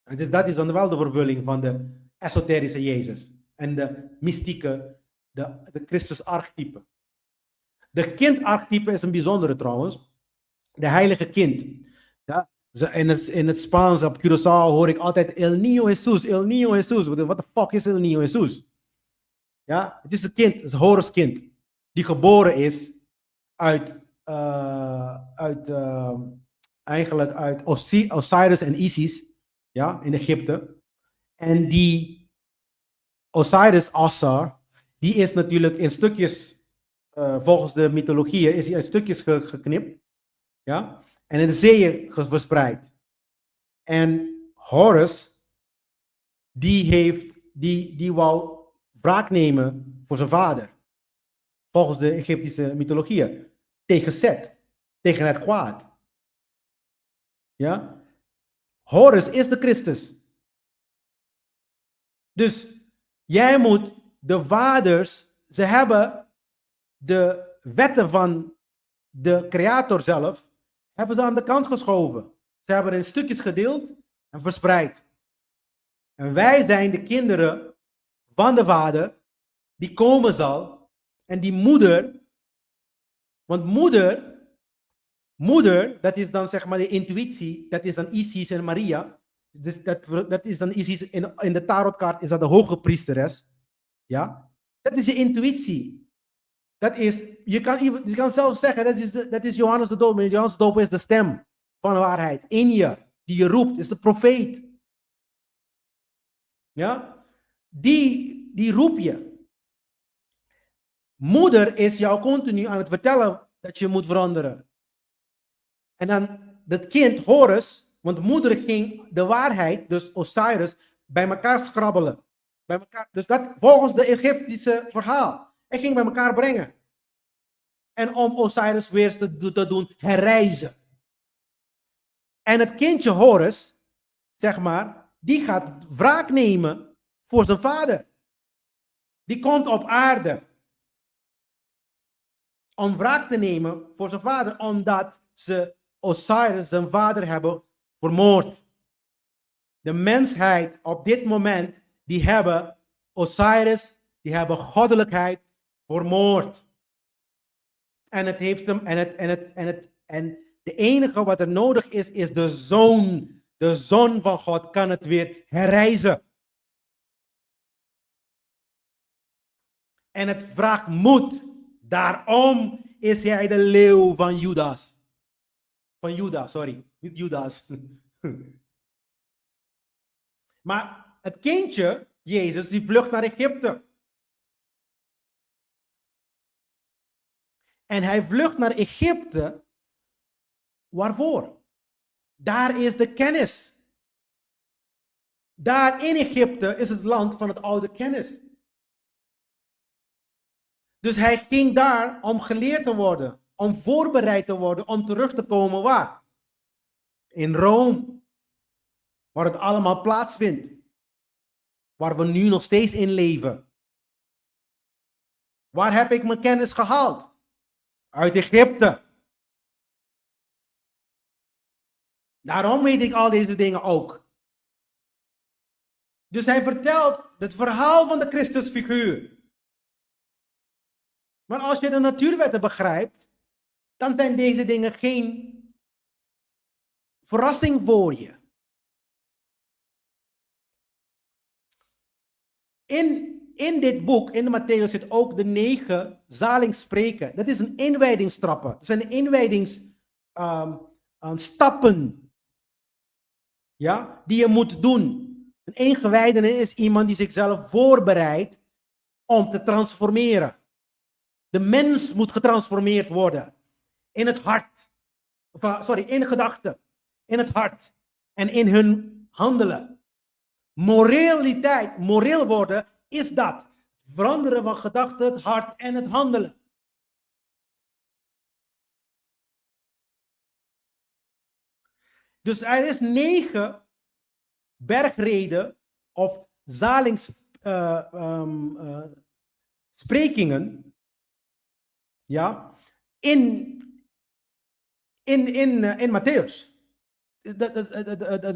S1: En dus dat is dan wel de vervulling van de esoterische Jezus. En de mystieke, de Christus-archetype. De kind-archetype is een bijzondere trouwens. De heilige kind. Ja? In het Spaans op Curaçao hoor ik altijd El Niño Jesús, El Niño Jesús. What the fuck is El Niño Jesús? Ja, het is een kind, het is een Horus-kind. Die geboren is eigenlijk uit Osiris en Isis, ja, in Egypte. En die Osiris, Assar, die is natuurlijk in stukjes, volgens de mythologieën, is hij in stukjes geknipt, ja, en in de zeeën verspreid. En Horus, die wou wraak nemen voor zijn vader, volgens de Egyptische mythologieën, tegen Set, tegen het kwaad. Ja? Horus is de Christus. Dus jij moet de vaders, ze hebben de wetten van de creator zelf, hebben ze aan de kant geschoven. Ze hebben er in stukjes gedeeld en verspreid. En wij zijn de kinderen van de Vader, die komen zal. En die moeder, want moeder, dat is dan zeg maar de intuïtie, dat is dan Isis en Maria. Dus dat is dan Isis, in de tarotkaart is dat de hoge priesteres. Ja? Dat is je intuïtie. Dat is, je kan zelf zeggen, dat is Johannes de Doper. Johannes de Doper is de stem van de waarheid in je, die je roept, is de profeet. Ja? Die roep je. Moeder is jou continu aan het vertellen dat je moet veranderen. En dan dat kind, Horus, want moeder ging de waarheid, dus Osiris, bij elkaar schrabbelen. Bij elkaar, dus dat volgens de Egyptische verhaal. Hij ging bij elkaar brengen. En om Osiris weer te doen herrijzen. En het kindje Horus, zeg maar, die gaat wraak nemen voor zijn vader. Die komt op aarde om wraak te nemen voor zijn vader, omdat ze Osiris, zijn vader, hebben vermoord. De mensheid op dit moment, die hebben Osiris, die hebben goddelijkheid vermoord. En het heeft hem, en de enige wat er nodig is de zoon. De zoon van God kan het weer herrijzen. En het vraagt moed. Daarom is hij de leeuw van Judas. Van Juda, sorry. Niet Judas. Maar het kindje, Jezus, die vlucht naar Egypte. En hij vlucht naar Egypte. Waarvoor? Daar is de kennis. Daar in Egypte is het land van het oude kennis. Dus hij ging daar om geleerd te worden, om voorbereid te worden, om terug te komen waar? In Rome, waar het allemaal plaatsvindt. Waar we nu nog steeds in leven. Waar heb ik mijn kennis gehaald? Uit Egypte. Daarom weet ik al deze dingen ook. Dus hij vertelt het verhaal van de Christusfiguur. Maar als je de natuurwetten begrijpt, dan zijn deze dingen geen verrassing voor je. In dit boek, in de Matthäus, zit ook de 9 zalingspreken. Dat is een inwijdingstrappen. Dat zijn inwijdingsstappen. Ja, die je moet doen. Een ingewijde is iemand die zichzelf voorbereidt om te transformeren. De mens moet getransformeerd worden. In het hart. In de gedachten. In het hart. En in hun handelen. Moreel worden is dat. Veranderen van gedachten, het hart en het handelen. Dus er is 9 bergreden of zalingssprekingen. Ja, in Matthäus.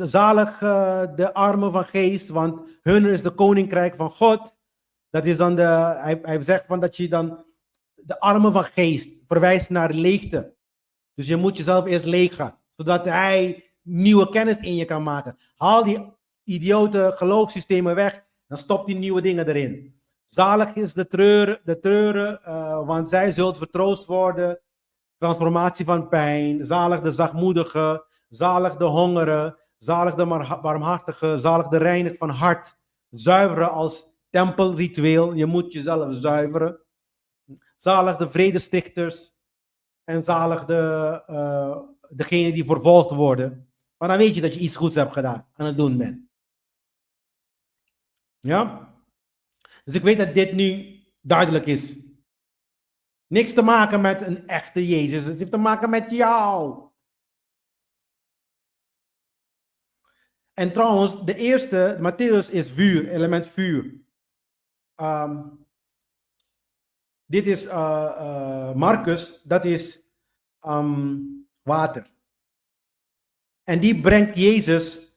S1: Zalig de armen van geest, want hun is de koninkrijk van God. Dat is dan hij zegt van dat je dan de armen van geest verwijst naar leegte. Dus je moet jezelf eerst legen, zodat hij nieuwe kennis in je kan maken. Haal die idiote geloofssystemen weg, dan stopt die nieuwe dingen erin. Zalig is de treuren, want zij zult vertroost worden. Transformatie van pijn. Zalig de zachtmoedigen. Zalig de hongeren. Zalig de barmhartigen. Zalig de reinig van hart. Zuiveren als tempelritueel. Je moet jezelf zuiveren. Zalig de vredestichters. En zalig degenen die vervolgd worden. Maar dan weet je dat je iets goeds hebt gedaan. Aan het doen bent. Ja? Dus ik weet dat dit nu duidelijk is. Niks te maken met een echte Jezus. Het heeft te maken met jou. En trouwens, de eerste, Matthäus, is vuur, element vuur. Dit is Marcus, dat is water. En die brengt Jezus,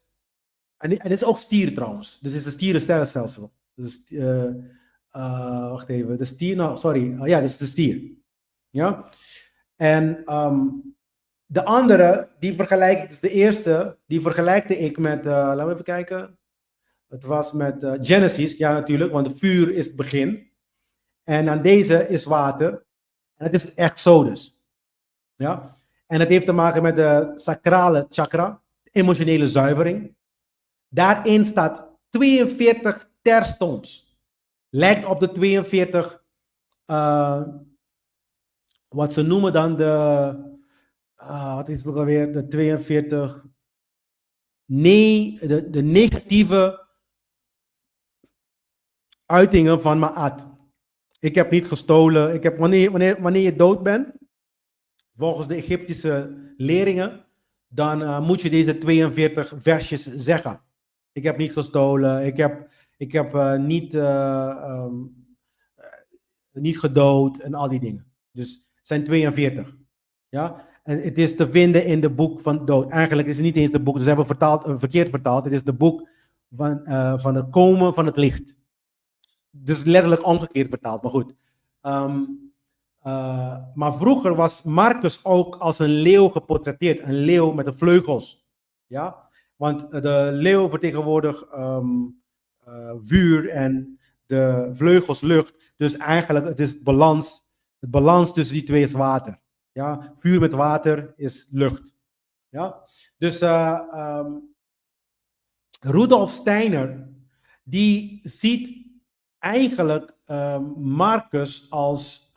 S1: en dit is ook stier trouwens. Dus het is een stierensterrenstelsel. Dus, wacht even, de stier, nou, sorry, ja, dat is de stier. Ja? En de andere, die vergelijk ik, dus de eerste, die vergelijkte ik met, laten we even kijken. Het was met Genesis, ja natuurlijk, want het vuur is het begin. En aan deze is water. En het is Exodus. Ja? En het heeft te maken met de sacrale chakra, emotionele zuivering. Daarin staat 42 terstons. Lijkt op de 42, wat ze noemen dan de, wat is het ook alweer, de 42, nee, de negatieve uitingen van Ma'at. Ik heb niet gestolen. Ik heb, wanneer je dood bent, volgens de Egyptische leringen, dan moet je deze 42 versjes zeggen. Ik heb niet gestolen. Ik heb niet gedood en al die dingen. Dus het zijn 42. Ja? En het is te vinden in de boek van dood. Eigenlijk is het niet eens de boek, dus ze hebben verkeerd vertaald. Het is de boek van het komen van het licht. Dus letterlijk omgekeerd vertaald, maar goed. Maar vroeger was Marcus ook als een leeuw geportretteerd. Een leeuw met de vleugels. Ja? Want de leeuw vertegenwoordigt vuur en de vleugels lucht. Dus eigenlijk het is het balans tussen die twee is water. Ja? Vuur met water is lucht. Ja? Dus Rudolf Steiner, die ziet eigenlijk Marcus als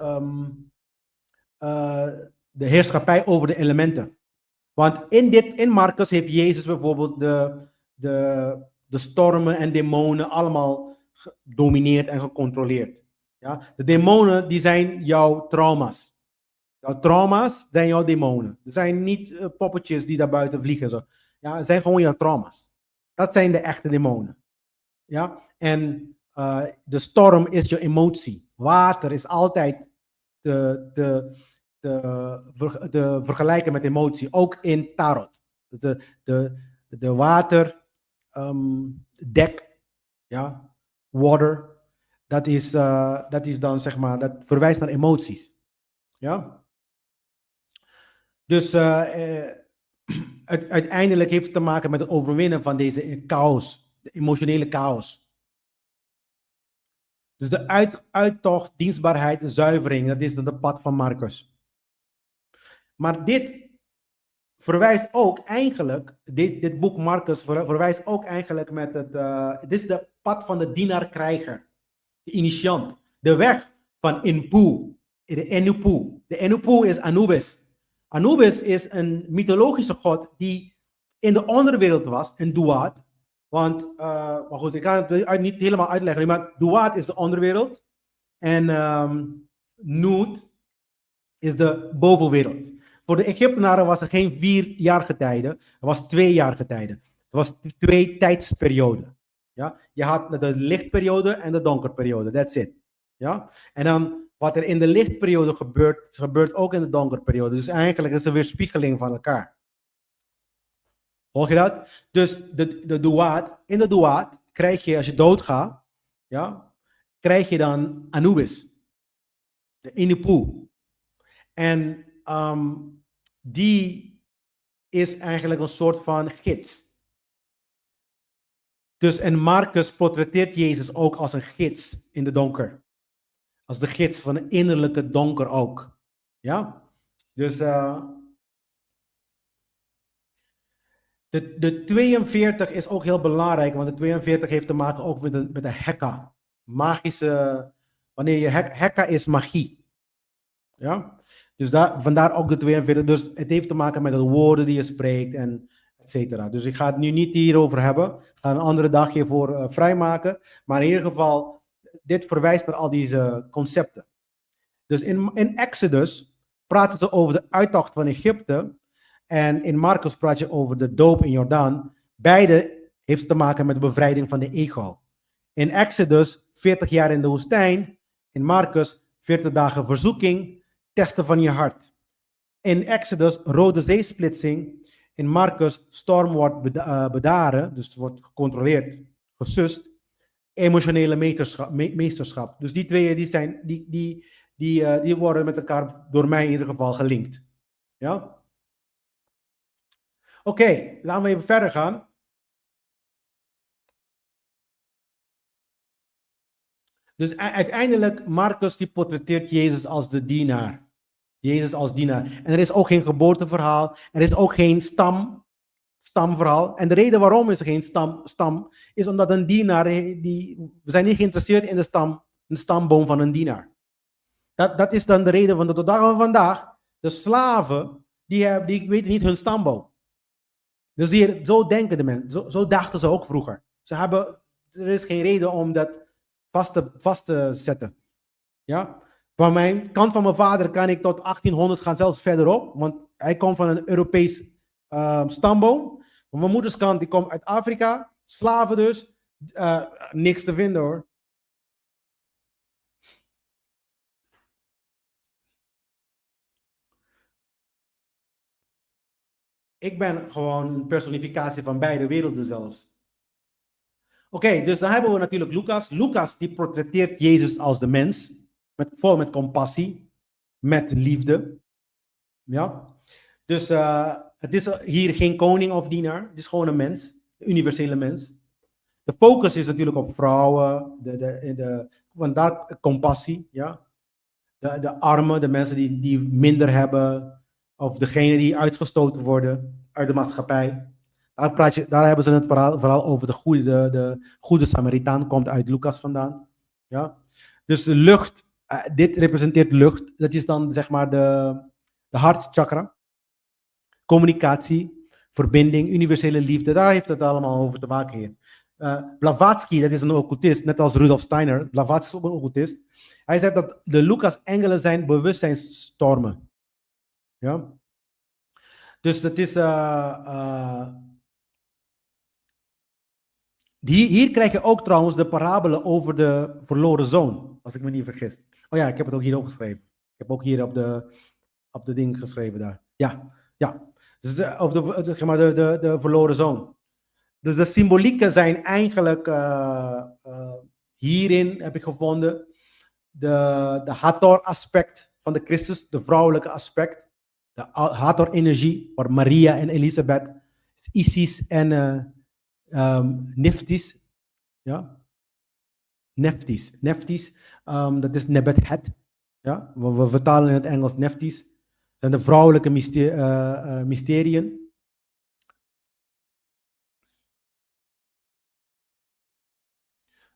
S1: de heerschappij over de elementen. Want in Marcus heeft Jezus bijvoorbeeld de stormen en demonen allemaal gedomineerd en gecontroleerd. Ja? De demonen die zijn jouw trauma's. Jouw trauma's zijn jouw demonen. Er zijn niet poppetjes die daar buiten vliegen. Zo. Ja, het zijn gewoon jouw trauma's. Dat zijn de echte demonen. Ja? En de storm is je emotie. Water is altijd te vergelijken met emotie. Ook in tarot. De water dek, ja, water, dat is dan zeg maar, dat verwijst naar emoties. Ja? Dus uiteindelijk heeft het te maken met het overwinnen van deze chaos, de emotionele chaos. Dus de uittocht, dienstbaarheid, zuivering, dat is dan de pad van Marcus. Maar dit verwijst ook eigenlijk, dit boek Marcus verwijst ook eigenlijk met dit is de pad van de dienaar-krijger, de initiant, de weg van Inpu, de Enupu. De Enupu is Anubis. Anubis is een mythologische god die in de onderwereld was, een Duat. Want, maar goed, ik ga het niet helemaal uitleggen, maar Duat is de onderwereld en Nut is de bovenwereld. Voor de Egyptenaren was er geen 4 jaargetijden, er was 2 jaargetijden. Het was 2 tijdsperioden. Ja? Je had de lichtperiode en de donkerperiode, that's it. Ja? En dan wat er in de lichtperiode gebeurt ook in de donkerperiode. Dus eigenlijk is het een weerspiegeling van elkaar. Volg je dat? Dus in de Duat krijg je, als je doodgaat, ja, krijg je dan Anubis, de Inupu. En die is eigenlijk een soort van gids. Dus en Marcus portretteert Jezus ook als een gids in de donker. Als de gids van een innerlijke donker ook. Ja? Dus de 42 is ook heel belangrijk, want de 42 heeft te maken ook met de Hekka. Magische, wanneer je Hekka is magie. Ja? Dus vandaar ook de 42. Dus het heeft te maken met de woorden die je spreekt en et cetera. Dus ik ga het nu niet hierover hebben. Ik ga een andere dag hiervoor vrijmaken. Maar in ieder geval, dit verwijst naar al deze concepten. Dus in Exodus praten ze over de uittocht van Egypte. En in Marcus praat je over de doop in Jordaan. Beide heeft te maken met de bevrijding van de ego. In Exodus 40 jaar in de woestijn. In Marcus 40 dagen verzoeking. Testen van je hart. In Exodus Rode Zeesplitsing. In Marcus storm wordt bedaren. Dus het wordt gecontroleerd, gesust. emotionele meesterschap. Dus die twee die worden met elkaar door mij in ieder geval gelinkt. Ja? Oké, laten we even verder gaan. Dus uiteindelijk, Marcus die portretteert Jezus als de dienaar. Jezus als dienaar. En er is ook geen geboorteverhaal. Er is ook geen stamverhaal. En de reden waarom is er geen stam is omdat een dienaar, we zijn niet geïnteresseerd in de stamboom van een dienaar. Dat is dan de reden, want tot de dag van vandaag, de slaven, die weten niet hun stamboom. Dus zo denken de mensen, zo dachten ze ook vroeger. Er is geen reden om dat vast te zetten. Ja? Van mijn kant van mijn vader kan ik tot 1800 gaan, zelfs verderop, want hij komt van een Europees stamboom. Van mijn moeders kant, die komt uit Afrika, slaven dus, niks te vinden hoor. Ik ben gewoon een personificatie van beide werelden zelfs. Oké, dus dan hebben we natuurlijk Lucas. Lucas die portretteert Jezus als de mens, vol met compassie, met liefde. Ja, dus het is hier geen koning of dienaar, het is gewoon een mens, een universele mens. De focus is natuurlijk op vrouwen, vandaar compassie, ja. De armen, de mensen die minder hebben, of degenen die uitgestoten worden uit de maatschappij. Daar hebben ze het vooral over de goede Samaritaan, komt uit Lucas vandaan. Ja? Dus de lucht, dit representeert lucht, dat is dan zeg maar de hartchakra. Communicatie, verbinding, universele liefde, daar heeft het allemaal over te maken hier. Blavatsky, dat is een occultist, net als Rudolf Steiner. Blavatsky is ook een occultist. Hij zegt dat de Lucas-engelen zijn bewustzijnsstormen. Ja? Dus dat is... hier krijg je ook trouwens de parabelen over de verloren zoon, als ik me niet vergis. Oh ja, ik heb het ook hier opgeschreven. Ik heb ook hier op de ding geschreven daar. Ja. Dus de verloren zoon. Dus de symbolieken zijn eigenlijk hierin, heb ik gevonden, de Hathor-aspect van de Christus, de vrouwelijke aspect. De Hathor-energie, waar Maria en Elisabeth, Isis en Neftis, ja. Neftis, dat is Nebet-Het, ja. We vertalen in het Engels Neftis. Zijn de vrouwelijke mysteriën.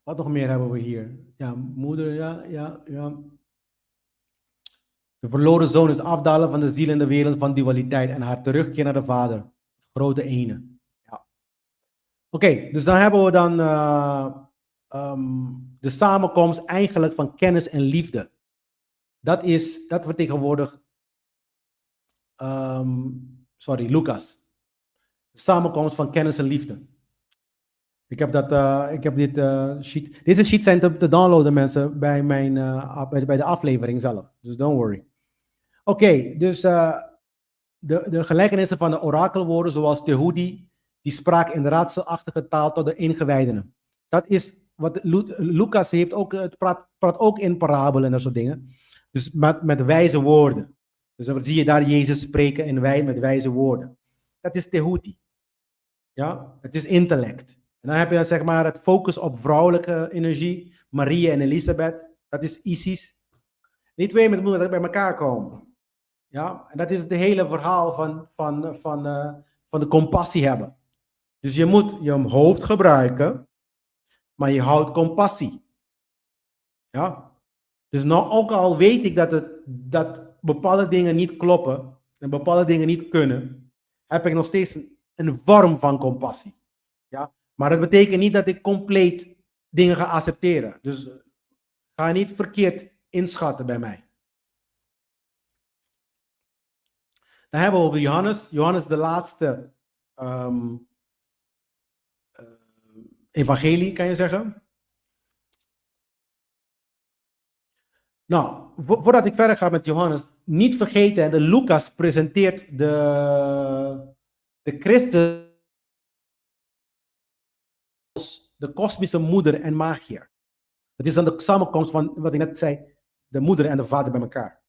S1: Wat nog meer hebben we hier? Ja, moeder, ja. De verloren zoon is afdalen van de ziel in de wereld van dualiteit en haar terugkeer naar de Vader, grote ene. Ja. Oké, dus dan hebben we dan de samenkomst eigenlijk van kennis en liefde. Dat vertegenwoordigt Lucas. De samenkomst van kennis en liefde. Ik heb dit sheet. Deze sheets zijn te downloaden, mensen, bij de aflevering zelf. Dus don't worry. Oké, dus de gelijkenissen van de orakelwoorden, zoals Tehudi, die spraak in raadselachtige taal tot de ingewijdenen. Dat is wat Lucas heeft ook, praat ook in parabelen en dat soort dingen. Dus met wijze woorden. Dus dan zie je daar Jezus spreken met wijze woorden. Dat is Tehudi. Ja, het is intellect. En dan heb je zeg maar het focus op vrouwelijke energie, Maria en Elisabeth. Dat is Isis. Die twee moeten bij elkaar komen. Ja, en dat is het hele verhaal van de compassie hebben. Dus je moet je hoofd gebruiken, maar je houdt compassie. Ja. Dus nou ook al weet ik dat bepaalde dingen niet kloppen en bepaalde dingen niet kunnen, heb ik nog steeds een vorm van compassie. Ja. Maar dat betekent niet dat ik compleet dingen ga accepteren. Dus ga niet verkeerd inschatten bij mij. Dan hebben we over Johannes. Johannes de laatste evangelie, kan je zeggen. Nou, voordat ik verder ga met Johannes, niet vergeten, de Lucas presenteert de Christus de kosmische moeder en magier. Het is dan de samenkomst van wat ik net zei, de moeder en de vader bij elkaar.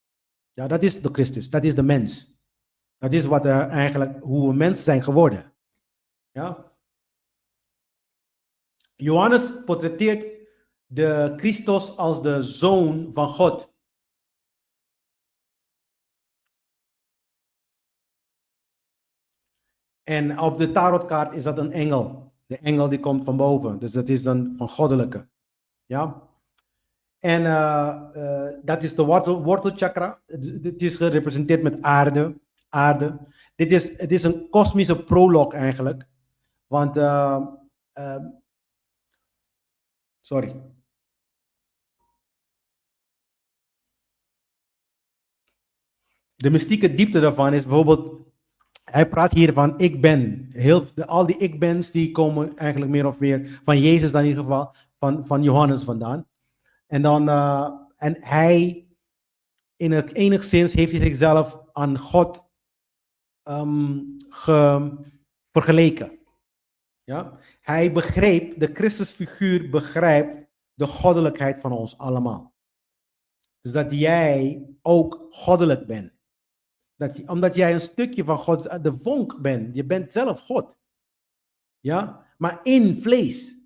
S1: Ja, dat is de Christus, dat is de mens. Dat is wat eigenlijk hoe we mensen zijn geworden. Ja. Johannes portretteert de Christus als de zoon van God. En op de tarotkaart is dat een engel. De engel die komt van boven. Dus dat is dan van goddelijke. Ja. En dat is de wortelchakra. Het is gerepresenteerd met aarde. Het is een kosmische prolog eigenlijk. Want, sorry. De mystieke diepte daarvan is bijvoorbeeld, hij praat hier van ik ben. Al die ik bens die komen eigenlijk meer of meer van Jezus dan in ieder geval, van Johannes vandaan. En dan, en hij, enigszins heeft hij zichzelf aan God vergeleken. Ja? Hij begreep, de Christusfiguur begrijpt de goddelijkheid van ons allemaal. Dus dat jij ook goddelijk bent. Omdat jij een stukje van God, de vonk bent. Je bent zelf God. Ja? Maar in vlees.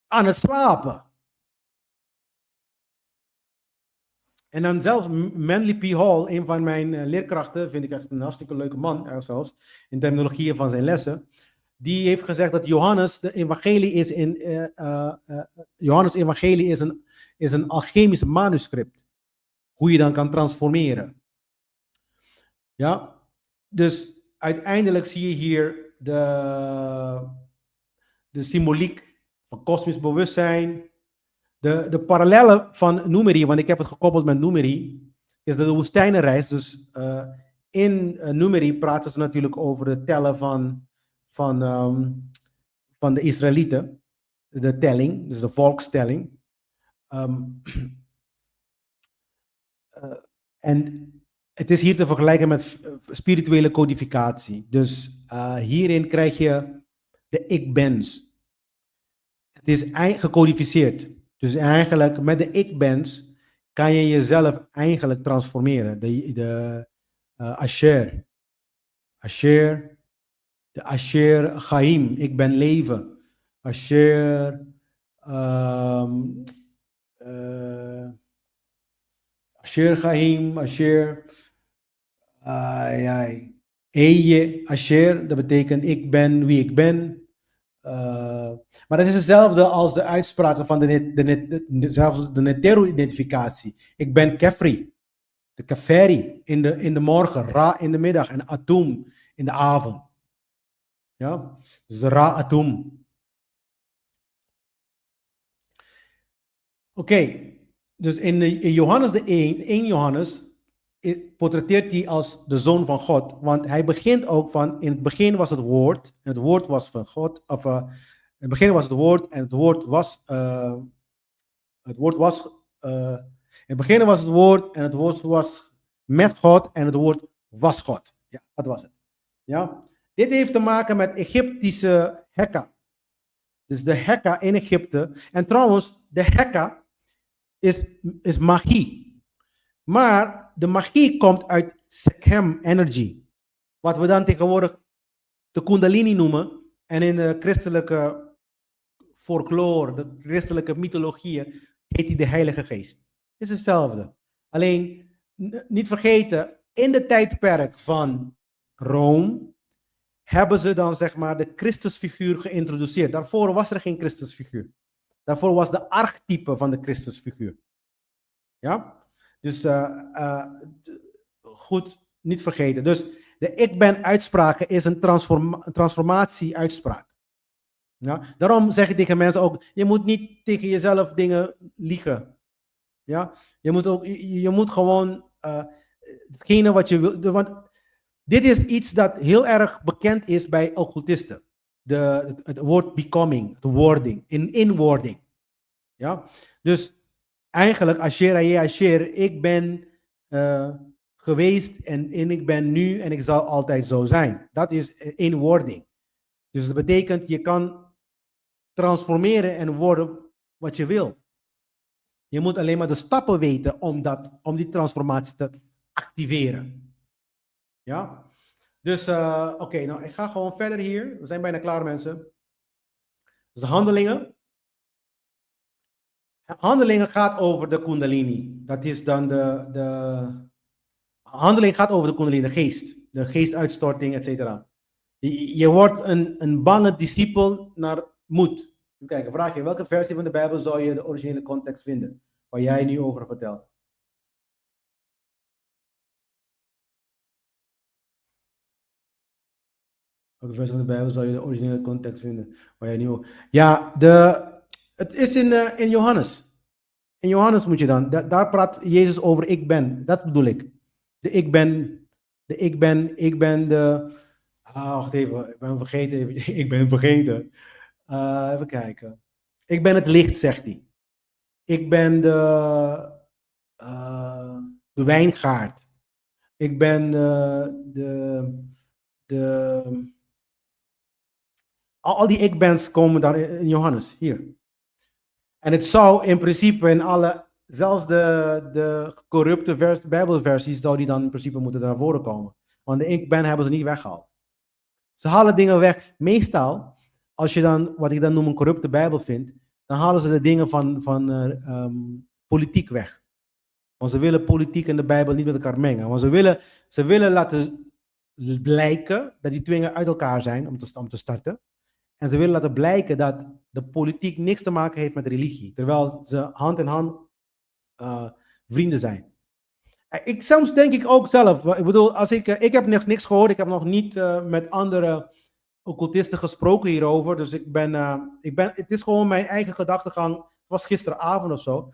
S1: Aan het slapen. En dan zelfs Manly P. Hall, een van mijn leerkrachten, vind ik echt een hartstikke leuke man zelfs, in terminologieën van zijn lessen. Die heeft gezegd dat Johannes, de evangelie is Johannes evangelie is een alchemisch manuscript. Hoe je dan kan transformeren. Ja, dus uiteindelijk zie je hier de symboliek van kosmisch bewustzijn. De parallellen van Numeri, want ik heb het gekoppeld met Numeri, is de woestijnenreis. Dus in Numeri praten ze natuurlijk over het tellen van de Israëlieten. De telling, dus de volkstelling. En het is hier te vergelijken met spirituele codificatie. Dus hierin krijg je de ik-bens. Het is gecodificeerd. Dus eigenlijk met de ik-bens kan je jezelf eigenlijk transformeren. De Asher. Asher. De Asher Chaim. Ik ben leven. Asher. Asher Chaim. Asher. Eye. Asher. Dat betekent ik ben wie ik ben. Maar het is hetzelfde als de uitspraken van zelfs de Netero-identificatie. Ik ben Kefri, de Keferi in de morgen, Ra in de middag en Atum in de avond. Ja, dus de Ra Atum. Oké, dus in Johannes de 1 Johannes portretteert hij als de zoon van God. Want hij begint ook van, in het begin was het woord, en het woord was van God, in het begin was het woord, en het woord was, in het begin was het woord, en het woord was met God, en het woord was God. Ja, dat was het. Ja. Dit heeft te maken met Egyptische Hekka. Dus de Hekka in Egypte. En trouwens, de Hekka is magie. Maar de magie komt uit Sekhem energy. Wat we dan tegenwoordig de Kundalini noemen. En in de christelijke folklore, de christelijke mythologieën, heet die de Heilige Geest. Het is hetzelfde. Alleen, niet vergeten, in de tijdperk van Rome hebben ze dan zeg maar de Christusfiguur geïntroduceerd. Daarvoor was er geen Christusfiguur. Daarvoor was de archetype van de Christusfiguur. Ja? Dus goed, niet vergeten. Dus de ik ben uitspraken is een transformatie uitspraak. Ja? Daarom zeg ik tegen mensen ook, je moet niet tegen jezelf dingen liegen. Ja? Je moet gewoon hetgene wat je wil. Want dit is iets dat heel erg bekend is bij occultisten. Het woord becoming, het wording, inwording. Ja? Dus eigenlijk, Asher, ik ben geweest en ik ben nu en ik zal altijd zo zijn. Dat is inwording. Dus dat betekent, je kan transformeren en worden wat je wil. Je moet alleen maar de stappen weten om die transformatie te activeren. Ja? Dus, oké, nou, ik ga gewoon verder hier. We zijn bijna klaar, mensen. Dus de handelingen. Handelingen gaat over de kundalini. Dat is dan de handeling gaat over de kundalini, de geest. De geestuitstorting, et cetera. Je wordt een bange discipel naar moed. Even kijken, vraag je, welke versie van de Bijbel zou je de originele context vinden? Waar jij nu over vertelt. Welke versie van de Bijbel zou je de originele context vinden? Waar jij nu over... Ja, het is in Johannes. In Johannes moet je dan, daar praat Jezus over ik ben. Dat bedoel ik. De ik ben de... wacht even, ik ben vergeten. Ik ben vergeten. Even kijken. Ik ben het licht, zegt hij. Ik ben de wijngaard. Ik ben al die ik-bens komen daar in Johannes, hier. En het zou in principe in alle, zelfs de corrupte Bijbelversies, zou die dan in principe moeten naar voren komen. Want de ik-ben hebben ze niet weggehaald. Ze halen dingen weg. Meestal, als je dan, wat ik dan noem een corrupte Bijbel vindt, dan halen ze de dingen van politiek weg. Want ze willen politiek en de Bijbel niet met elkaar mengen. Want ze willen laten blijken dat die twee uit elkaar zijn om te starten. En ze willen laten blijken dat de politiek niks te maken heeft met religie. Terwijl ze hand in hand vrienden zijn. Soms denk ik ook zelf. Ik bedoel, ik heb nog niks gehoord. Ik heb nog niet met andere occultisten gesproken hierover. Dus het is gewoon mijn eigen gedachtegang. Het was gisteravond of zo.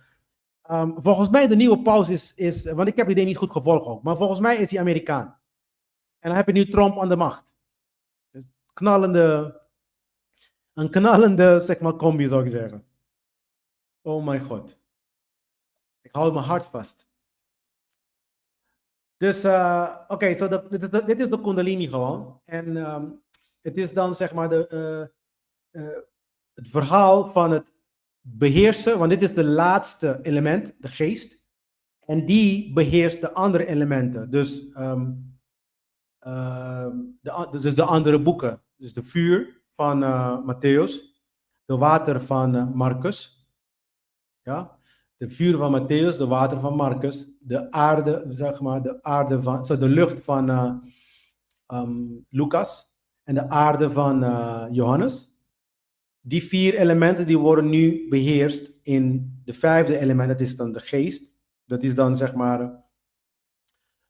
S1: Volgens mij de nieuwe paus is, want ik heb die idee niet goed gevolgd ook. Maar volgens mij is hij Amerikaan. En dan heb je nu Trump aan de macht. Dus een knallende, zeg maar, combi zou ik zeggen. Oh mijn god. Ik hou mijn hart vast. Dus, oké, dit is de kundalini gewoon. En het is dan, zeg maar, het verhaal van het beheersen, want dit is de laatste element, de geest. En die beheerst de andere elementen. Dus, dus de andere boeken. Dus de vuur van Matthäus, de water van Marcus. Ja, de vuur van Matthäus, de water van Marcus, de aarde, zeg maar, de lucht van Lucas en de aarde van Johannes. Die 4 elementen die worden nu beheerst in de 5e element, dat is dan de geest. Dat is dan, zeg maar,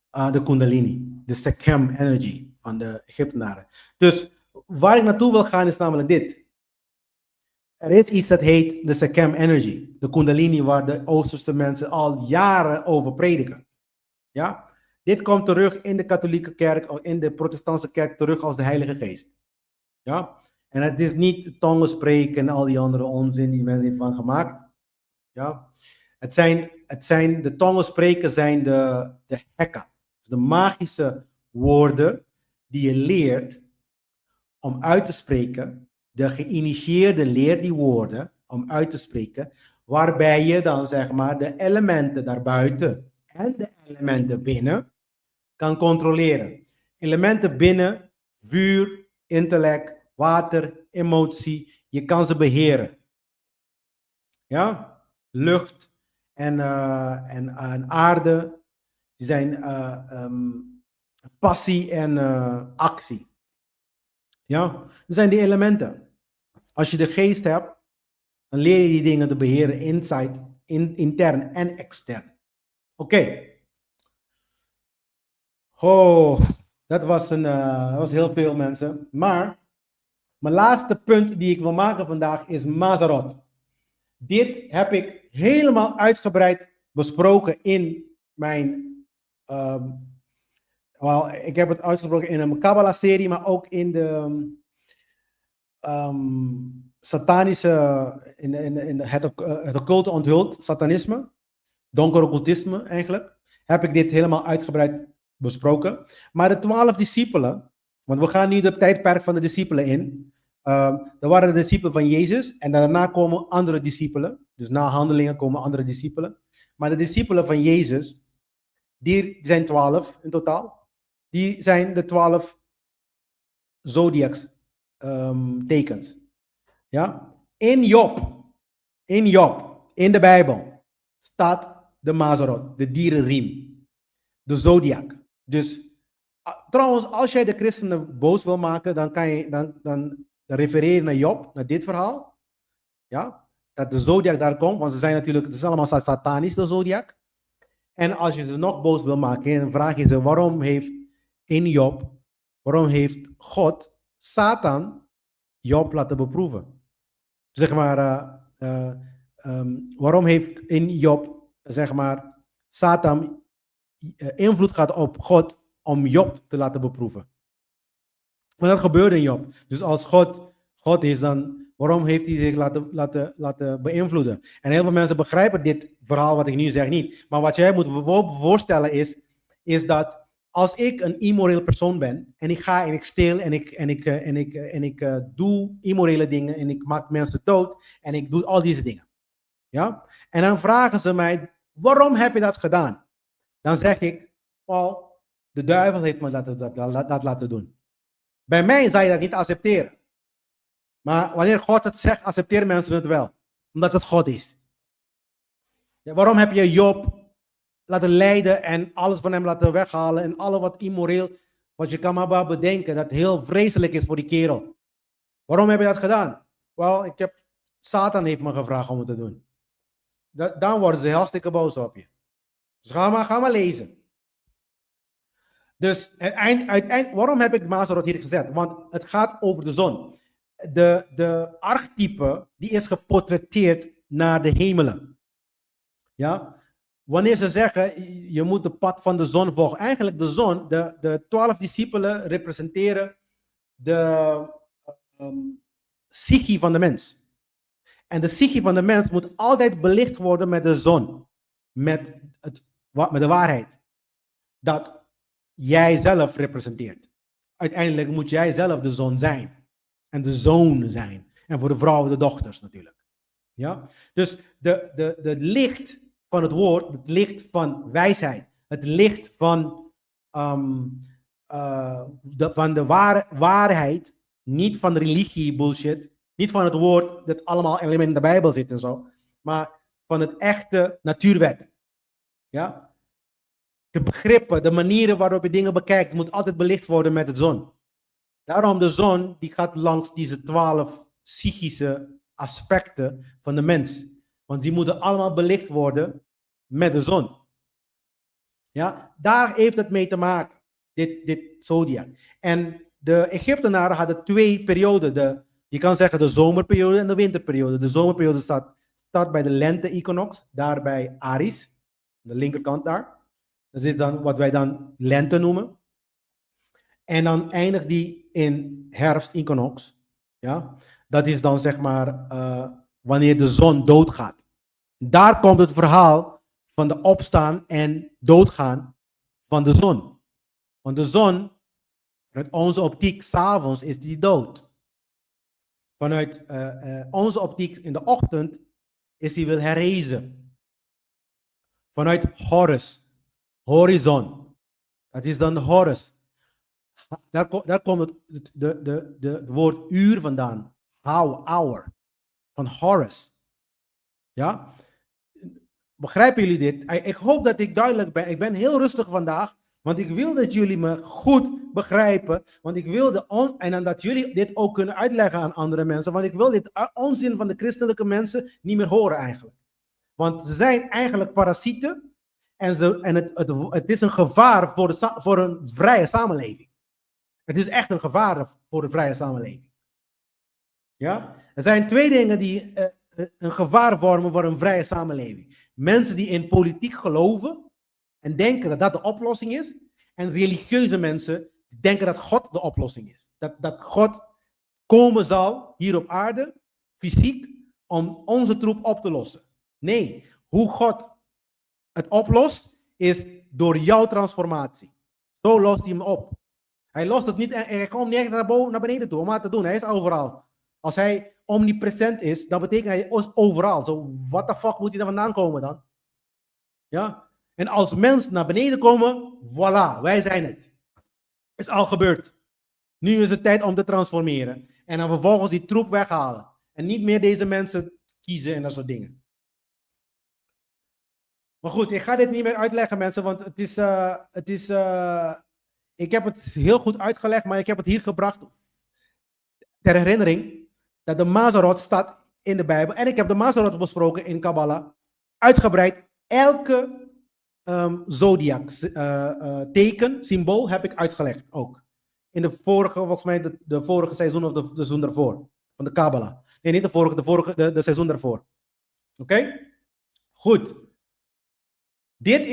S1: de kundalini, de Sekhem energy van de Egyptenaren. Dus waar ik naartoe wil gaan is namelijk dit. Er is iets dat heet de Sekhem energy, de kundalini waar de Oosterse mensen al jaren over prediken. Ja? Dit komt terug in de katholieke kerk, in de protestantse kerk terug als de Heilige Geest. Ja? En het is niet tongen spreken en al die andere onzin die men heeft van gemaakt. Ja? De tongen spreken zijn de hekka, dus de magische woorden die je leert om uit te spreken. De geïnitieerde leert die woorden om uit te spreken, waarbij je dan, zeg maar, de elementen daarbuiten en de elementen binnen kan controleren. Elementen binnen, vuur, intellect, water, emotie, je kan ze beheren. Ja, lucht en aarde, die zijn passie en actie. Ja, dat zijn die elementen. Als je de geest hebt, dan leer je die dingen te beheren intern en extern. Oké. Oh, dat was heel veel, mensen. Maar mijn laatste punt die ik wil maken vandaag is Mazzaroth. Dit heb ik helemaal uitgebreid besproken in mijn... ik heb het uitgesproken in een Kabbalah-serie, maar ook in de satanische, het occulte onthuld, satanisme, donker occultisme eigenlijk, heb ik dit helemaal uitgebreid besproken. Maar de 12 discipelen, want we gaan nu de tijdperk van de discipelen in, Er waren de discipelen van Jezus en daarna komen andere discipelen. Dus na Handelingen komen andere discipelen. Maar de discipelen van Jezus, die zijn 12 in totaal. Die zijn de 12 zodiacs tekens. Ja? In Job, in de Bijbel, staat de Mazarot, de dierenriem. De zodiac. Dus trouwens, als jij de christenen boos wil maken, dan kan je dan refereer je naar Job, naar dit verhaal. Ja? Dat de zodiac daar komt, want ze zijn natuurlijk, het is allemaal satanisch, de zodiac. En als je ze nog boos wil maken, dan vraag je ze, waarom heeft God Satan Job laten beproeven? Zeg maar, waarom heeft in Job, zeg maar, Satan invloed gehad op God om Job te laten beproeven? Maar dat gebeurde in Job. Dus als God is, dan waarom heeft hij zich laten beïnvloeden? En heel veel mensen begrijpen dit verhaal wat ik nu zeg niet. Maar wat jij moet voorstellen is dat als ik een immoreel persoon ben en ik ga en ik steel en ik doe immorele dingen en ik maak mensen dood en ik doe al deze dingen. Ja? En dan vragen ze mij, waarom heb je dat gedaan? Dan zeg ik, de duivel heeft me dat laten doen. Bij mij zou je dat niet accepteren. Maar wanneer God het zegt, accepteren mensen het wel. Omdat het God is. Ja, waarom heb je Job laten lijden en alles van hem laten weghalen en alles wat immoreel, wat je kan maar bedenken, dat heel vreselijk is voor die kerel. Waarom heb je dat gedaan? Satan heeft me gevraagd om het te doen. Dan worden ze hartstikke boos op je. Dus ga maar lezen. Dus waarom heb ik Mazarot hier gezet? Want het gaat over de zon. De archetype die is geportretteerd naar de hemelen. Ja? Wanneer ze zeggen, je moet de pad van de zon volgen. Eigenlijk de zon, de 12 discipelen representeren de psyche van de mens. En de psyche van de mens moet altijd belicht worden met de zon. Met de waarheid. Dat jij zelf representeert. Uiteindelijk moet jij zelf de zon zijn. En de zonen zijn. En voor de vrouwen de dochters natuurlijk. Ja? Dus het licht van het woord, het licht van wijsheid, het licht van de waarheid, niet van de religie bullshit, niet van het woord dat allemaal elementen in de Bijbel zit en zo, maar van het echte natuurwet. Ja? De begrippen, de manieren waarop je dingen bekijkt, moet altijd belicht worden met de zon. Daarom de zon, die gaat langs deze 12 psychische aspecten van de mens. Want die moeten allemaal belicht worden met de zon. Ja, daar heeft het mee te maken, dit zodiac. En de Egyptenaren hadden 2 perioden. Je kan zeggen de zomerperiode en de winterperiode. De zomerperiode start bij de lente-equinox, daar bij Aries, aan de linkerkant daar. Dat is dan wat wij dan lente noemen. En dan eindigt die in herfst-equinox. Ja? Dat is dan zeg maar wanneer de zon doodgaat. Daar komt het verhaal van de opstaan en doodgaan van de zon. Want de zon, vanuit onze optiek, 's avonds is die dood. Vanuit onze optiek in de ochtend is die wil herrezen. Vanuit Horus, horizon. Dat is dan de Horus. Daar komt het woord uur vandaan. Hour. Van Horus. Ja? Begrijpen jullie dit? Ik hoop dat ik duidelijk ben. Ik ben heel rustig vandaag. Want ik wil dat jullie me goed begrijpen. Want ik wil en dat jullie dit ook kunnen uitleggen aan andere mensen. Want ik wil dit onzin van de christelijke mensen niet meer horen eigenlijk. Want ze zijn eigenlijk parasieten. En het is een gevaar voor een vrije samenleving. Het is echt een gevaar voor een vrije samenleving. Ja? Er zijn 2 dingen die een gevaar vormen voor een vrije samenleving. Mensen die in politiek geloven en denken dat dat de oplossing is. En religieuze mensen die denken dat God de oplossing is. Dat God komen zal hier op aarde, fysiek, om onze troep op te lossen. Nee, hoe God het oplost is door jouw transformatie. Zo lost hij hem op. Hij lost het niet, hij komt niet echt naar beneden toe om maar te doen. Hij is overal. Als hij omnipresent is, dan betekent hij overal. Zo, what the fuck moet hij daar vandaan komen dan? Ja? En als mensen naar beneden komen, voilà, wij zijn het. Is al gebeurd. Nu is het tijd om te transformeren. En dan vervolgens die troep weghalen. En niet meer deze mensen kiezen en dat soort dingen. Maar goed, ik ga dit niet meer uitleggen, mensen, want ik heb het heel goed uitgelegd, maar ik heb het hier gebracht ter herinnering dat de Mazarot staat in de Bijbel. En ik heb de Mazarot besproken in Kabbalah. Uitgebreid. Elke zodiac teken, symbool, heb ik uitgelegd ook. In de vorige, volgens mij, de vorige seizoen of de seizoen daarvoor. Van de Kabbalah. Nee, niet de seizoen daarvoor. Oké? Goed. Dit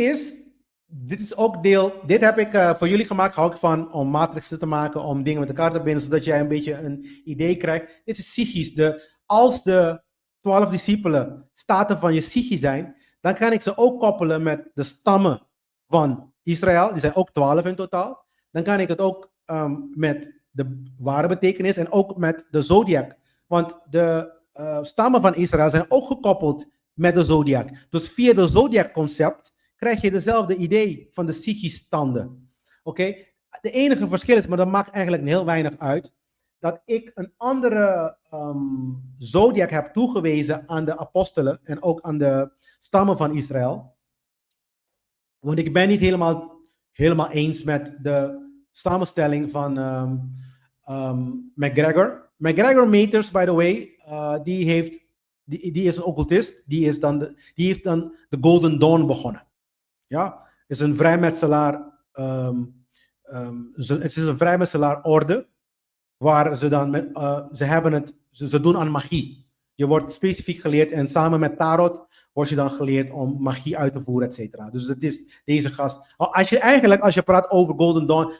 S1: is ook deel, dit heb ik voor jullie gemaakt, hou ik van, om matrixen te maken, om dingen met elkaar te binden, zodat jij een beetje een idee krijgt. Dit is psychisch. Als de 12 discipelen staten van je psyche zijn, dan kan ik ze ook koppelen met de stammen van Israël. Die zijn ook 12 in totaal. Dan kan ik het ook met de ware betekenis en ook met de zodiac. Want de stammen van Israël zijn ook gekoppeld met de zodiac. Dus via de zodiac concept krijg je dezelfde idee van de psychische standen. Oké? De enige verschil is, maar dat maakt eigenlijk heel weinig uit, dat ik een andere zodiac heb toegewezen aan de apostelen en ook aan de stammen van Israël. Want ik ben niet helemaal eens met de samenstelling van McGregor. McGregor Meters, by the way, die is een occultist. Die heeft dan de Golden Dawn begonnen. Ja, is een vrijmetselaar. Het is een vrijmetselaarsorde waar ze dan ze doen aan magie. Je wordt specifiek geleerd en samen met tarot word je dan geleerd om magie uit te voeren, et cetera. Dus dat is deze gast. Als je praat over Golden Dawn,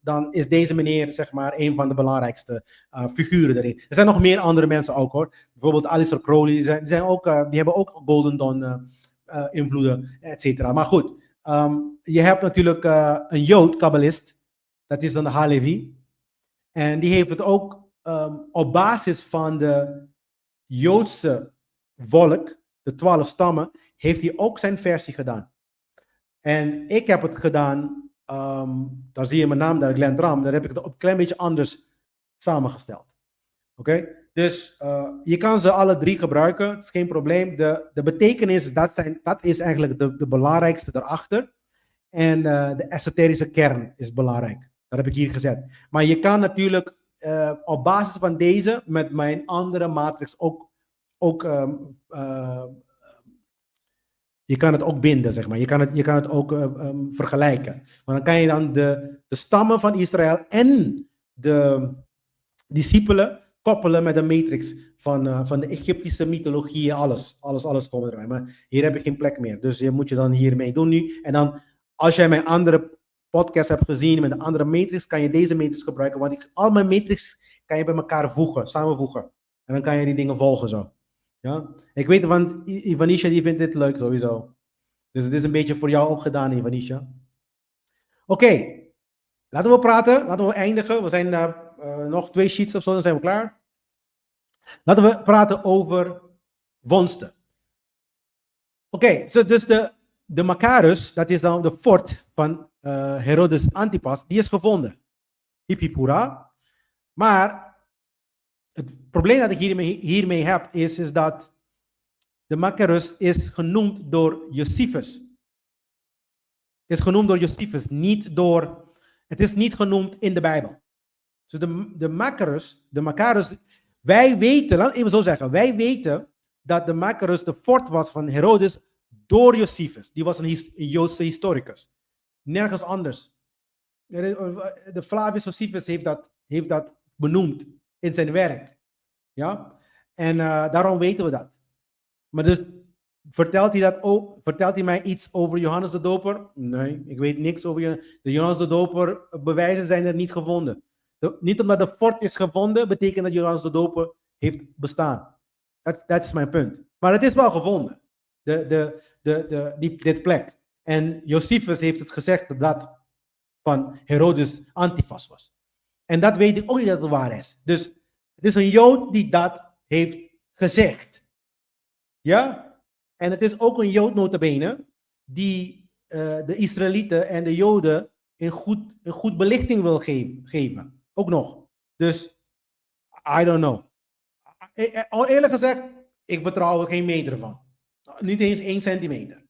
S1: dan is deze meneer, zeg maar, een van de belangrijkste figuren erin. Er zijn nog meer andere mensen ook, hoor. Bijvoorbeeld Aleister Crowley, die hebben ook Golden Dawn invloeden, et cetera. Maar goed, je hebt natuurlijk een Jood, kabbalist, dat is dan de Halevi. En die heeft het ook op basis van de Joodse volk, de 12 stammen, heeft hij ook zijn versie gedaan. En ik heb het gedaan, daar zie je mijn naam, daar Glenn Dram, daar heb ik het een klein beetje anders samengesteld. Oké? Dus je kan ze alle drie gebruiken, het is geen probleem. De betekenis, dat is eigenlijk de belangrijkste daarachter. En de esoterische kern is belangrijk. Dat heb ik hier gezet. Maar je kan natuurlijk op basis van deze met mijn andere matrix je kan het ook binden, zeg maar. Je kan het ook vergelijken. Maar dan kan je dan de stammen van Israël en de discipelen koppelen met de matrix van de Egyptische mythologie. Alles komen erbij. Maar hier heb ik geen plek meer. Dus je moet je dan hiermee doen nu. En dan, als jij mijn andere podcast hebt gezien met een andere matrix, kan je deze matrix gebruiken. Want al mijn matrix kan je bij elkaar samenvoegen. En dan kan je die dingen volgen zo. Ja? Ik weet, want Ivanisha die vindt dit leuk sowieso. Dus het is een beetje voor jou ook gedaan, Ivanisha. Oké, laten we praten. Laten we eindigen. We zijn nog 2 sheets of zo, dan zijn we klaar. Laten we praten over vondsten. Oké, dus de Macarus, dat is dan de fort van Herodes Antipas, die is gevonden. Hippipura. Maar het probleem dat ik hiermee heb, is dat de Macarus is genoemd door Josephus. Is genoemd door Josephus, het is niet genoemd in de Bijbel. Dus de Macarus, wij weten, laat ik even zo zeggen, wij weten dat de Macarus de fort was van Herodes door Josephus. Die was een Joodse historicus. Nergens anders. De Flavius Josephus heeft dat benoemd in zijn werk. Ja? En daarom weten we dat. Maar dus vertelt hij dat ook? Vertelt hij mij iets over Johannes de Doper? Nee, ik weet niks over de Johannes de Doper. Bewijzen zijn er niet gevonden. Niet omdat de fort is gevonden, betekent dat Johannes de Doper heeft bestaan. Dat is mijn punt. Maar het is wel gevonden. Dit plek. En Josephus heeft het gezegd dat dat van Herodes Antipas was. En dat weet ik ook niet dat het waar is. Dus Het is een Jood die dat heeft gezegd. Ja? En het is ook een Jood nota bene die de Israëlieten en de Joden een goed belichting wil geven. Ook nog. Dus, I don't know. Eerlijk gezegd, ik vertrouw er geen meter van. Niet eens 1 centimeter.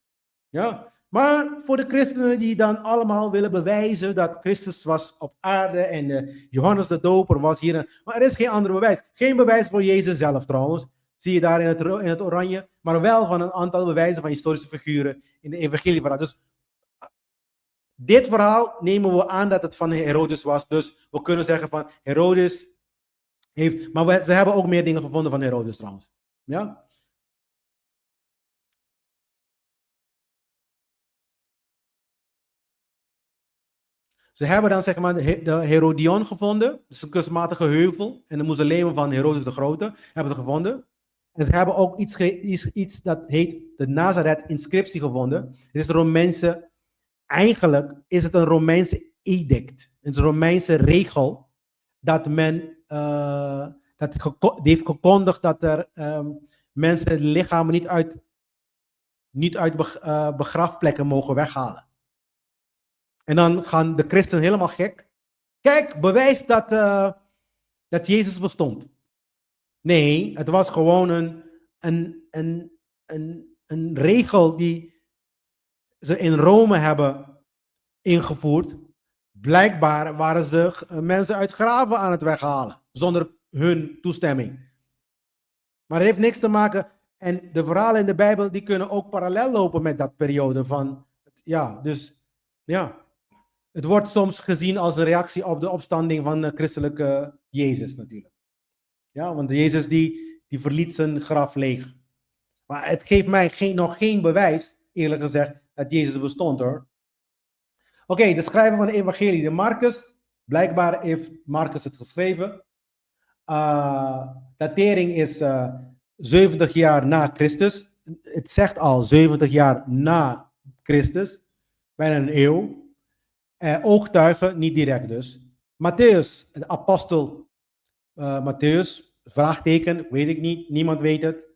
S1: Ja? Maar voor de christenen die dan allemaal willen bewijzen dat Christus was op aarde en Johannes de Doper was hier. Maar er is geen ander bewijs. Geen bewijs voor Jezus zelf trouwens. Zie je daar in het oranje. Maar wel van een aantal bewijzen van historische figuren in de evangelieverhaal. Dus dit verhaal nemen we aan dat het van Herodes was. Dus we kunnen zeggen van Herodes heeft... Maar ze hebben ook meer dingen gevonden van Herodes trouwens. Ja? Ze hebben dan zeg maar de Herodion gevonden, dus een kunstmatige heuvel, en de mausoleum van Herodes de Grote hebben ze gevonden. En ze hebben ook iets dat heet de Nazareth-inscriptie gevonden. Het is een Romeinse, eigenlijk is het een Romeinse edict, een Romeinse regel, dat men heeft gekondigd dat er mensen lichamen niet uit begrafplekken mogen weghalen. En dan gaan de christenen helemaal gek. Kijk, bewijs dat Jezus bestond. Nee, het was gewoon een regel die ze in Rome hebben ingevoerd. Blijkbaar waren ze mensen uit graven aan het weghalen, zonder hun toestemming. Maar het heeft niks te maken, en de verhalen in de Bijbel die kunnen ook parallel lopen met dat periode van, ja, dus ja. Het wordt soms gezien als een reactie op de opstanding van de christelijke Jezus natuurlijk. Ja, want Jezus die verliet zijn graf leeg. Maar het geeft mij nog geen bewijs, eerlijk gezegd, dat Jezus bestond hoor. Oké, de schrijver van de evangelie, de Marcus. Blijkbaar heeft Marcus het geschreven. Datering is 70 jaar na Christus. Het zegt al 70 jaar na Christus. Bijna een eeuw. Ooggetuigen, niet direct dus. Matthäus, de apostel Matthäus, vraagteken, weet ik niet, niemand weet het.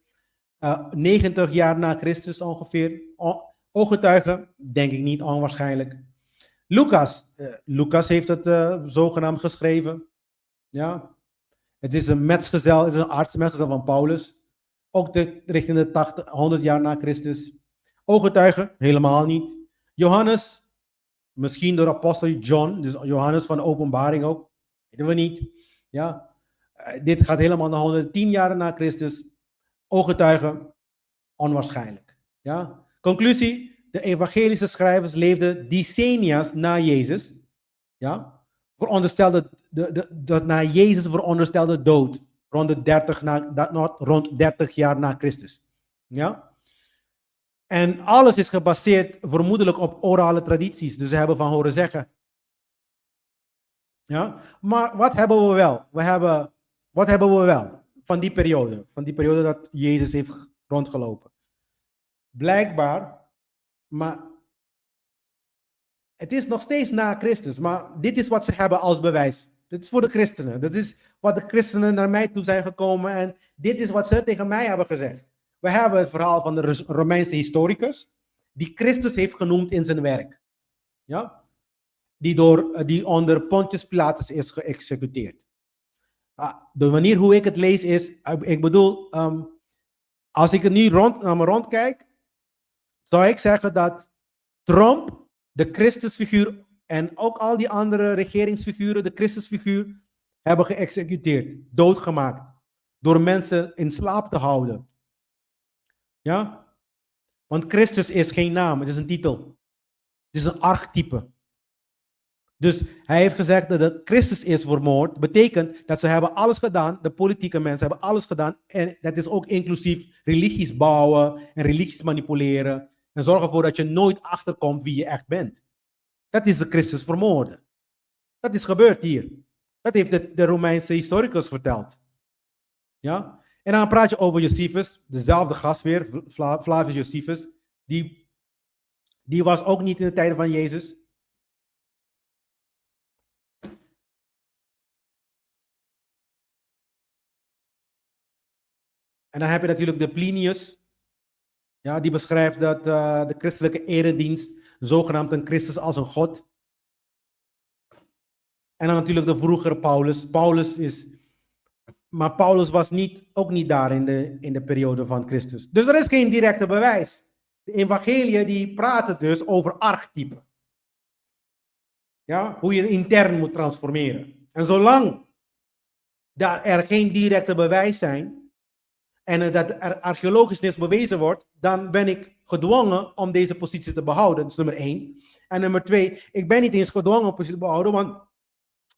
S1: 90 jaar na Christus ongeveer. Ooggetuigen, denk ik niet, onwaarschijnlijk. Lucas heeft het zogenaamd geschreven. Ja. Het is een metgezel, het is een arts-metgezel van Paulus. Ook richting de 100 jaar na Christus. Ooggetuigen, helemaal niet. Johannes, misschien door apostel John, dus Johannes van de Openbaring ook. Weten we niet. Ja. Dit gaat helemaal naar 110 jaar na Christus. Ooggetuigen, onwaarschijnlijk. Ja. Conclusie, de evangelische schrijvers leefden decennia's na Jezus. Ja. Veronderstelde, na Jezus veronderstelde dood. Rond 30 jaar na Christus. Ja. En alles is gebaseerd vermoedelijk op orale tradities. Dus ze hebben van horen zeggen. Ja? Maar wat hebben we wel? Wat hebben we wel van die periode? Van die periode dat Jezus heeft rondgelopen. Blijkbaar, maar het is nog steeds na Christus. Maar dit is wat ze hebben als bewijs. Dit is voor de christenen. Dat is wat de christenen naar mij toe zijn gekomen. En dit is wat ze tegen mij hebben gezegd. We hebben het verhaal van de Romeinse historicus, die Christus heeft genoemd in zijn werk. Ja? Die onder Pontius Pilatus is geëxecuteerd. De manier hoe ik het lees is, ik bedoel, als ik er nu naar me rondkijk, zou ik zeggen dat Trump, de Christusfiguur en ook al die andere regeringsfiguren, de Christusfiguur, hebben geëxecuteerd, doodgemaakt, door mensen in slaap te houden. Ja? Want Christus is geen naam, het is een titel. Het is een archetype. Dus hij heeft gezegd dat Christus is vermoord. Betekent dat ze hebben alles gedaan, de politieke mensen hebben alles gedaan. En dat is ook inclusief religies bouwen en religies manipuleren. En zorgen ervoor dat je nooit achterkomt wie je echt bent. Dat is de Christus vermoorden. Dat is gebeurd hier. Dat heeft de Romeinse historicus verteld. Ja? En dan praat je over Josephus, dezelfde gast weer, Flavius Josephus. Die was ook niet in de tijden van Jezus. En dan heb je natuurlijk de Plinius. Ja, die beschrijft dat de christelijke eredienst zogenaamd een Christus als een God. En dan natuurlijk de vroegere Paulus. Maar Paulus was ook niet daar in de periode van Christus. Dus er is geen directe bewijs. De evangeliën die praten dus over archetypen. Ja, hoe je intern moet transformeren. En zolang er geen directe bewijs zijn en dat er archeologisch niets bewezen wordt, dan ben ik gedwongen om deze positie te behouden. Dat is nummer 1. En nummer 2, ik ben niet eens gedwongen om positie te behouden, want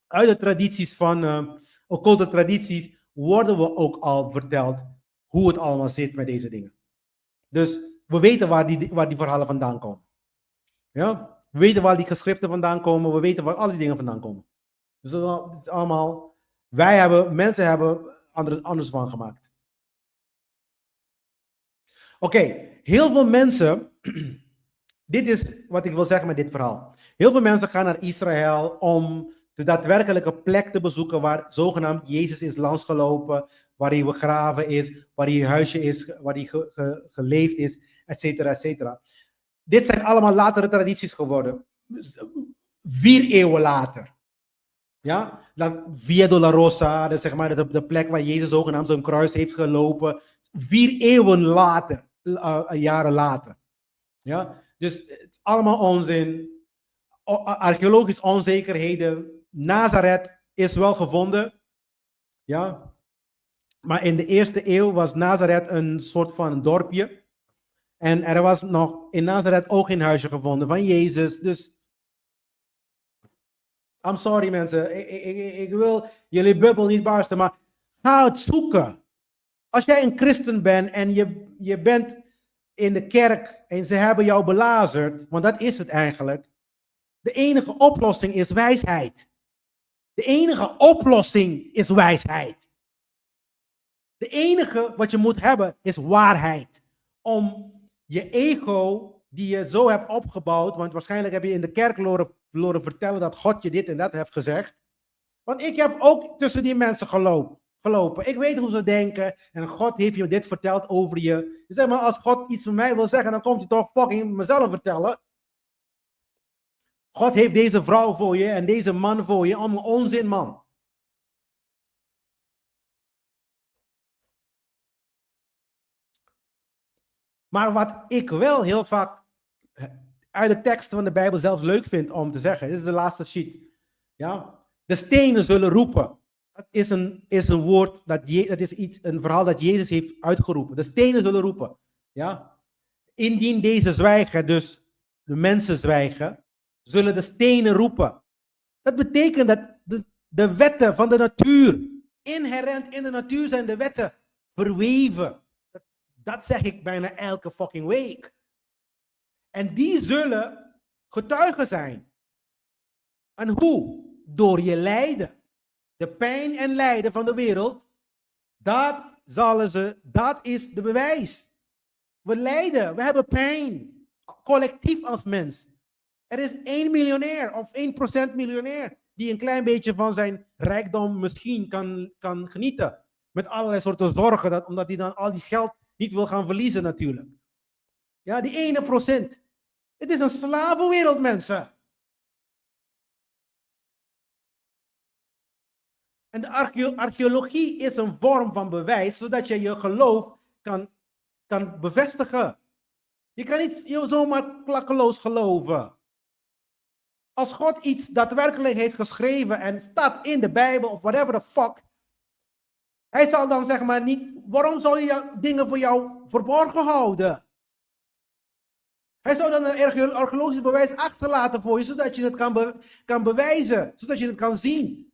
S1: uit de tradities van occulte tradities worden we ook al verteld hoe het allemaal zit met deze dingen. Dus we weten waar die verhalen vandaan komen. Ja? We weten waar die geschriften vandaan komen. We weten waar al die dingen vandaan komen. Dus dat is allemaal... Mensen hebben anders van gemaakt. Oké, heel veel mensen... Dit is wat ik wil zeggen met dit verhaal. Heel veel mensen gaan naar Israël om de daadwerkelijke plek te bezoeken waar zogenaamd Jezus is langsgelopen, waar hij begraven is, waar hij huisje is, waar hij geleefd is, et cetera, et cetera. Dit zijn allemaal latere tradities geworden. 4 eeuwen later. Ja, Via Dolorosa, dat is zeg maar de plek waar Jezus zogenaamd zijn kruis heeft gelopen. 4 eeuwen later, jaren later. Ja, dus het is allemaal onzin. Archeologische onzekerheden. Nazareth is wel gevonden. Ja, maar in de eerste eeuw was Nazareth een soort van dorpje. En er was nog in Nazareth ook geen huisje gevonden van Jezus. Dus, I'm sorry mensen, ik wil jullie bubbel niet barsten, maar ga het zoeken. Als jij een christen bent en je bent in de kerk en ze hebben jou belazerd, want dat is het eigenlijk. De enige oplossing is wijsheid. De enige oplossing is wijsheid. De enige wat je moet hebben is waarheid. Om je ego, die je zo hebt opgebouwd, want waarschijnlijk heb je in de kerk loren vertellen dat God je dit en dat heeft gezegd. Want ik heb ook tussen die mensen gelopen. Ik weet hoe ze denken en God heeft je dit verteld over je. Zeg maar, als God iets van mij wil zeggen, dan komt hij toch fucking mezelf vertellen. God heeft deze vrouw voor je en deze man voor je, allemaal onzin, man. Maar wat ik wel heel vaak uit de tekst van de Bijbel zelfs leuk vind om te zeggen, dit is de laatste sheet. Ja? De stenen zullen roepen. Dat is een woord, dat is een verhaal dat Jezus heeft uitgeroepen. De stenen zullen roepen. Ja? Indien deze zwijgen, dus de mensen zwijgen, zullen de stenen roepen. Dat betekent dat de wetten van de natuur, inherent in de natuur zijn de wetten verweven. Dat zeg ik bijna elke fucking week. En die zullen getuigen zijn. En hoe? Door je lijden. De pijn en lijden van de wereld, dat is de bewijs. We lijden, we hebben pijn. Collectief als mens. Er is 1 miljonair of 1% miljonair die een klein beetje van zijn rijkdom misschien kan genieten. Met allerlei soorten zorgen, omdat hij dan al die geld niet wil gaan verliezen natuurlijk. Ja, die 1%. Het is een slavenwereld, mensen. En de archeologie is een vorm van bewijs, zodat je je geloof kan bevestigen. Je kan niet zomaar plakkeloos geloven. Als God iets daadwerkelijk heeft geschreven en staat in de Bijbel of whatever the fuck, hij zal dan zeg maar niet, waarom zou je dingen voor jou verborgen houden? Hij zou dan een archeologisch bewijs achterlaten voor je, zodat je het kan bewijzen, zodat je het kan zien.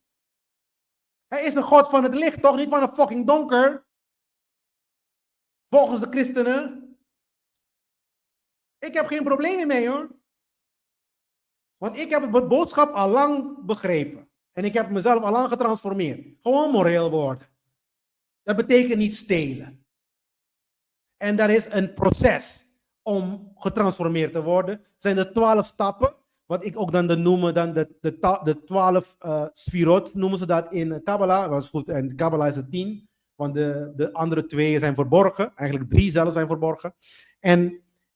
S1: Hij is een God van het licht, toch niet van het fucking donker? Volgens de christenen. Ik heb geen probleem mee hoor. Want ik heb het boodschap al lang begrepen. En ik heb mezelf al lang getransformeerd. Gewoon moreel worden. Dat betekent niet stelen. En dat is een proces om getransformeerd te worden. Zijn er 12 stappen. Wat ik ook dan noem, de 12 sfirot noemen ze dat in Kabbalah. Dat is goed, en Kabbalah is het 10. want de andere 2 zijn verborgen. Eigenlijk 3 zelfs zijn verborgen.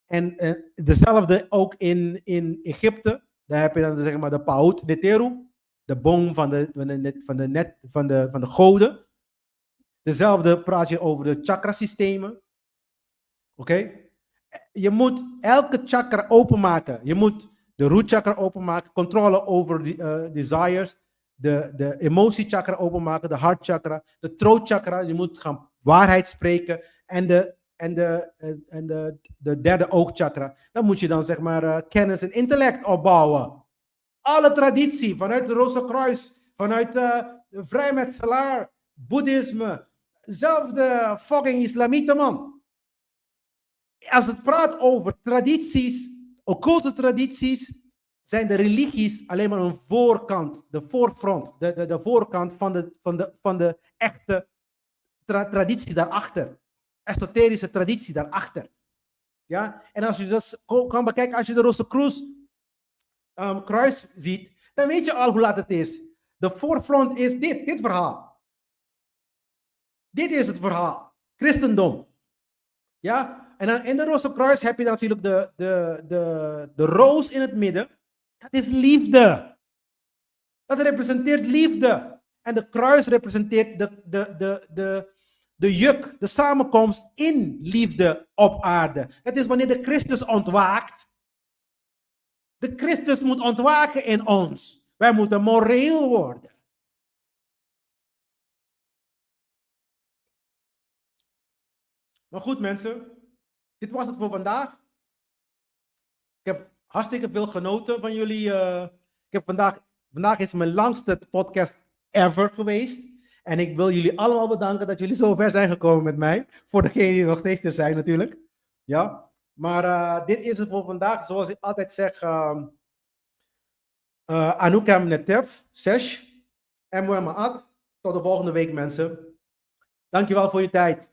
S1: En dezelfde ook in Egypte. Daar heb je dan zeg maar de Paut Neteru, de boom van de goden. Dezelfde praat je over de chakrasystemen. Oké? Je moet elke chakra openmaken. Je moet de root chakra openmaken, controle over desires, de emotiechakra openmaken, de heart chakra, de throat chakra. Je moet gaan waarheid spreken en de derde oogchakra. Dan moet je dan zeg maar kennis en intellect opbouwen. Alle traditie, vanuit de Rozenkruis, vanuit vrijmetselaar, boeddhisme, zelfs de fucking islamieten, man. Als het praat over tradities, occulte tradities, zijn de religies alleen maar een voorkant, de voorfront, de voorkant van de echte traditie daarachter. Esoterische traditie daarachter. Ja? En als je dat kan bekijken, als je de Rozenkruis kruis ziet, dan weet je al hoe laat het is. De voorfront is dit verhaal. Dit is het verhaal. Christendom. Ja? En dan in de Rozenkruis heb je dan natuurlijk de roos in het midden. Dat is liefde. Dat representeert liefde. En de kruis representeert de juk, de samenkomst in liefde op aarde. Dat is wanneer de Christus ontwaakt. De Christus moet ontwaken in ons. Wij moeten moreel worden. Maar goed mensen, dit was het voor vandaag. Ik heb hartstikke veel genoten van jullie. Ik heb vandaag is mijn langste podcast ever geweest. En ik wil jullie allemaal bedanken dat jullie zo ver zijn gekomen met mij. Voor degenen die nog steeds er zijn natuurlijk. Ja, maar dit is het voor vandaag. Zoals ik altijd zeg, Anukam Netev, Sesh, Mwe Maat. Tot de volgende week mensen. Dankjewel voor je tijd.